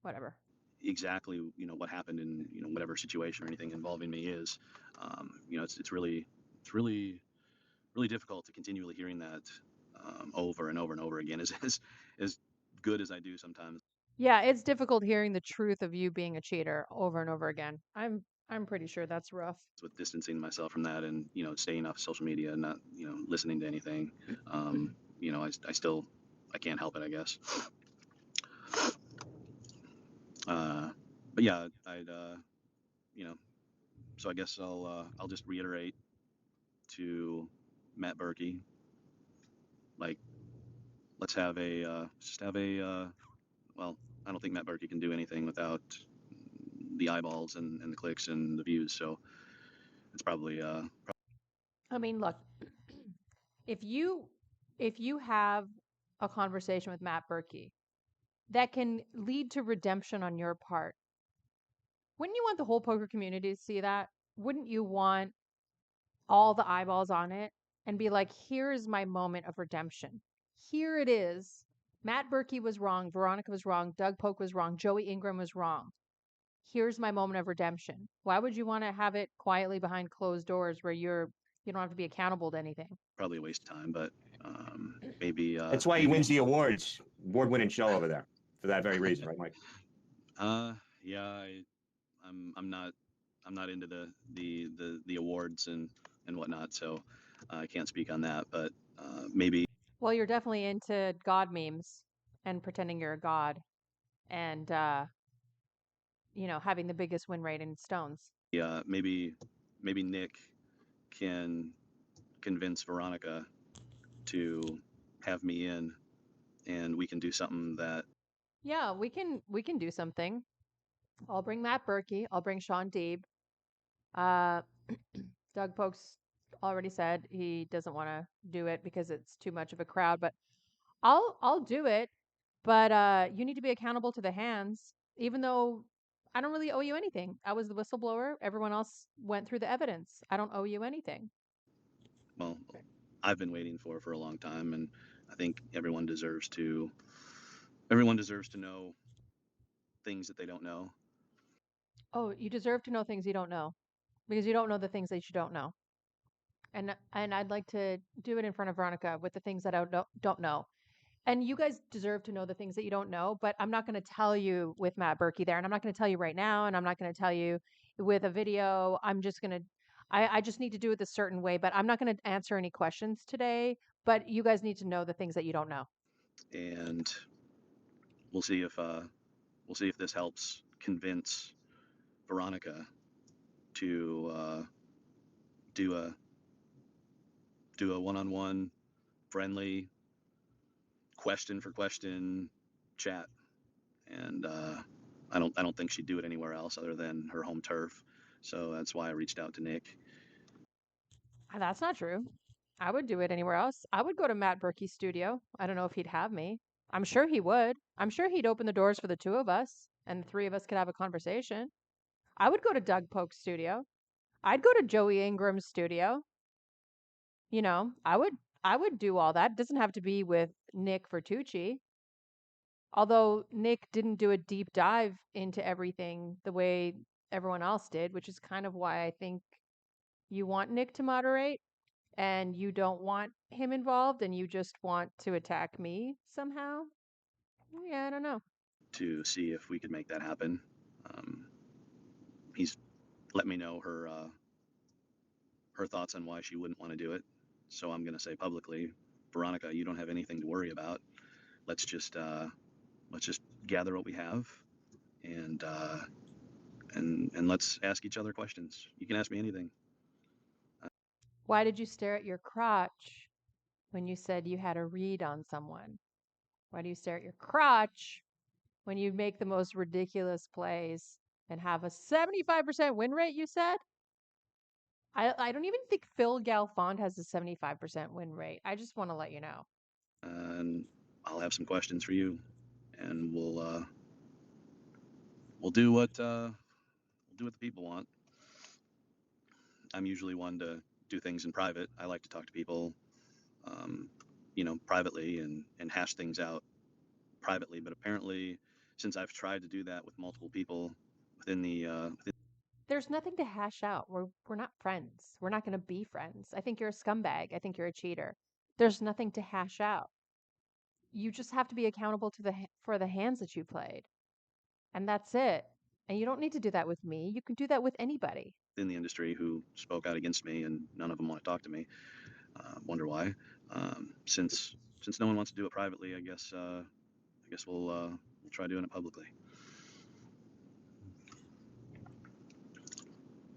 Whatever. Exactly, you know, what happened in, you know, whatever situation or anything involving me is. You know, it's really difficult to continually hearing that, over and over and over again. As good as I do sometimes Yeah, it's difficult hearing the truth of you being a cheater over and over again. I'm pretty sure that's rough. with distancing myself from that and, you know, staying off social media and not, you know, listening to anything. You know, I still I can't help it, I guess. Uh, but yeah, I'd you know, so I guess I'll just reiterate to Matt Berkey, like, let's have a just have a well, I don't think Matt Berkey can do anything without the eyeballs and the clicks and the views. So it's probably I mean, look, if you if you have a conversation with Matt Berkey, that can lead to redemption on your part. Wouldn't you want the whole poker community to see that? Wouldn't you want all the eyeballs on it and be like, here's my moment of redemption. Here it is. Matt Berkey was wrong. Veronica was wrong. Doug Polk was wrong. Joey Ingram was wrong. Here's my moment of redemption. Why would you want to have it quietly behind closed doors where you don't have to be accountable to anything? Probably a waste of time, but maybe That's why he maybe wins the awards, award-winning show over there, for that very reason, right, Mike? yeah, I'm not into the awards and whatnot, so I can't speak on that. But maybe Well, you're definitely into God memes and pretending you're a god and having the biggest win rate in stones. maybe Nick can convince Veronica to have me in, and we can do something that Yeah, we can do something. I'll bring Matt Berkey. I'll bring Sean Deeb. Uh, Doug Polk's already said he doesn't want to do it because it's too much of a crowd, but I'll do it. But you need to be accountable to the hands, even though I don't really owe you anything. I was the whistleblower. Everyone else went through the evidence. I don't owe you anything. well I've been waiting for a long time, and I think everyone deserves to know things that they don't know. Oh, you deserve to know things you don't know because you don't know the things that you don't know. And I'd like to do it in front of Veronica with the things that I don't know. And you guys deserve to know the things that you don't know, but I'm not going to tell you with Matt Berkey there, and I'm not going to tell you right now, and I'm not going to tell you with a video. I'm just going to, I just need to do it a certain way, but I'm not going to answer any questions today. But you guys need to know the things that you don't know. And we'll see if this helps convince Veronica to do a one-on-one friendly question for question chat. And I don't think she'd do it anywhere else other than her home turf. So that's why I reached out to Nick. That's not true. I would do it anywhere else. I would go to Matt Berkey's studio. I don't know if he'd have me. I'm sure he would. I'm sure he'd open the doors for the two of us, and the three of us could have a conversation. I would go to Doug Polk's studio. I'd go to Joey Ingram's studio. I would do all that. It doesn't have to be with Nick Vertucci. Although Nick didn't do a deep dive into everything the way everyone else did, which is kind of why I think you want Nick to moderate and you don't want him involved and you just want to attack me somehow. Yeah, I don't know. To see if we could make that happen. He's let me know her thoughts on why she wouldn't want to do it. So I'm going to say publicly, Veronica, you don't have anything to worry about. Let's just gather what we have, and let's ask each other questions. You can ask me anything. Why did you stare at your crotch when you said you had a read on someone? Why do you stare at your crotch when you make the most ridiculous plays and have a 75% win rate, you said? I don't even think Phil Galfond has a 75% win rate. I just want to let you know. And I'll have some questions for you, and we'll do what the people want. I'm usually one to do things in private. I like to talk to people, um, privately and hash things out privately. But apparently, since I've tried to do that with multiple people within There's nothing to hash out. We're not friends. We're not going to be friends. I think you're a scumbag. I think you're a cheater. There's nothing to hash out. You just have to be accountable to for the hands that you played. And that's it. And you don't need to do that with me. You can do that with anybody. the industry who spoke out against me, and none of them want to talk to me. Wonder why? Since no one wants to do it privately, I guess we'll try doing it publicly.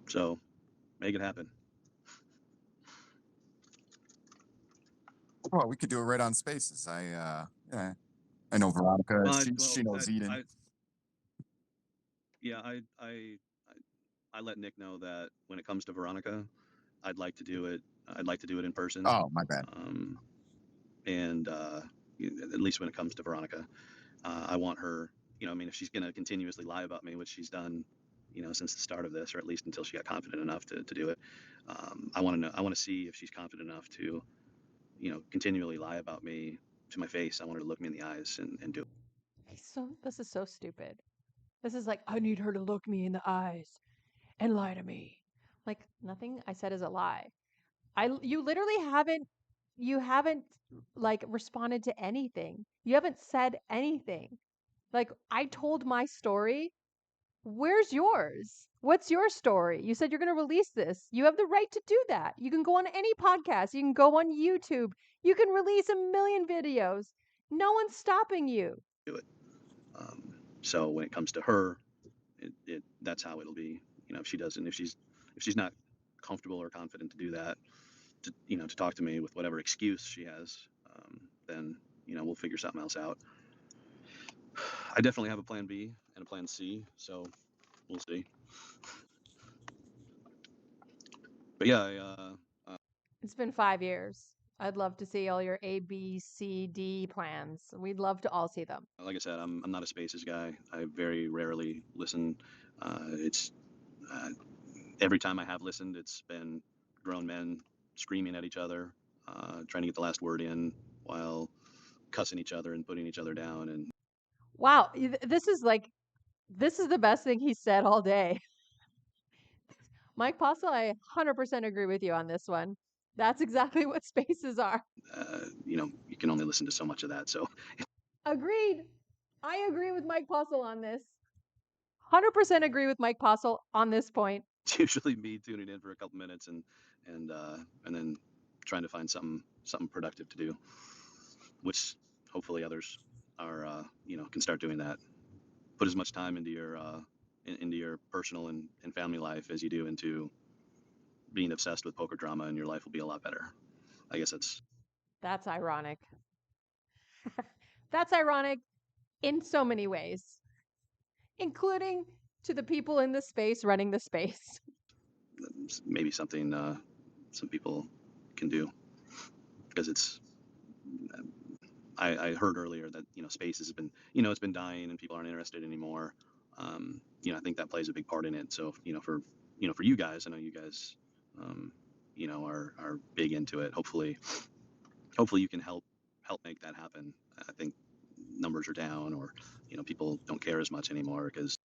So make it happen. Well, we could do it right on Spaces. Yeah, I know Veronica. Well, She knows Eden. Yeah, I let Nick know that when it comes to Veronica, I'd like to do it. I'd like to do it in person. Oh, my bad. And at least when it comes to Veronica, I want her, I mean, if she's going to continuously lie about me, which she's done, since the start of this, or at least until she got confident enough to do it. I want to know. I want to see if she's confident enough to, continually lie about me to my face. I want her to look me in the eyes and do it. So this is so stupid. This is like, I need her to look me in the eyes and lie to me. Like nothing I said is a lie. You literally haven't like responded to anything. You haven't said anything. Like I told my story. Where's yours? What's your story? You said you're going to release this. You have the right to do that. You can go on any podcast. You can go on YouTube. You can release a million videos. No one's stopping you. So when it comes to her, that's how it'll be. If she doesn't, if she's not comfortable or confident to do that, to talk to me with whatever excuse she has, then we'll figure something else out. I definitely have a plan B and a plan C, so we'll see. But yeah, It's been 5 years. I'd love to see all your A, B, C, D plans. We'd love to all see them. like I said, I'm not a spaces guy. I very rarely listen. It's every time I have listened, it's been grown men screaming at each other, trying to get the last word in while cussing each other and putting each other down. And Wow, this is the best thing he said all day. Mike Postle, I 100% agree with you on this one. That's exactly what spaces are. you can only listen to so much of that. So Agreed. I agree with Mike Postle on this. 100% agree with Mike Postle on this point. it's usually me tuning in for a couple minutes and then trying to find something productive to do, which hopefully others are can start doing that. Put as much time into your personal and family life as you do into being obsessed with poker drama, and your life will be a lot better. I guess That's ironic. That's ironic in so many ways, including to the people in the space running the space. maybe something some people can do, because I heard earlier that space has been it's been dying and people aren't interested anymore. I think that plays a big part in it. So for you guys, I know you guys are big into it. Hopefully you can help make that happen. I think numbers are down, or people don't care as much anymore because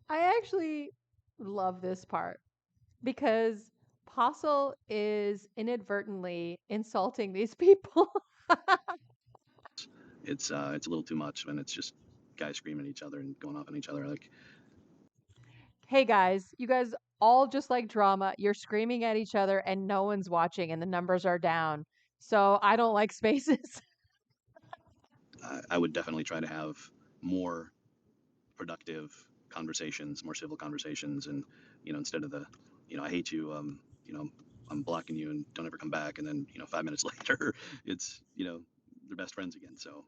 I actually love this part because Postle is inadvertently insulting these people. it's a little too much when it's just guys screaming at each other and going off on each other. Like, Hey guys, you guys all just like drama. You're screaming at each other and no one's watching and the numbers are down. So I don't like spaces. I would definitely try to have more productive conversations, more civil conversations, and instead of the I hate you, I'm blocking you and don't ever come back, and then 5 minutes later it's they're best friends again. So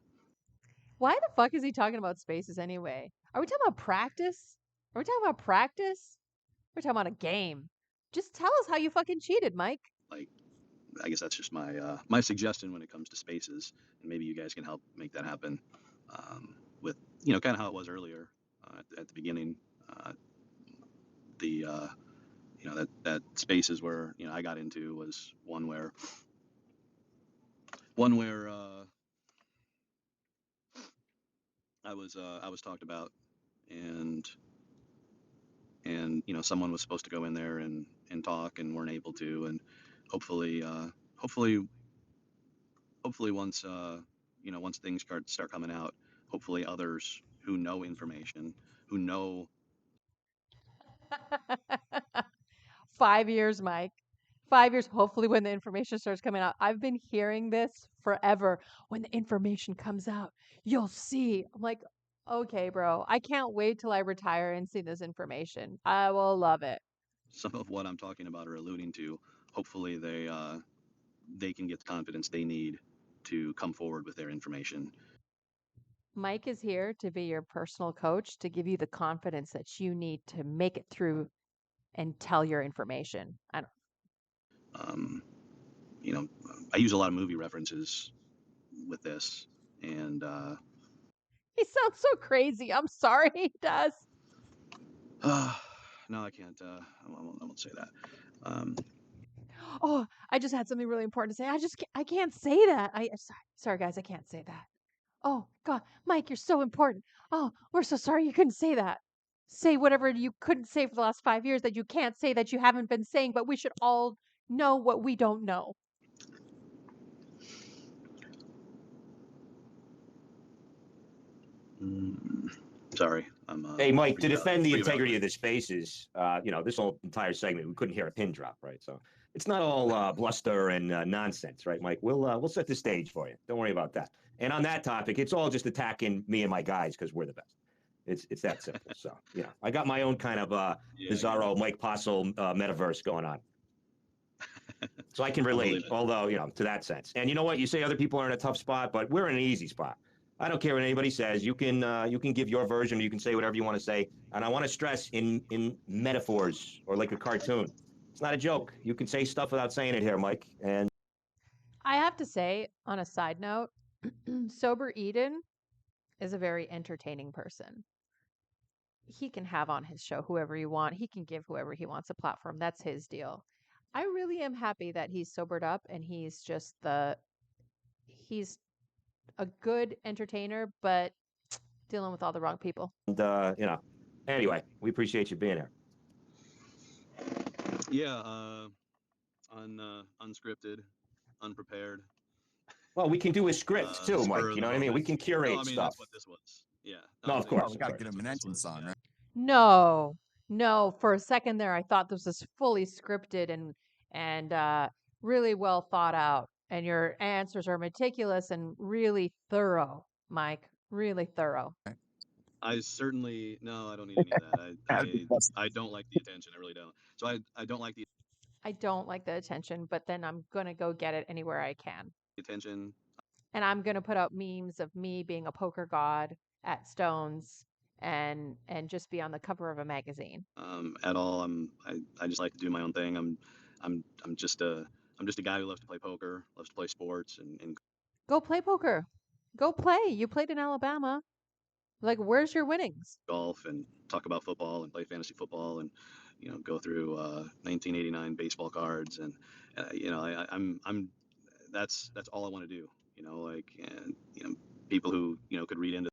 Why the fuck is he talking about spaces anyway? Are we talking about practice? Are we talking about practice? We're talking about a game. Just tell us how you fucking cheated, Mike. like, I guess that's just my suggestion when it comes to spaces, and maybe you guys can help make that happen, with kind of how it was earlier, at the beginning. The that spaces where I got into was one where I was talked about, and someone was supposed to go in there and talk and weren't able to, and hopefully hopefully hopefully once things start coming out, hopefully others who know information, who know 5 years, Mike. 5 years. Hopefully, when the information starts coming out. I've been hearing this forever. When the information comes out, you'll see. I'm like, okay, bro. I can't wait till I retire and see this information. I will love it. some of what I'm talking about or alluding to. Hopefully they can get the confidence they need to come forward with their information. Mike is here to be your personal coach to give you the confidence that you need to make it through and tell your information. I don't. Um, I use a lot of movie references with this, and He sounds so crazy. I'm sorry, he does. no, I can't. I won't say that. Um, Oh, I just had something really important to say. I can't say that. Sorry guys, I can't say that. Oh God, Mike, you're so important. Oh, we're so sorry you couldn't say that. Say whatever you couldn't say for the last 5 years that you can't say that you haven't been saying, but we should all know what we don't know. sorry, I'm. Hey, Mike, to reevalu- defend the integrity reevaluating. of the spaces, this whole entire segment, we couldn't hear a pin drop, right? So it's not all bluster and nonsense, right, Mike? We'll set the stage for you. Don't worry about that. And on that topic, it's all just attacking me and my guys because we're the best. It's that simple. So I got my own kind of Yeah, bizarro Mike Postle metaverse going on. So I can relate, although, to that sense. And you know what? You say other people are in a tough spot, but we're in an easy spot. I don't care what anybody says. You can give your version. You can say whatever you want to say. And I want to stress in metaphors or like a cartoon. It's not a joke. You can say stuff without saying it here, Mike. And I have to say, on a side note, Sober Eden is a very entertaining person. He can have on his show whoever he want. He can give whoever he wants a platform. That's his deal. I really am happy that he's sobered up and he's a good entertainer, but dealing with all the wrong people. anyway, we appreciate you being here. Yeah, unscripted, unprepared. Well, we can do a script too, Mike. You know what I mean? We can curate no, I mean, stuff. that's what this was. Yeah. No, of course. We got to get him an entrance song, right? No, no. For a second there, I thought this was fully scripted and really well thought out. And your answers are meticulous and really thorough, Mike. Really thorough. I certainly no, I don't need any of that. I don't like the attention. I really don't. So I don't like the I don't like the attention, but then I'm gonna go get it anywhere I can. attention. And I'm gonna put out memes of me being a poker god at Stones and just be on the cover of a magazine. At all. I just like to do my own thing. I'm just a guy who loves to play poker, loves to play sports, and Go play poker. Go play. You played in Alabama. Like, where's your winnings? golf, and talk about football, and play fantasy football, and go through 1989 baseball cards, and I'm that's all I want to do. And people who could read into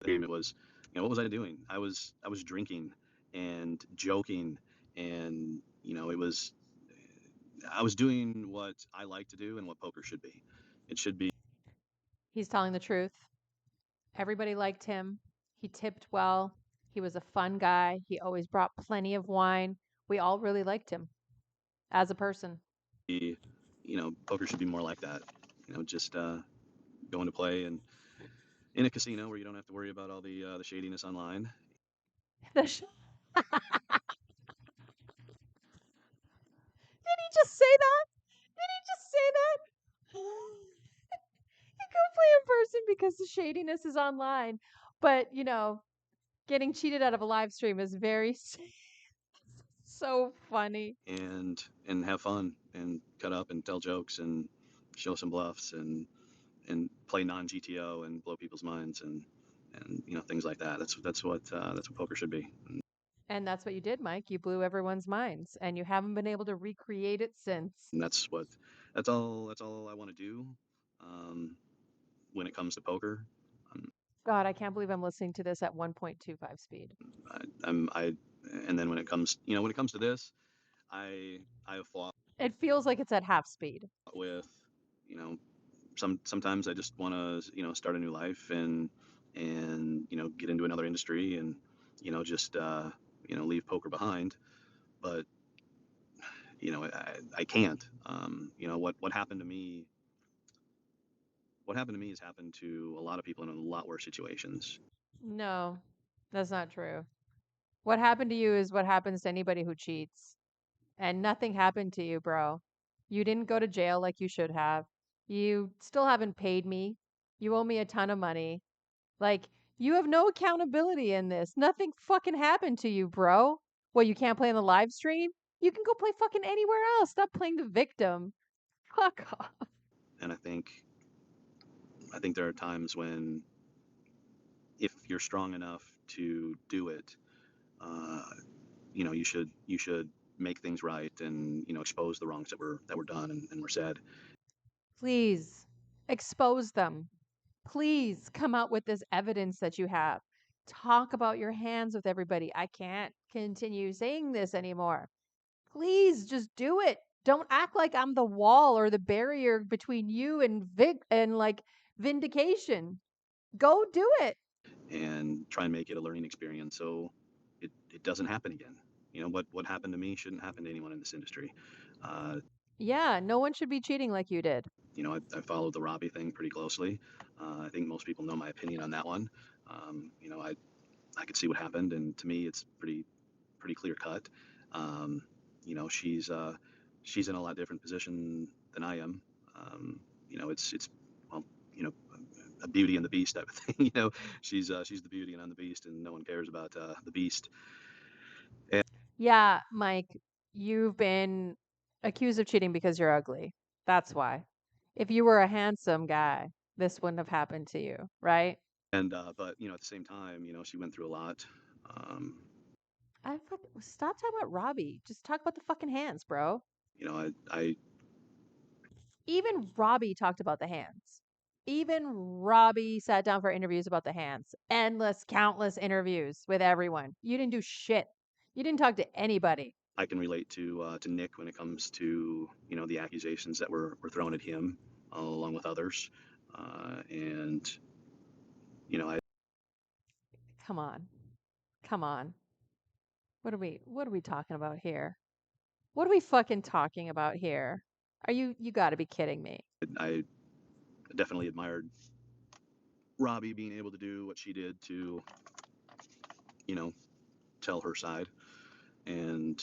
the game. It was, what was I doing? I was drinking and joking, and it was I was doing what I like to do and what poker should be. It should be He's telling the truth. Everybody liked him. He tipped well. He was a fun guy. He always brought plenty of wine. We all really liked him as a person. poker should be more like that. Just going to play and in a casino where you don't have to worry about all the shadiness online. Did he just say that? Did he just say that? You go play in person because the shadiness is online. But, getting cheated out of a live stream is very so funny. And have fun and cut up and tell jokes and show some bluffs and play non-GTO and blow people's minds and things like that. That's what poker should be. And that's what you did, Mike. You blew everyone's minds and you haven't been able to recreate it since. And that's all I want to do when it comes to poker. God, I can't believe I'm listening to this at 1.25 speed. And then when it comes to this, I have fought It feels like it's at half speed. with sometimes I just want to start a new life and get into another industry and just leave poker behind, but I can't. What happened to me has happened to a lot of people in a lot worse situations. No, that's not true. What happened to you is what happens to anybody who cheats. And nothing happened to you, bro. You didn't go to jail like you should have. You still haven't paid me. You owe me a ton of money. Like, you have no accountability in this. Nothing fucking happened to you, bro. Well, you can't play in the live stream? You can go play fucking anywhere else. Stop playing the victim. Fuck off. And I think I think there are times when, if you're strong enough to do it, you should make things right and expose the wrongs that were done and were said. Please expose them. Please come out with this evidence that you have. Talk about your hands with everybody. I can't continue saying this anymore. Please just do it. Don't act like I'm the wall or the barrier between you and like vindication. Go do it. And try and make it a learning experience so it doesn't happen again. What happened to me shouldn't happen to anyone in this industry. Yeah, no one should be cheating like you did. I followed the Robbie thing pretty closely. I think most people know my opinion on that one. I could see what happened, and to me, it's pretty clear cut. Um, she's in a lot different position than I am. It's well, you know, a Beauty and the Beast type of thing. She's the beauty and I'm the beast, and no one cares about the beast. Yeah, Mike, you've been accused of cheating because you're ugly. That's why. If you were a handsome guy, this wouldn't have happened to you, right? And but at the same time, she went through a lot. Um, Stop talking about Robbie. Just talk about the fucking hands, bro. I Even Robbie talked about the hands. Even Robbie sat down for interviews about the hands. Endless, countless interviews with everyone. You didn't do shit. You didn't talk to anybody. I can relate to Nick when it comes to the accusations that were thrown at him, along with others, and I Come on. Come on. What are we talking about here? What are we fucking talking about here? You got to be kidding me. I definitely admired Robbie being able to do what she did to tell her side, and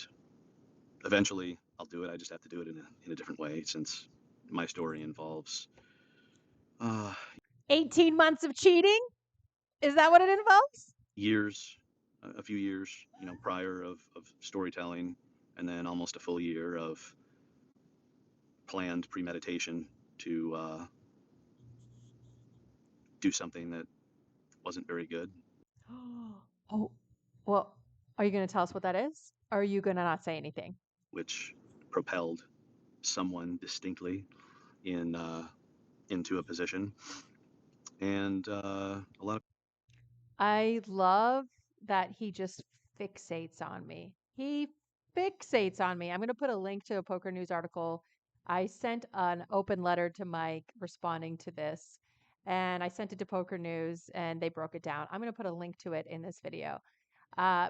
eventually I'll do it. I just have to do it in a different way, since my story involves uh, 18 months of cheating? Is that what it involves? years, a few years, prior of storytelling, and then almost a full year of planned premeditation to do something that wasn't very good, Oh, well, are you going to tell us what that is? Or are you going to not say anything? which propelled someone distinctly in into a position, and a lot of I love that he just fixates on me. He fixates on me. I'm going to put a link to a Poker News article. I sent an open letter to Mike responding to this, and I sent it to Poker News, and they broke it down. I'm going to put a link to it in this video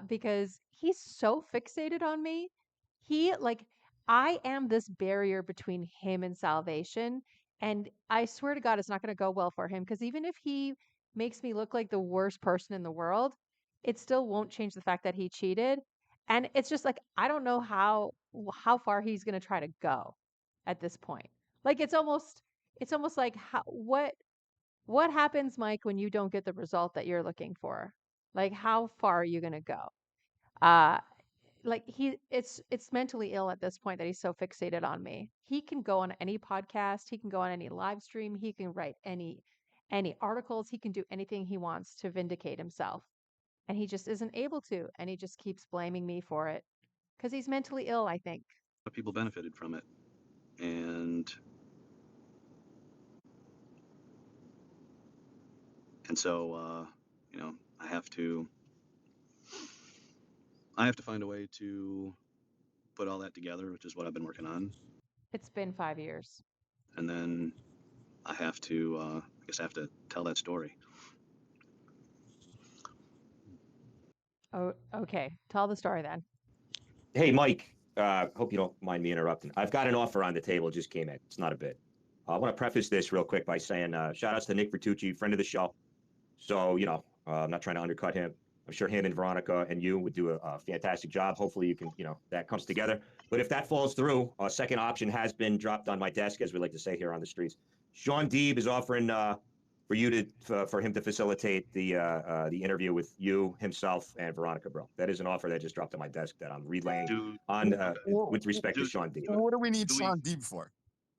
because he's so fixated on me. Like, I am this barrier between him and salvation. And I swear to God, it's not going to go well for him because even if he makes me look like the worst person in the world, it still won't change the fact that he cheated. And it's just like, I don't know how far he's going to try to go at this point. Like, it's almost like what happens, Mike, when you don't get the result that you're looking for? Like, how far are you going to go? Uh, like it's mentally ill at this point that he's so fixated on me. He can go on any podcast, he can go on any live stream, he can write any articles, he can do anything he wants to vindicate himself. And he just isn't able to, and he just keeps blaming me for it because he's mentally ill, I think. people benefited from it, and so I have to find a way to put all that together, which is what I've been working on. It's been 5 years. And then I have to, I guess I have to tell that story. Oh, okay, tell the story then. Hey, Mike, hope you don't mind me interrupting. I've got an offer on the table, just came in. It's not a bid. I want to preface this real quick by saying shout outs to Nick Vertucci, friend of the show. So, I'm not trying to undercut him. I'm sure him and Veronica and you would do a fantastic job. Hopefully you can, that comes together. But if that falls through, a second option has been dropped on my desk, as we like to say here on the streets. Sean Deeb is offering for him to facilitate the interview with you, himself, and Veronica, bro. That is an offer that just dropped on my desk that I'm relaying on with respect to Sean Deeb. What do we need Sean Deeb for?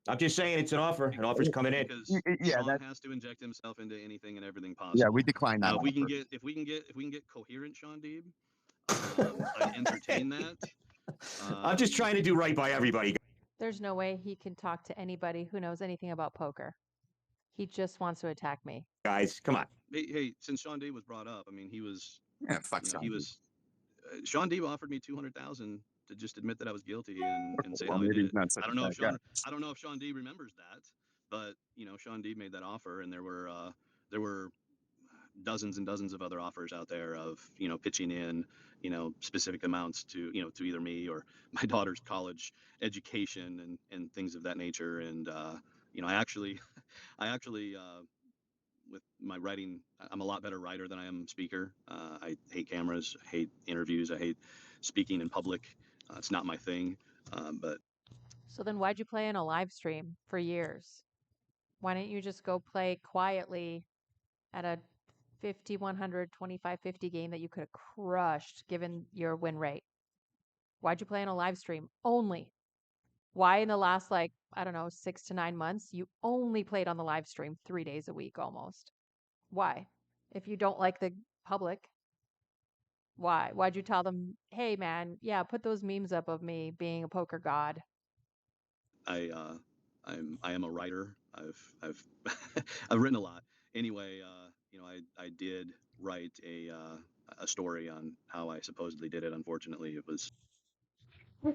I'm just saying it's an offer. An offer's coming in. Because Yeah, Sean that, has to inject himself into anything and everything yeah, possible. we declined that Now, offer. if we can get coherent Sean Deeb, I'd entertain that. I'm just trying to do right by everybody. There's no way he can talk to anybody who knows anything about poker. He just wants to attack me. Guys, come on. Hey, since Sean Deeb was brought up, I mean, he was, Yeah, fuck you know, Sean. he was. Sean Deeb offered me 200,000 to just admit that I was guilty and say Well, how I maybe did he's it. not such I a don't know bad if guy. Sean Deeb remembers that, but Sean Deeb made that offer, and there were dozens and dozens of other offers out there of pitching in specific amounts to to either me or my daughter's college education and things of that nature. And I actually I actually with my writing, I'm a lot better writer than I am speaker. I hate cameras, I hate interviews, I hate speaking in public. It's not my thing. But So then why'd you play in a live stream for years? Why didn't you just go play quietly at a 50, 100, 25, 50 game that you could have crushed given your win rate? Why'd you play in a live stream only? Why in the last, like, I don't know, 6 to 9 months, you only played on the live stream 3 days a week almost? Why? If you don't like the public, why? Why'd you tell them, hey man, yeah, put those memes up of me being a poker god? I am a writer. I've I've written a lot. Anyway, I did write a story on how I supposedly did it. Unfortunately, it was You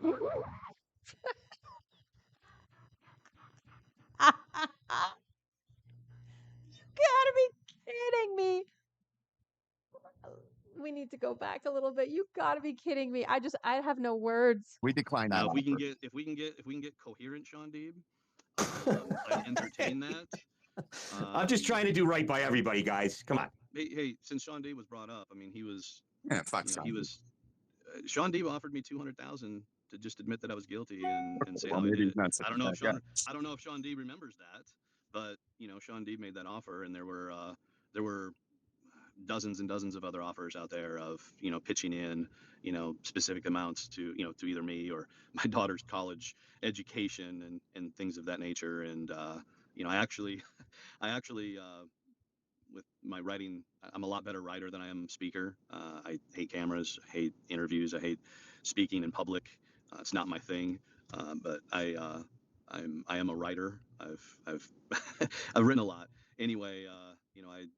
gotta be kidding me. We need to go back a little bit. You gotta be kidding me. I have no words. We declined that now offer. if we can get coherent Sean Deeb, I'd entertain that. I'm just trying to do right by everybody, guys. Come on. Hey, since Sean Deeb was brought up, I mean, he was Yeah, fuck you know Sean. he was Sean Deeb offered me 200,000 to just admit that I was guilty and say Well, how I maybe did he's it. not such I a don't know bad if guy. Sean Deeb remembers that, but Sean Deeb made that offer, and there were dozens and dozens of other offers out there of pitching in specific amounts to to either me or my daughter's college education and things of that nature. And I actually I actually with my writing, I'm a lot better writer than I am speaker. I hate cameras, I hate interviews, I hate speaking in public. It's not my thing. But I am a writer. I've I've written a lot. Anyway,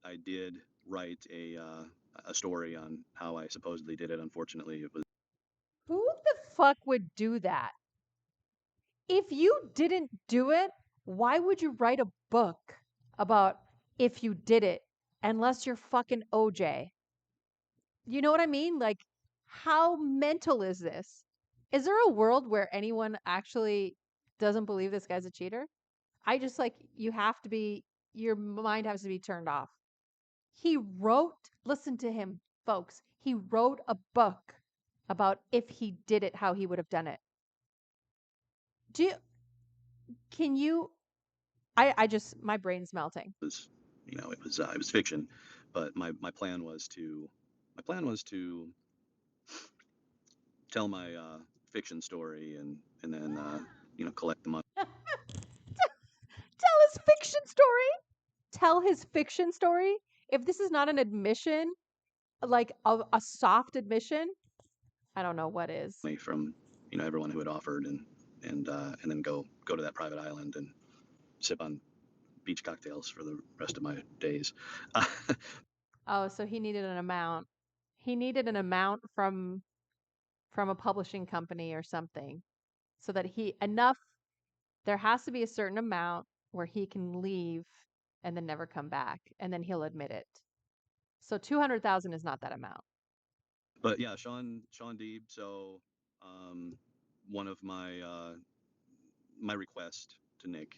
I did write a story on how I supposedly did it. Unfortunately, it was Who the fuck would do that? If you didn't do it, why would you write a book about if you did it unless you're fucking OJ? You know what I mean? Like, how mental is this? Is there a world where anyone actually doesn't believe this guy's a cheater? I just like, you have to be, your mind has to be turned off. He wrote, listen to him, folks. He wrote a book about if he did it, how he would have done it. Do you, can you, my brain's melting. it was fiction, but my plan was to tell my fiction story and then collect the money Tell his fiction story. Tell his fiction story. If this is not an admission, like a soft admission, I don't know what is. from everyone who had offered and then go to that private island and sip on beach cocktails for the rest of my days. Oh, so he needed an amount. He needed an amount from a publishing company or something so that he enough there has to be a certain amount where he can leave and then never come back and then he'll admit it. So 200,000 is not that amount. But yeah, Sean Deeb. So one of my request to Nick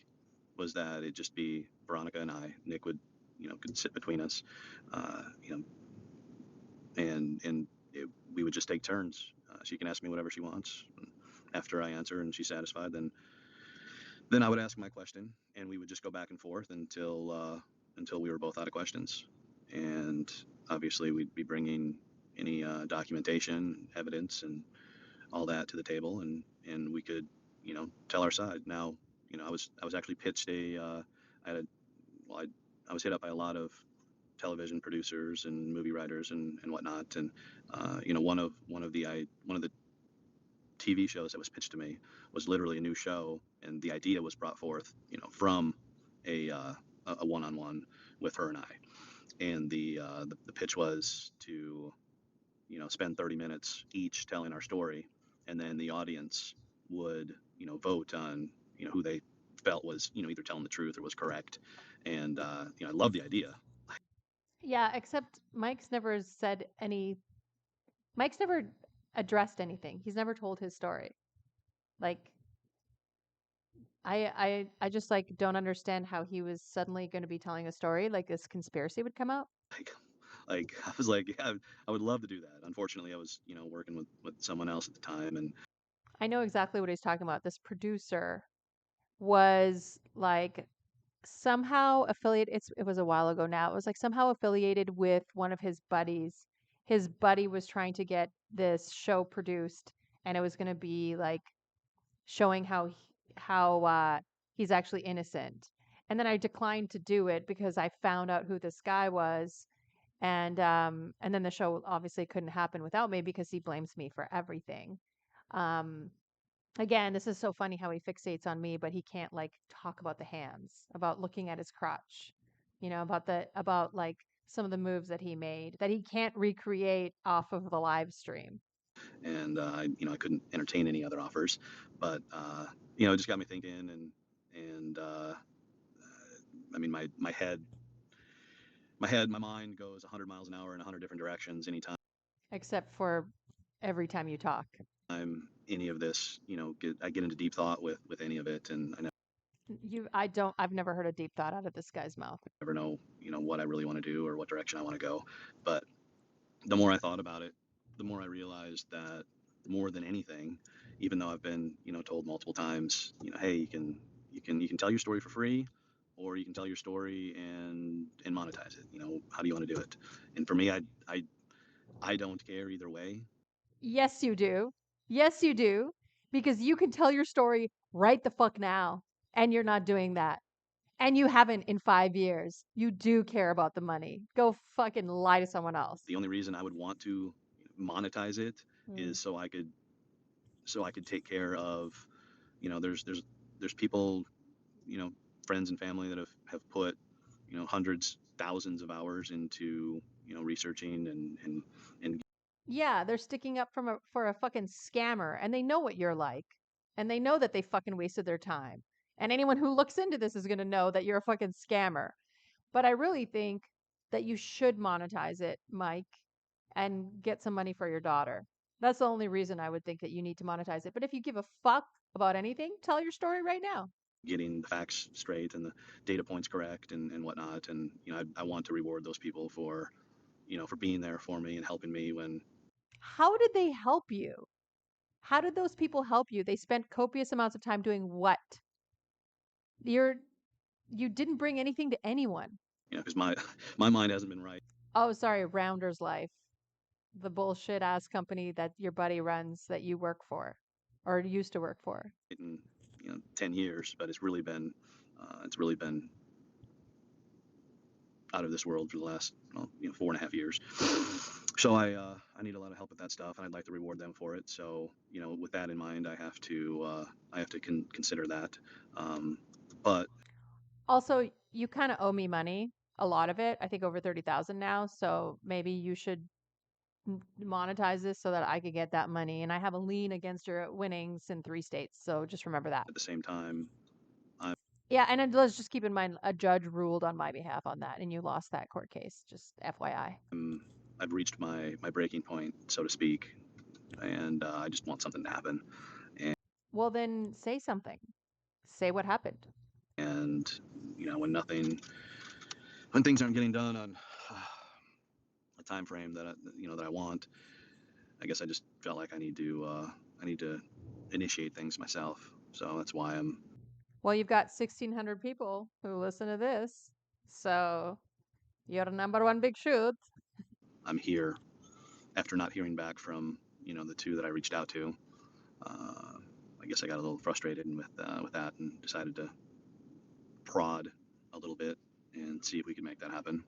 was that it just be Veronica and I. Nick would could sit between us, you know, and we would just take turns. She can ask me whatever she wants. After I answer and she's satisfied, then I would ask my question, and we would just go back and forth until we were both out of questions. And obviously, we'd be bringing any documentation, evidence, and all that to the table, and we could tell our side. Now, I was actually pitched I had a, well, I was hit up by a lot of television producers and movie writers and whatnot, and one of the TV shows that was pitched to me was literally a new show, and the idea was brought forth, from a one-on-one with her and I, and the pitch was to spend 30 minutes each telling our story, and then the audience would vote on who they felt was either telling the truth or was correct, and I love the idea. Yeah, except Mike's never addressed anything. He's never told his story. Like I just like don't understand how he was suddenly going to be telling a story like this conspiracy would come out. like like I was like, yeah, I would love to do that. Unfortunately, I was working with someone else at the time, and I know exactly what he's talking about. This producer was like somehow affiliated. It was a while ago now. It was like somehow affiliated with one of his buddies. His buddy was trying to get this show produced, and it was going to be like showing how he's actually innocent. And then I declined to do it because I found out who this guy was, and then the show obviously couldn't happen without me because he blames me for everything. Um, Again, this is so funny how he fixates on me, but he can't like talk about the hands, about looking at his crotch, about like some of the moves that he made that he can't recreate off of the live stream. I couldn't entertain any other offers, but it just got me thinking, and I mean, my mind goes 100 miles an hour in 100 different directions anytime Except for every time you talk. any of this, I get into deep thought with any of it, and I I've never heard a deep thought out of this guy's mouth. never know, what I really want to do or what direction I want to go. But the more I thought about it, the more I realized that more than anything, even though I've been, told multiple times, hey, you can tell your story for free, or you can tell your story and monetize it. How do you want to do it? And for me, I don't care either way. Yes, you do. Yes, you do. Because you can tell your story right the fuck now, and you're not doing that. And you haven't in 5 years. You do care about the money. Go fucking lie to someone else. The only reason I would want to monetize it Mm. is so I could take care of, there's people, you know, friends and family that have put, hundreds, thousands of hours into, researching and Yeah, they're sticking up for a fucking scammer, and they know what you're like. And they know that they fucking wasted their time. And anyone who looks into this is going to know that you're a fucking scammer. But I really think that you should monetize it, Mike, and get some money for your daughter. That's the only reason I would think that you need to monetize it. But if you give a fuck about anything, tell your story right now. getting the facts straight and the data points correct and whatnot. And, I want to reward those people for, for being there for me and helping me when How did they help you? How did those people help you? They spent copious amounts of time doing what? You're you didn't bring anything to anyone. because my mind hasn't been right Oh, sorry, Rounder's Life, the bullshit ass company that your buddy runs that you work for or used to work for. in 10 years, but it's really been out of this world for the last 4.5 years. So I need a lot of help with that stuff, and I'd like to reward them for it. So with that in mind, I have to consider that. But Also, you kind of owe me money, a lot of it. I think over 30,000 now, so maybe you should monetize this so that I could get that money and I have a lien against your winnings in 3 states. So just remember that. at the same time, Yeah, and let's just keep in mind a judge ruled on my behalf on that and you lost that court case, just FYI. I've reached my breaking point, so to speak, and I just want something to happen. Well, then say something. Say what happened. And when things aren't getting done on a time frame that I want, I guess I just felt like I need to initiate things myself. So that's why Well, you've got 1,600 people who listen to this. So you're number one big shoot. I'm here after not hearing back from the two that I reached out to. guess I got a little frustrated with that and decided to prod a little bit and see if we could make that happen.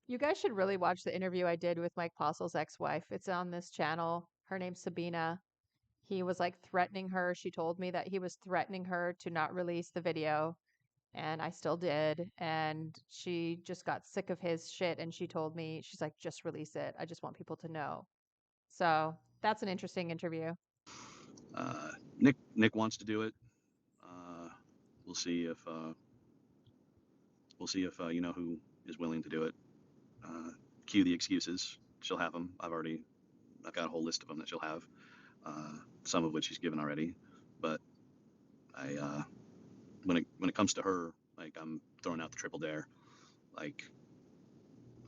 You guys should really watch the interview I did with Mike Postle's ex-wife. It's on this channel. Her name's Sabina. He was like threatening her. She told me that he was threatening her to not release the video, and I still did. And she just got sick of his shit, and she told me, she's like, just release it. I just want people to know. So that's an interesting interview. Nick wants to do it. We'll see if you know who is willing to do it. Cue the excuses. She'll have them. I've got a whole list of them that she'll have. Some of which she's given already. But I when it comes to her, like, I'm throwing out the triple dare. Like,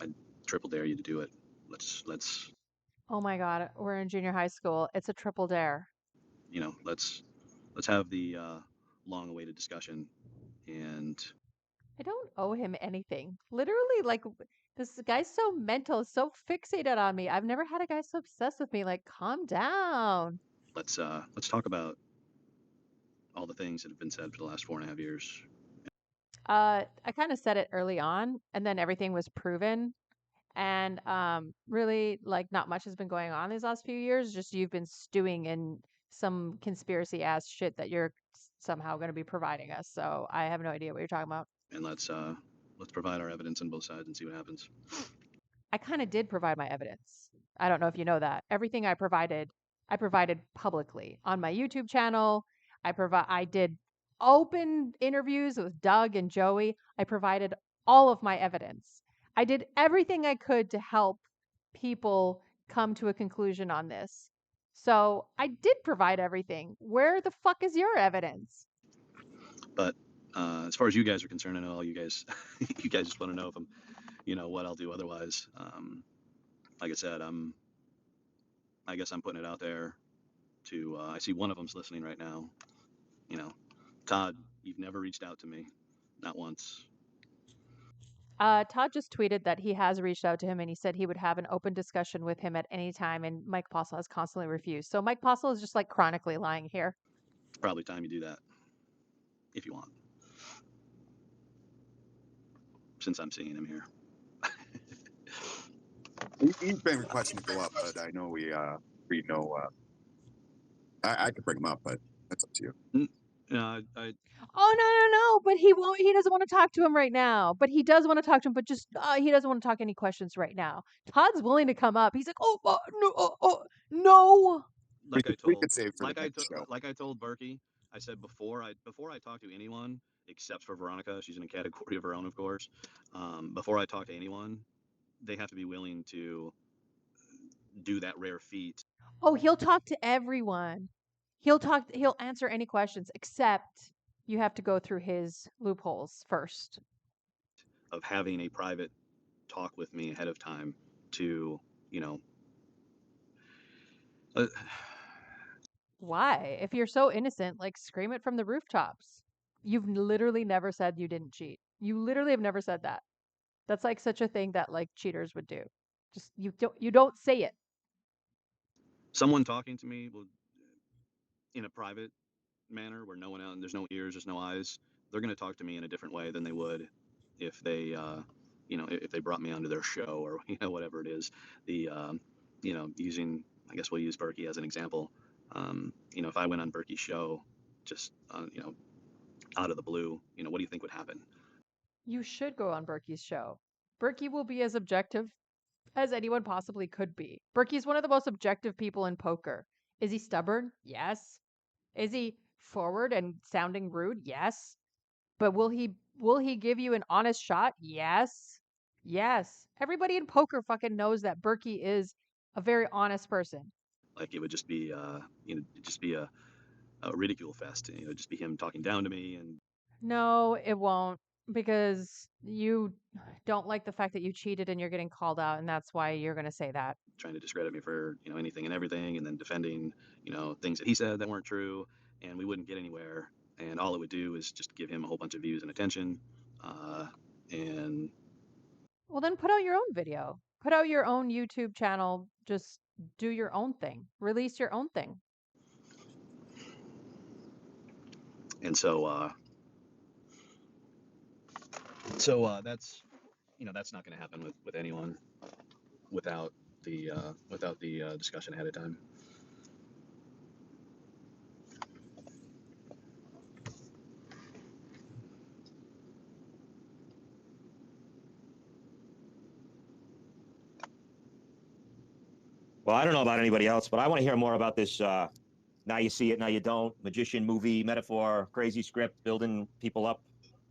I triple dare you to do it. Let's Oh my God, we're in junior high school. It's a triple dare. let's have the long-awaited discussion. And I don't owe him anything. Literally, like, this guy's so mental, so fixated on me. I've never had a guy so obsessed with me. Like, calm down. let's talk about all the things that have been said for the last 4.5 years. I kind of said it early on, and then everything was proven. And really, like, not much has been going on these last few years. Just you've been stewing in some conspiracy ass shit that you're somehow going to be providing us. So I have no idea what you're talking about. And let's provide our evidence on both sides and see what happens. I kind of did provide my evidence. I don't know if you know that. Everything I provided publicly on my YouTube channel. I did open interviews with Doug and Joey. I provided all of my evidence. I did everything I could to help people come to a conclusion on this. So I did provide everything. Where the fuck is your evidence? But as far as you guys are concerned, I know all you guys you guys just want to know if I'm what I'll do otherwise. Like I said, I guess I'm putting it out there to I see one of them's listening right now. Todd, you've never reached out to me, not once. Todd just tweeted that he has reached out to him and he said he would have an open discussion with him at any time, and Mike Postle has constantly refused. So Mike Postle is just like chronically lying here. It's probably time you do that if you want, since I'm seeing him here. He's been requesting to go up, but I know we know. I could bring him up, but that's up to you. I Oh no, but he won't. He doesn't want to talk to him right now. But he does want to talk to him. But just he doesn't want to talk any questions right now. Todd's willing to come up. He's like, oh no. like I We told could save for the next show. like I told Berkey, I said before I talk to anyone except for Veronica, she's in a category of her own, of course. Before I talk to anyone, they have to be willing to do that rare feat Oh, he'll talk to everyone. He'll answer any questions, except you have to go through his loopholes first. of having a private talk with me ahead of time to, uh, Why? If you're so innocent, like scream it from the rooftops. You've literally never said you didn't cheat. You literally have never said that. That's like such a thing that like cheaters would do. Just you don't say it. someone talking to me will, in a private manner where no one else, there's no ears, there's no eyes, they're going to talk to me in a different way than they would if they, if they brought me onto their show or, whatever it is. The, using, I guess we'll use Berkey as an example. If I went on Berkey's show, just, out of the blue, what do you think would happen? You should go on Berkey's show. Berkey will be as objective as anyone possibly could be. Berkey's one of the most objective people in poker. Is he stubborn? Yes. Is he forward and sounding rude? Yes. But will he give you an honest shot? Yes. Yes. Everybody in poker fucking knows that Berkey is a very honest person. Like, it would just be, just be a ridicule fest, just be him talking down to me and No, it won't, because you don't like the fact that you cheated and you're getting called out, and that's why you're going to say that. trying to discredit me for anything and everything, and then defending things that he said that weren't true, and we wouldn't get anywhere. And all it would do is just give him a whole bunch of views and attention. And Well, then put out your own video. Put out your own YouTube channel. Just do your own thing. Release your own thing. And so that's that's not going to happen with anyone without the discussion ahead of time. Well, I don't know about anybody else, but I want to hear more about this. Now you see it, now you don't. Magician, movie, metaphor, crazy script, building people up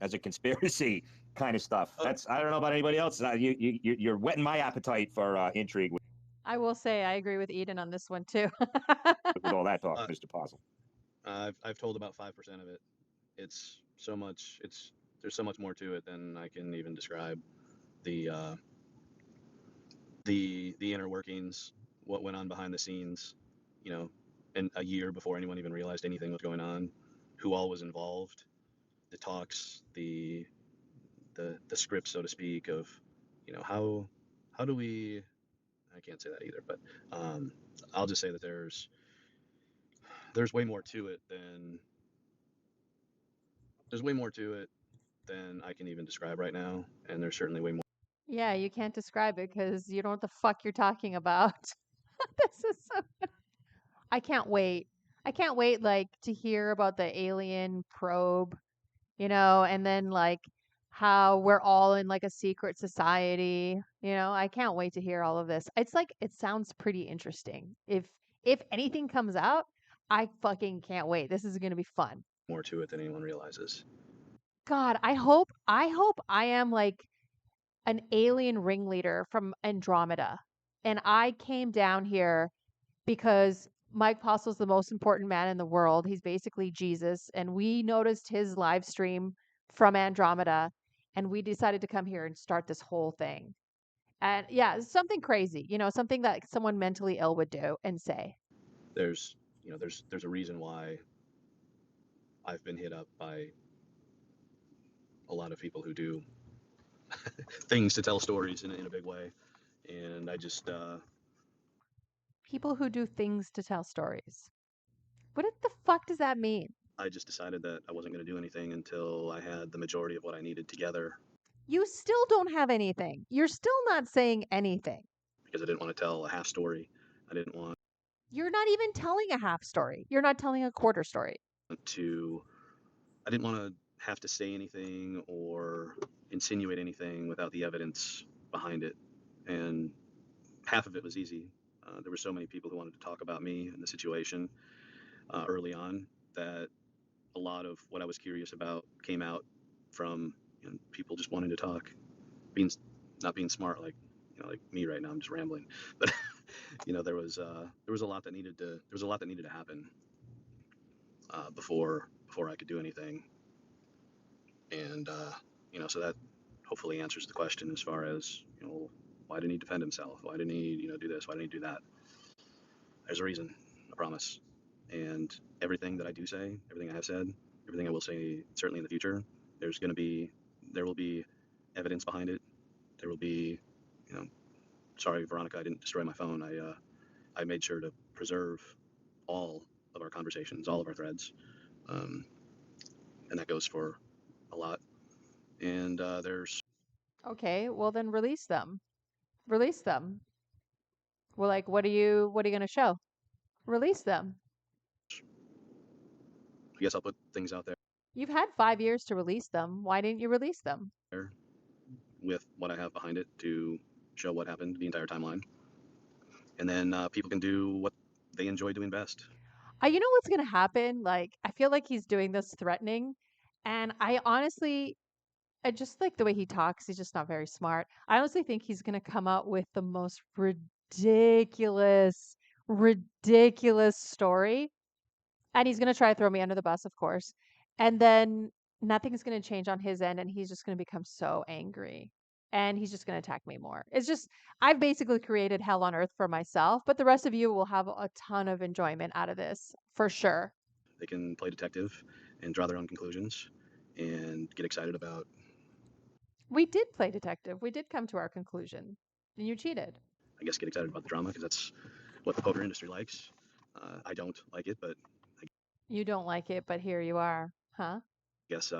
as a conspiracy kind of stuff. That's I don't know about anybody else. You're whetting my appetite for intrigue I will say I agree with Eden on this one too. with all that talk, Uh, Mr. Postle. I've told about 5% of it. It's so much. There's so much more to it than I can even describe. The the inner workings, what went on behind the scenes, and a year before anyone even realized anything was going on, who all was involved, the talks, the script, so to speak, of how do we. I can't say that either, but I'll just say that there's way more to it than there's way more to it than I can even describe right now, and there's certainly way more. Yeah, you can't describe it because you don't know what the fuck you're talking about. This is so I can't wait. I can't wait like to hear about the alien probe, and then like how we're all in like a secret society. I can't wait to hear all of this. It's like it sounds pretty interesting. If anything comes out, I fucking can't wait. This is going to be fun. More to it than anyone realizes. God, I hope I am like an alien ringleader from Andromeda. And I came down here because Mike Postle's the most important man in the world. He's basically Jesus. And we noticed his live stream from Andromeda and we decided to come here and start this whole thing. And yeah, it's something crazy, something that someone mentally ill would do and say. There's there's a reason why I've been hit up by a lot of people who do things to tell stories in a big way, and I just People who do things to tell stories. What the fuck does that mean? I just decided that I wasn't going to do anything until I had the majority of what I needed together, You still don't have anything. You're still not saying anything. because I didn't want to tell a half story. I didn't want You're not even telling a half story. You're not telling a quarter story. to I didn't want to have to say anything or insinuate anything without the evidence behind it. And half of it was easy. There were so many people who wanted to talk about me and the situation early on that a lot of what I was curious about came out from people just wanting to talk, being not being smart like me right now. I'm just rambling, but there was a lot that needed to happen before I could do anything, and so that hopefully answers the question as far as why didn't he defend himself? Why didn't he do this? Why didn't he do that? There's a reason, I promise. And everything that I do say, everything I have said, everything I will say, certainly in the future, there will be evidence behind it. There will be, sorry, Veronica, I didn't destroy my phone. I made sure to preserve all of our conversations, all of our threads, um, and that goes for a lot. And there's Okay, well then release them. Release them. Well, like, what are you going to show? Release them. I guess I'll put things out You've had 5 years to release them. Why didn't you release them? there with what I have behind it to show what happened, the entire timeline, and then people can do what they enjoy doing best. You know what's going to happen? Like, I feel like he's doing this threatening. And I just like the way he talks. He's just not very smart. I honestly think he's going to come out with the most ridiculous, ridiculous story. And he's going to try to throw me under the bus, of course. And then nothing's going to change on his end. And he's just going to become so angry. And he's just going to attack me more. It's just, I've basically created hell on earth for myself. But the rest of you will have a ton of enjoyment out of this, for sure. They can play detective and draw their own conclusions and get excited about, We did play detective. We did come to our conclusion. And you cheated. I guess, get excited about the drama because that's what the poker industry likes. I don't like it, but You don't like it, but here you are. Huh? Guess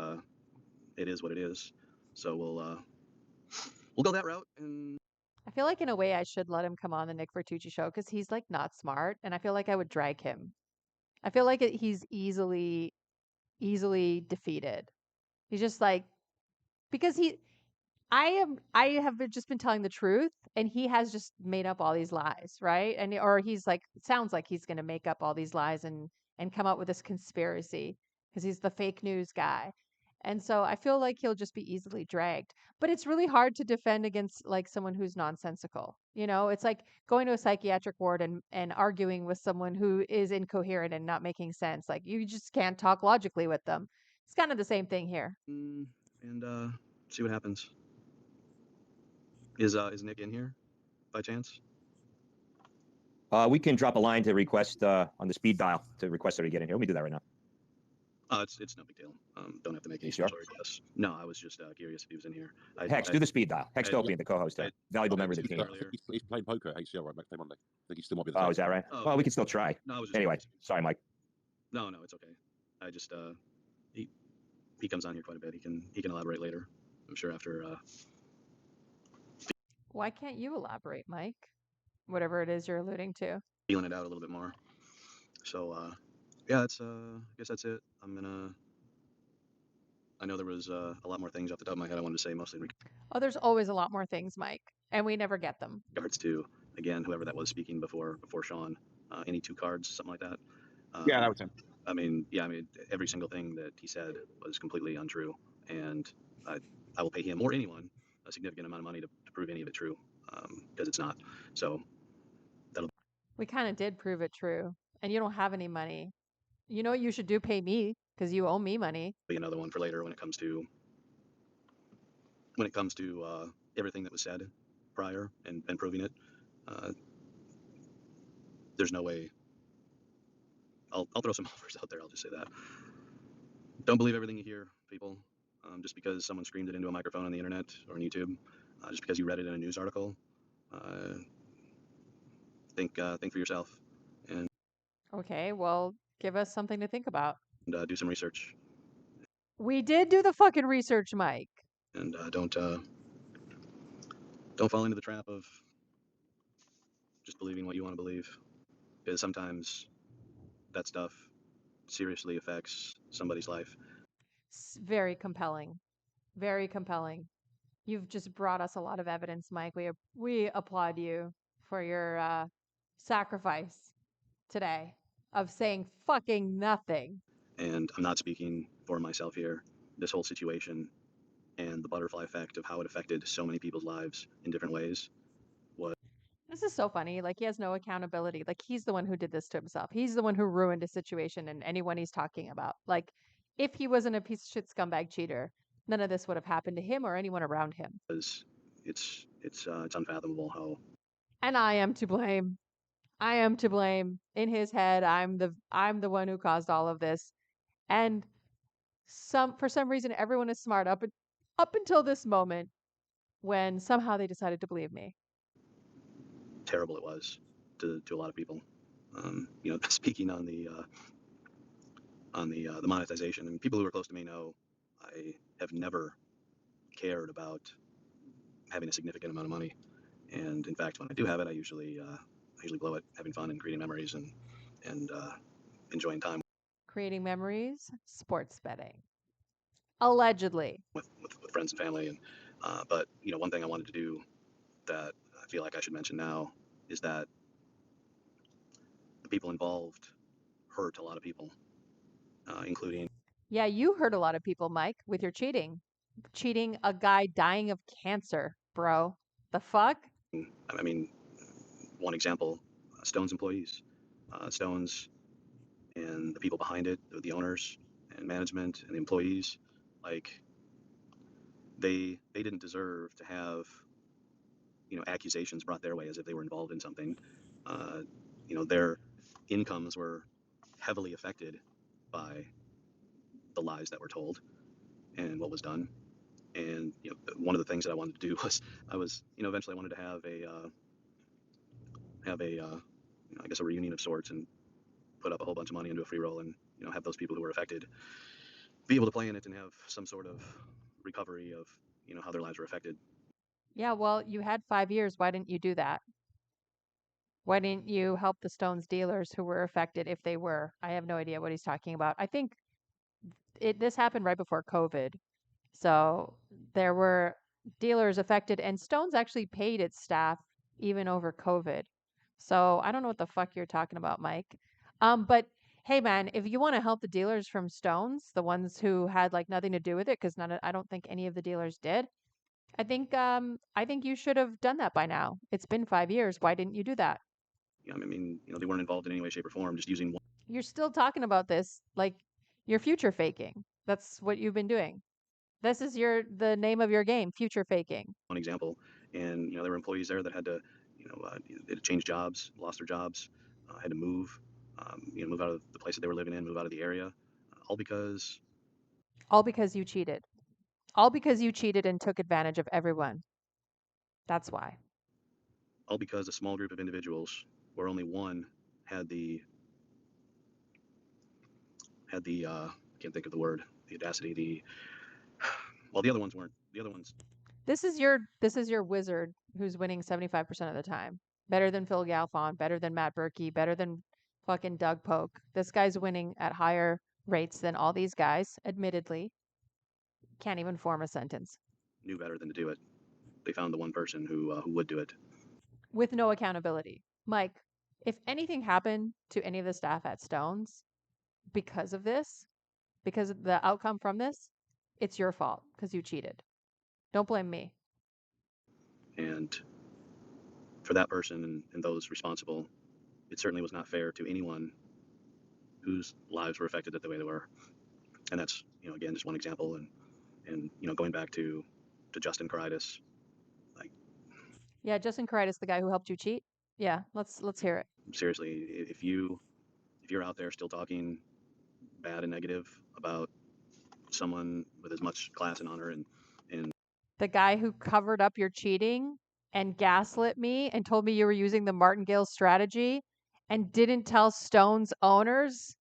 it is what it is. So we'll go that route. And I feel like in a way I should let him come on the Nick Vertucci show because he's like not smart, and I feel like I would drag him. I feel like he's easily defeated. He's just like because I have just been telling the truth and he has just made up all these lies, right? And or he's like sounds like he's going to make up all these lies and come up with this conspiracy because he's the fake news guy. And so I feel like he'll just be easily dragged. But it's really hard to defend against like someone who's nonsensical. You know, it's like going to a psychiatric ward and arguing with someone who is incoherent and not making sense. Like you just can't talk logically with them. It's kind of the same thing here. and see what happens. Is Nick in here by chance? We can drop a line to request on the speed dial to request her to get in here. Let me do that right now. It's no big deal. Don't have to make any You sure? special requests. No, I was just curious if he was in here. Hex, do the speed dial. Hextopian, the co-host, I- valuable I member of the was team. earlier. He's playing poker at HCL right next day Monday. I think he still might be the Oh, same. is that right? Oh, Well, okay. we can still try. No, I was just Anyway, curious. sorry, Mike. No, it's okay. I just he comes on here quite a bit. He can elaborate later. I'm sure after Why can't you elaborate, Mike? Whatever it is you're alluding to. feeling it out a little bit more. So yeah, I guess that's it. I know there was a lot more things off the top of my head I wanted to say, mostly in Oh, there's always a lot more things, Mike, and we never get them. regards to, again, whoever that was speaking before Sean. Any two cards, something like that. Yeah, that was him. I mean, every single thing that he said was completely untrue, and I will pay him or anyone a significant amount of money to prove any of it true, because it's not. So We kind of did prove it true, and you don't have any money. You know what you should do? Pay me because you owe me money. be another one for later when it comes to everything that was said prior and proving it. There's no way. I'll throw some offers out there. I'll just say that. Don't believe everything you hear, people. Just because someone screamed it into a microphone on the internet or on YouTube, just because you read it in a news article, think for yourself and Okay, well, give us something to think about. do some research. We did do the fucking research, Mike. And don't fall into the trap of just believing what you want to believe, because sometimes that stuff seriously affects somebody's life. Very compelling. Very compelling. You've just brought us a lot of evidence, Mike. We applaud you for your sacrifice today of saying fucking nothing. And I'm not speaking for myself here. This whole situation and the butterfly effect of how it affected so many people's lives in different ways. This is so funny. Like he has no accountability. Like he's the one who did this to himself. He's the one who ruined a situation and anyone he's talking about. Like if he wasn't a piece of shit scumbag cheater, none of this would have happened to him or anyone around him. It's unfathomable how. And I am to blame. I am to blame. In his head, I'm the one who caused all of this. And for some reason everyone is smart up until this moment when somehow they decided to believe me. Terrible it was to a lot of people. Speaking on the monetization, and people who are close to me know I have never cared about having a significant amount of money. And in fact, when I do have it, I usually blow it having fun and creating memories and enjoying time Creating memories, sports betting. Allegedly. with friends and family. And but one thing I wanted to do that I feel like I should mention now is that the people involved hurt a lot of people, including. Yeah, you hurt a lot of people, Mike, with your cheating. Cheating a guy dying of cancer, bro. The fuck? I mean, one example: Stone's employees, Stone's, and the people behind it, the owners and management and the employees, like they didn't deserve to have accusations brought their way as if they were involved in something. Their incomes were heavily affected by the lies that were told and what was done. And one of the things that I wanted to do was eventually I wanted to have a I guess a reunion of sorts and put up a whole bunch of money into a free roll and have those people who were affected be able to play in it and have some sort of recovery of how their lives were affected. Yeah, well, you had 5 years. Why didn't you do that? Why didn't you help the Stones dealers who were affected if they were? I have no idea what he's talking about. I think this happened right before COVID. So there were dealers affected, and Stones actually paid its staff even over COVID. So I don't know what the fuck you're talking about, Mike. But hey, man, if you want to help the dealers from Stones, the ones who had like nothing to do with it, because I don't think any of the dealers did. I think you should have done that by now. It's been 5 years. Why didn't you do that? I mean, they weren't involved in any way, shape, or form. Just using You're still talking about this like you're future faking. That's what you've been doing. This is the name of your game, future faking. one example, and there were employees there that had to, they had to change jobs, lost their jobs, had to move, move out of the place that they were living in, move out of the area, all because All because you cheated. All because you cheated and took advantage of everyone. That's why. a small group of individuals, where only one had the I can't think of the word, the audacity, well, the other ones weren't. The other ones, This is your wizard who's winning 75% of the time. Better than Phil Galfond, better than Matt Berkey, better than fucking Doug Polk. This guy's winning at higher rates than all these guys, admittedly. Can't even form a sentence. knew better than to do it. They found the one person who would do it. With no accountability. Mike, if anything happened to any of the staff at Stones because of this, because of the outcome from this, it's your fault because you cheated. Don't blame me. And for that person and those responsible, it certainly was not fair to anyone whose lives were affected the way they were. And that's, again, just one example. And going back to Justin Caritis, like, Yeah, Justin Caritis, the guy who helped you cheat. Yeah, let's hear it. seriously, if you're out there still talking bad and negative about someone with as much class and honor and The guy who covered up your cheating and gaslit me and told me you were using the martingale strategy and didn't tell Stone's owners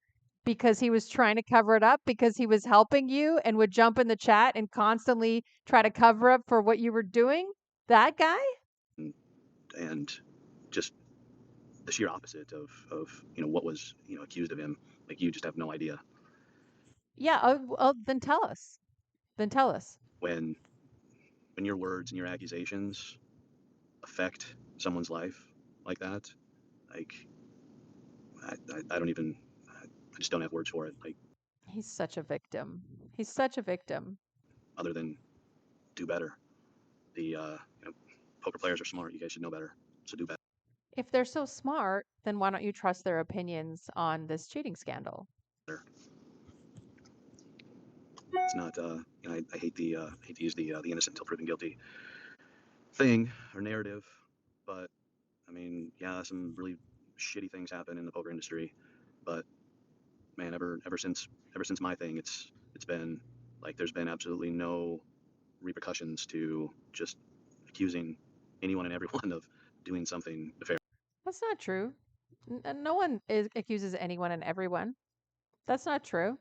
because he was trying to cover it up because he was helping you and would jump in the chat and constantly try to cover up for what you were doing? That guy? and just the sheer opposite of what was accused of him. Like, you just have no idea Yeah, then tell us. Then tell us. when your words and your accusations affect someone's life like that. Like, I don't even, I just don't have words for it. Like, He's such a victim. He's such a victim. other than do better. The poker players are smart. You guys should know better. So do better. If they're so smart, then why don't you trust their opinions on this cheating scandal? It's not. I hate to use the innocent until proven guilty thing or narrative, but I mean, yeah, some really shitty things happen in the poker industry. But man, ever since my thing, it's been like there's been absolutely no repercussions to just accusing anyone and everyone of doing something nefarious. That's not true. No one accuses anyone and everyone. That's not true.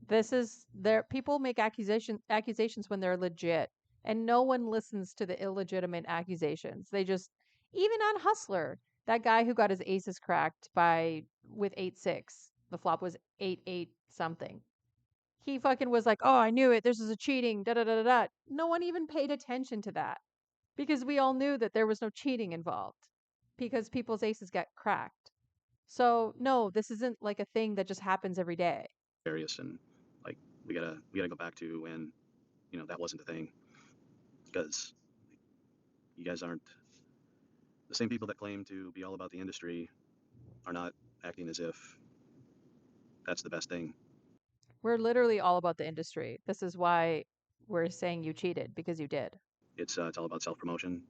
This is there. People make accusations when they're legit, and no one listens to the illegitimate accusations. They just even on Hustler, that guy who got his aces cracked by with 8-6. The flop was 8-8 something. He fucking was like, "Oh, I knew it. This is a cheating." Da da da da da. No one even paid attention to that because we all knew that there was no cheating involved because people's aces got cracked. So no, this isn't like a thing that just happens every day. And like we gotta go back to when that wasn't the thing, because you guys aren't the same people that claim to be all about the industry are not acting as if that's the best thing. We're literally all about the industry. This is why we're saying you cheated because you did. It's all about self promotion.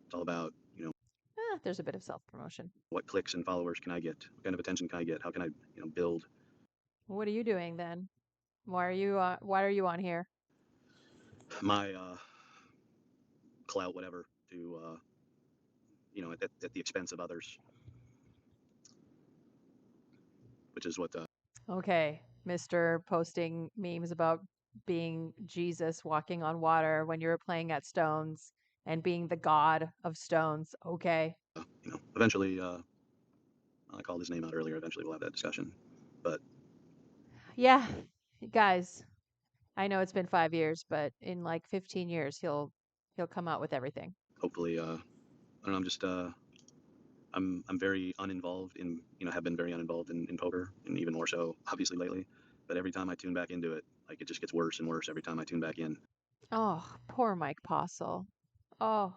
It's all about There's a bit of self promotion. what clicks and followers can I get? What kind of attention can I get? How can I build What are you doing then? Why are you on here? my clout, whatever, to at the expense of others, which is what Okay. Mr. posting memes about being Jesus walking on water when you were playing at Stones and being the god of Stones. Okay. Eventually, I called his name out earlier. Eventually, we'll have that discussion. But Yeah, guys, I know it's been 5 years, but in like 15 years, he'll come out with everything. hopefully, I don't know. I'm very uninvolved in, have been very uninvolved in poker, and even more so, obviously, lately. But every time I tune back into it, like it just gets worse and worse every time I tune back in. Oh, poor Mike Postle. Oh,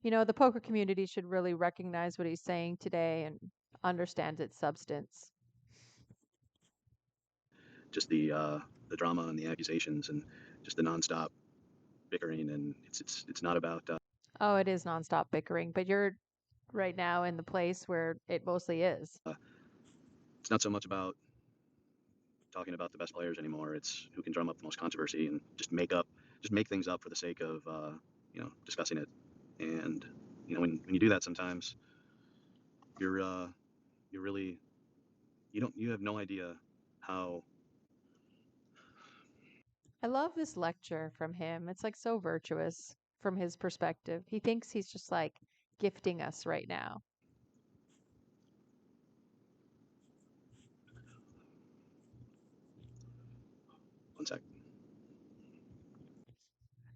the poker community should really recognize what he's saying today and understand its substance. Just the drama and the accusations and just the nonstop bickering, and it's not about. Oh, it is nonstop bickering, but you're right now in the place where it mostly is. It's not so much about talking about the best players anymore. It's who can drum up the most controversy and just make things up for the sake of discussing it. And when you do that, sometimes you're really you have no idea how. I love this lecture from him. It's like so virtuous from his perspective. He thinks he's just like gifting us right now. One sec.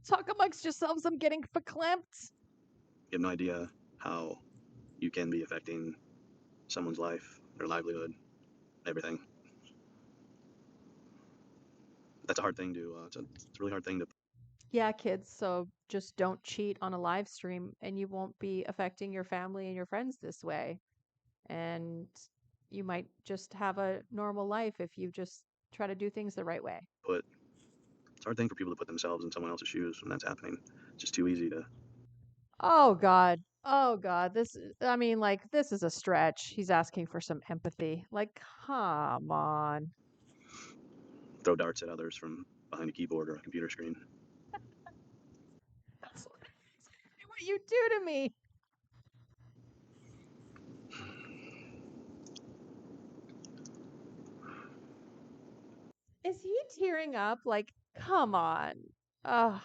Talk amongst yourselves. I'm getting verklempt. You have no idea how you can be affecting someone's life, their livelihood, everything. That's a hard thing to. It's a really hard thing to. Yeah, kids, so just don't cheat on a live stream and you won't be affecting your family and your friends this way. And you might just have a normal life if you just try to do things the right way. Put. It's a hard thing for people to put themselves in someone else's shoes when that's happening. It's just too easy to Oh God. Oh God. I mean, like, this is a stretch. He's asking for some empathy. Like, come on. throw darts at others from behind a keyboard or a computer screen. That's what you do to me. Is he tearing up? Like, come on. Ugh.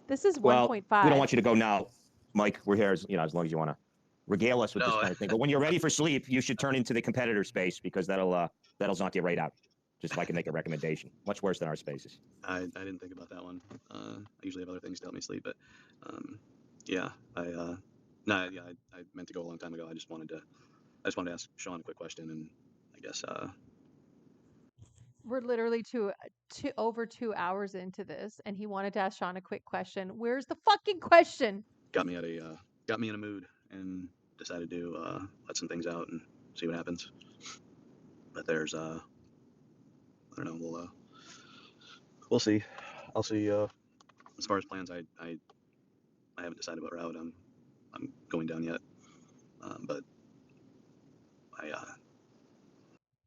This is Well, we don't 1.5. want you to go now, Mike. We're here as long as you want to regale us with this No, kind of thing. But when you're ready for sleep, you should turn into the competitor space because that'll knock you right out. Just if I can make a recommendation. Much worse than our spaces. I didn't think about that one. I usually have other things to help me sleep, but yeah, I meant to go a long time ago. I just wanted to ask Sean a quick question, and I guess We're literally over 2 hours into this, and he wanted to ask Sean a quick question. Where's the fucking question? got me in a mood, and decided to let some things out and see what happens. But there's I don't know. We'll see. I'll see. As far as plans, I haven't decided what route I'm going down yet. But I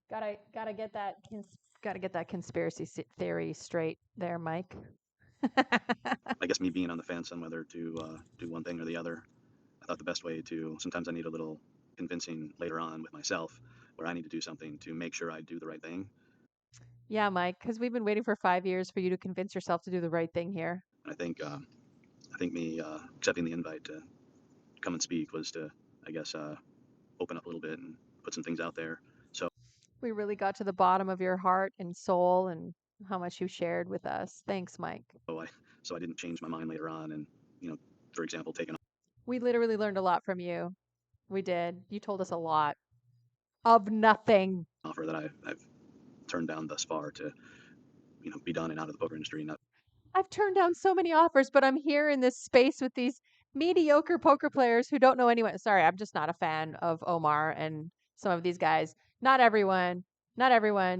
Gotta get that conspiracy theory straight there, Mike. I guess me being on the fence on whether to do one thing or the other, I thought the best way to. Sometimes I need a little convincing later on with myself, where I need to do something to make sure I do the right thing. Yeah, Mike, because we've been waiting for 5 years for you to convince yourself to do the right thing here. And I think me accepting the invite to come and speak was to, I guess, open up a little bit and put some things out there. So We really got to the bottom of your heart and soul and how much you shared with us. Thanks, Mike. I didn't change my mind later on, and for example, take an We literally learned a lot from you. We did. You told us a lot of nothing. offer that I've turned down thus far to be done and out of the poker industry. Not I've turned down so many offers, but I'm here in this space with these mediocre poker players who don't know anyone. Sorry, I'm just not a fan of Omar and some of these guys. Not everyone,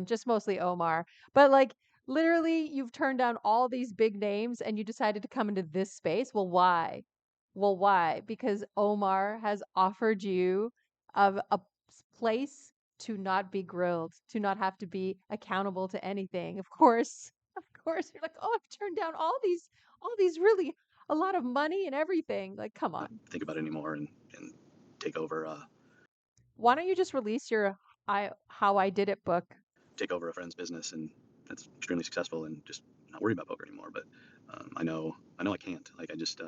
just mostly Omar. But like literally, you've turned down all these big names and you decided to come into this space. Well, why? Well, why? Because Omar has offered you a place to not be grilled, to not have to be accountable to anything. Of course, you're like, oh, I've turned down all these really a lot of money and everything. Like, come on. think about it anymore and take over. Why don't you just release your How I Did It book? take over a friend's business, and that's extremely successful, and just not worry about poker anymore. But I know I can't. Like I just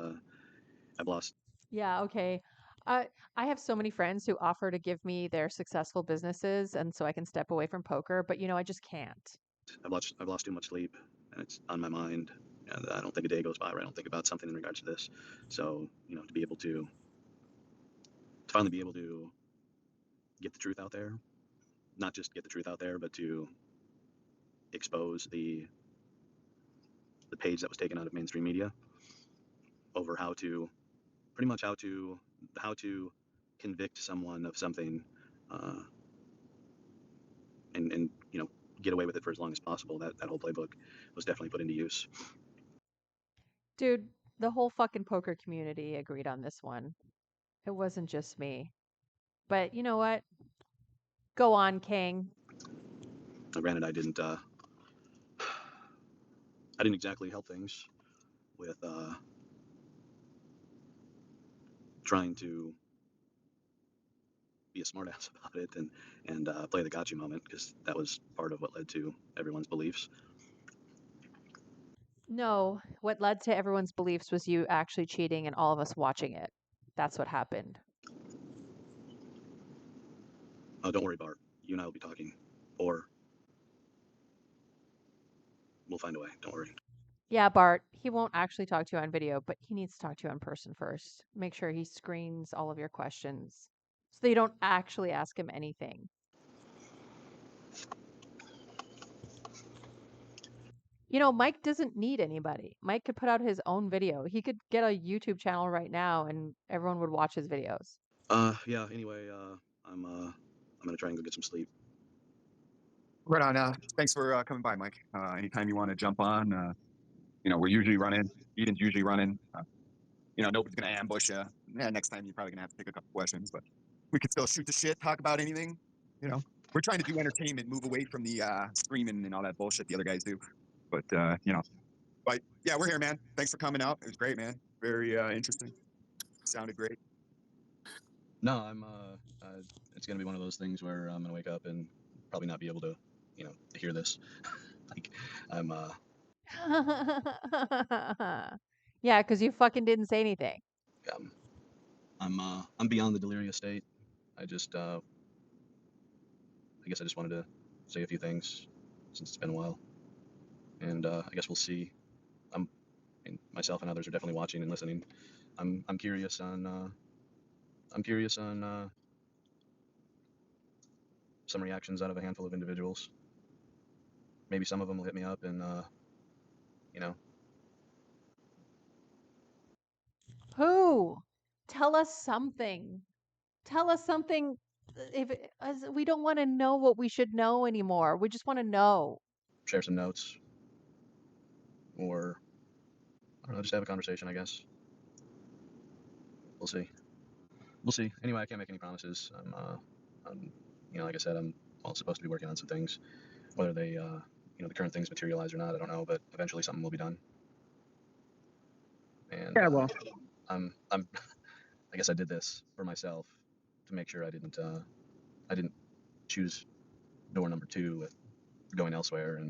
I've lost Yeah, okay. I I have so many friends who offer to give me their successful businesses and so I can step away from poker, but I just can't. I've lost too much sleep, and it's on my mind. And I don't think a day goes by where I don't think about something in regards to this. So to be able to finally be able to get the truth out there, not just get the truth out there, but to expose the page that was taken out of mainstream media over how to pretty much how to convict someone of something, uh, and get away with it for as long as possible. That whole playbook was definitely put into use. Dude, the whole fucking poker community agreed on this one. It wasn't just me. But you know what? Go on, King. Granted, I didn't exactly help things with trying to be a smartass about it and play the gotcha moment, because that was part of what led to everyone's beliefs. No, what led to everyone's beliefs was you actually cheating and all of us watching it. That's what happened. Don't worry, Bart. You and I will be talking, or we'll find a way. Don't worry. Yeah, Bart, he won't actually talk to you on video, but he needs to talk to you in person first. Make sure he screens all of your questions so that you don't actually ask him anything. Mike doesn't need anybody. Mike could put out his own video. He could get a YouTube channel right now and everyone would watch his videos. Yeah. Anyway, I'm gonna try and go get some sleep. Right on. Thanks for coming by, Mike. Anytime you want to jump on, we're usually running. Eden's usually running. Nobody's gonna ambush you. Yeah, next time you're probably gonna have to take a couple questions, but we could still shoot the shit, talk about anything. We're trying to do entertainment, move away from the screaming and all that bullshit the other guys do. But but yeah, we're here, man. Thanks for coming out. It was great, man. Very interesting. Sounded great. No, it's gonna be one of those things where I'm gonna wake up and probably not be able to, to hear this. Like, I'm Yeah, because you fucking didn't say anything. um, I'm beyond the delirious state. I guess I just wanted to say a few things since it's been a while, and I guess we'll see. Myself and others are definitely watching and listening. I'm curious on some reactions out of a handful of individuals. Maybe some of them will hit me up and you know Who? Tell us something. Tell us something. We don't want to know what we should know anymore. We just want to know. share some notes, or I don't know, just have a conversation. I guess we'll see. We'll see. Anyway, I can't make any promises. Like I said, I'm supposed to be working on some things. Whether they, the current things materialize or not, I don't know. But eventually, something will be done. And Yeah, well, I'm I guess I did this for myself to make sure I didn't choose door number two with going elsewhere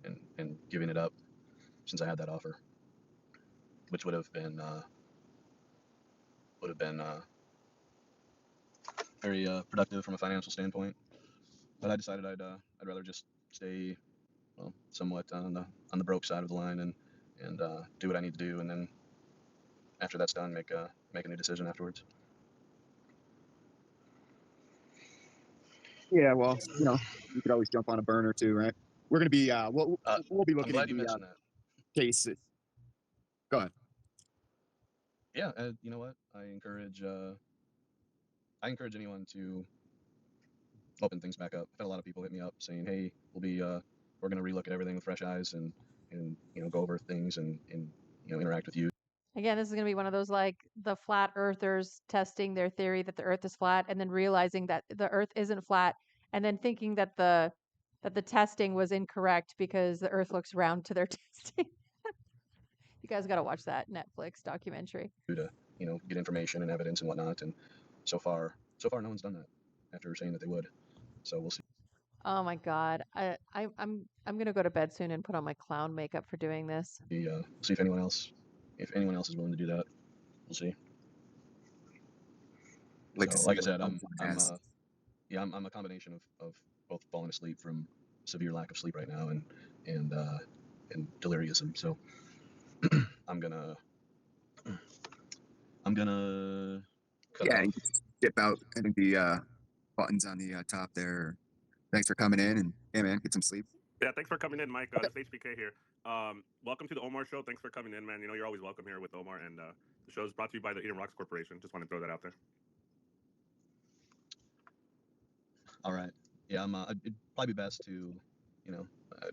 and giving it up, since I had that offer, which would have been very productive from a financial standpoint. But I decided I'd rather just stay, well, somewhat on the broke side of the line, and do what I need to do, and then after that's done, make a new decision afterwards. yeah, well, you could always jump on a burner too, right? We're gonna be we'll be I'm looking glad at you the mentioned that. case. Go ahead. Yeah, you know what? I encourage anyone to open things back up. I've had a lot of people hit me up saying, "Hey, we're going to relook at everything with fresh eyes and go over things and interact with you." Again, this is going to be one of those like the flat earthers testing their theory that the earth is flat and then realizing that the earth isn't flat and then thinking that the testing was incorrect because the earth looks round to their testing. You guys got to watch that Netflix documentary. To get information and evidence and whatnot. And so far, no one's done that. after saying that they would. So we'll see. Oh my God. I'm gonna go to bed soon and put on my clown makeup for doing this. See if anyone else is willing to do that. We'll see. Like to So, see like I what said, else has. I'm a combination of both falling asleep from severe lack of sleep right now and delirium. So I'm gonna cut it Yeah, off. you can dip out. I think the buttons on the top there. Thanks for coming in, and yeah, man, get some sleep. Yeah, thanks for coming in, Mike. This is HBK here. Welcome to the Omar Show. Thanks for coming in, man. You know, you're always welcome here with Omar, and the show is brought to you by the Eden Rocks Corporation. Just want to throw that out there. All right. Yeah, it'd probably be best to,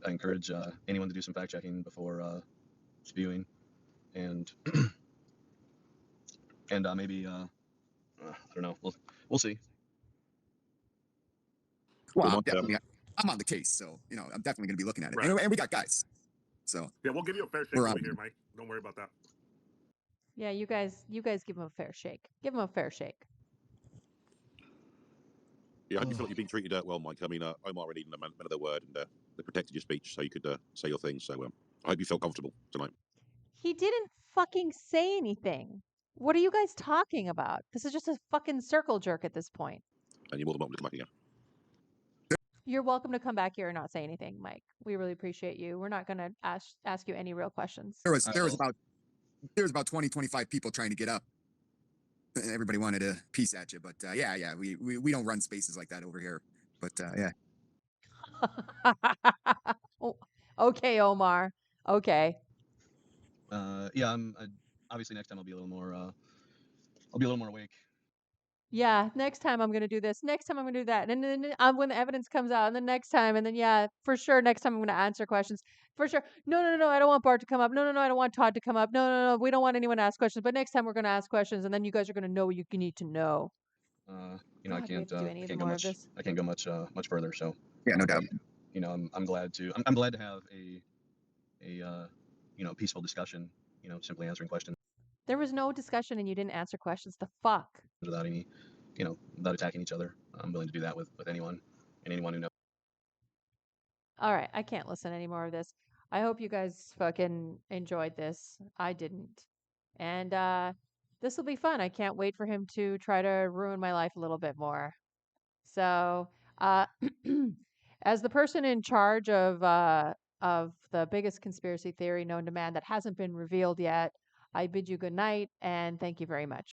I encourage anyone to do some fact checking before spewing, and and maybe I don't know. We'll see. Well, Well, Mike, I'm on the case, so I'm definitely going to be looking at it, Right. and we got guys. So Yeah, we'll give you a fair shake We're over on. here, Mike. Don't worry about that. Yeah, you guys give him a fair shake. Give him a fair shake. yeah, I hope you feel like you've been treated well, Mike. I mean, Omar and Eden are men of their word, and they protected your speech so you could say your things. So I hope you felt comfortable tonight. He didn't fucking say anything. What are you guys talking about? This is just a fucking circle jerk at this point. And you're more than welcome to come back again. You're welcome to come back here and not say anything, Mike. We really appreciate you. We're not going to ask you any real questions. There was about 20, 25 people trying to get up. Everybody wanted a piece at you, but yeah, we don't run spaces like that over here. But yeah, Oh, okay, Omar. Okay. Yeah, obviously next time I'll be a little more awake. Yeah, next time I'm going to do this. Next time I'm going to do that. And then when the evidence comes out, and the next time, and then, yeah, for sure, next time I'm going to answer questions. For sure. No, I don't want Bart to come up. No, I don't want Todd to come up. No, we don't want anyone to ask questions. But next time we're going to ask questions, and then you guys are going to know what you need to know. I God, we have can't to do any I can't go more of much this. I can't go much further. So yeah, no doubt. I'm glad to have a peaceful discussion. Simply answering questions There was no discussion, and you didn't answer questions. The fuck? without any, without attacking each other. I'm willing to do that with anyone and anyone who knows. All right, I can't listen anymore of this. I hope you guys fucking enjoyed this. I didn't. And this will be fun. I can't wait for him to try to ruin my life a little bit more. So, uh, as the person in charge of the biggest conspiracy theory known to man that hasn't been revealed yet, I bid you good night and thank you very much.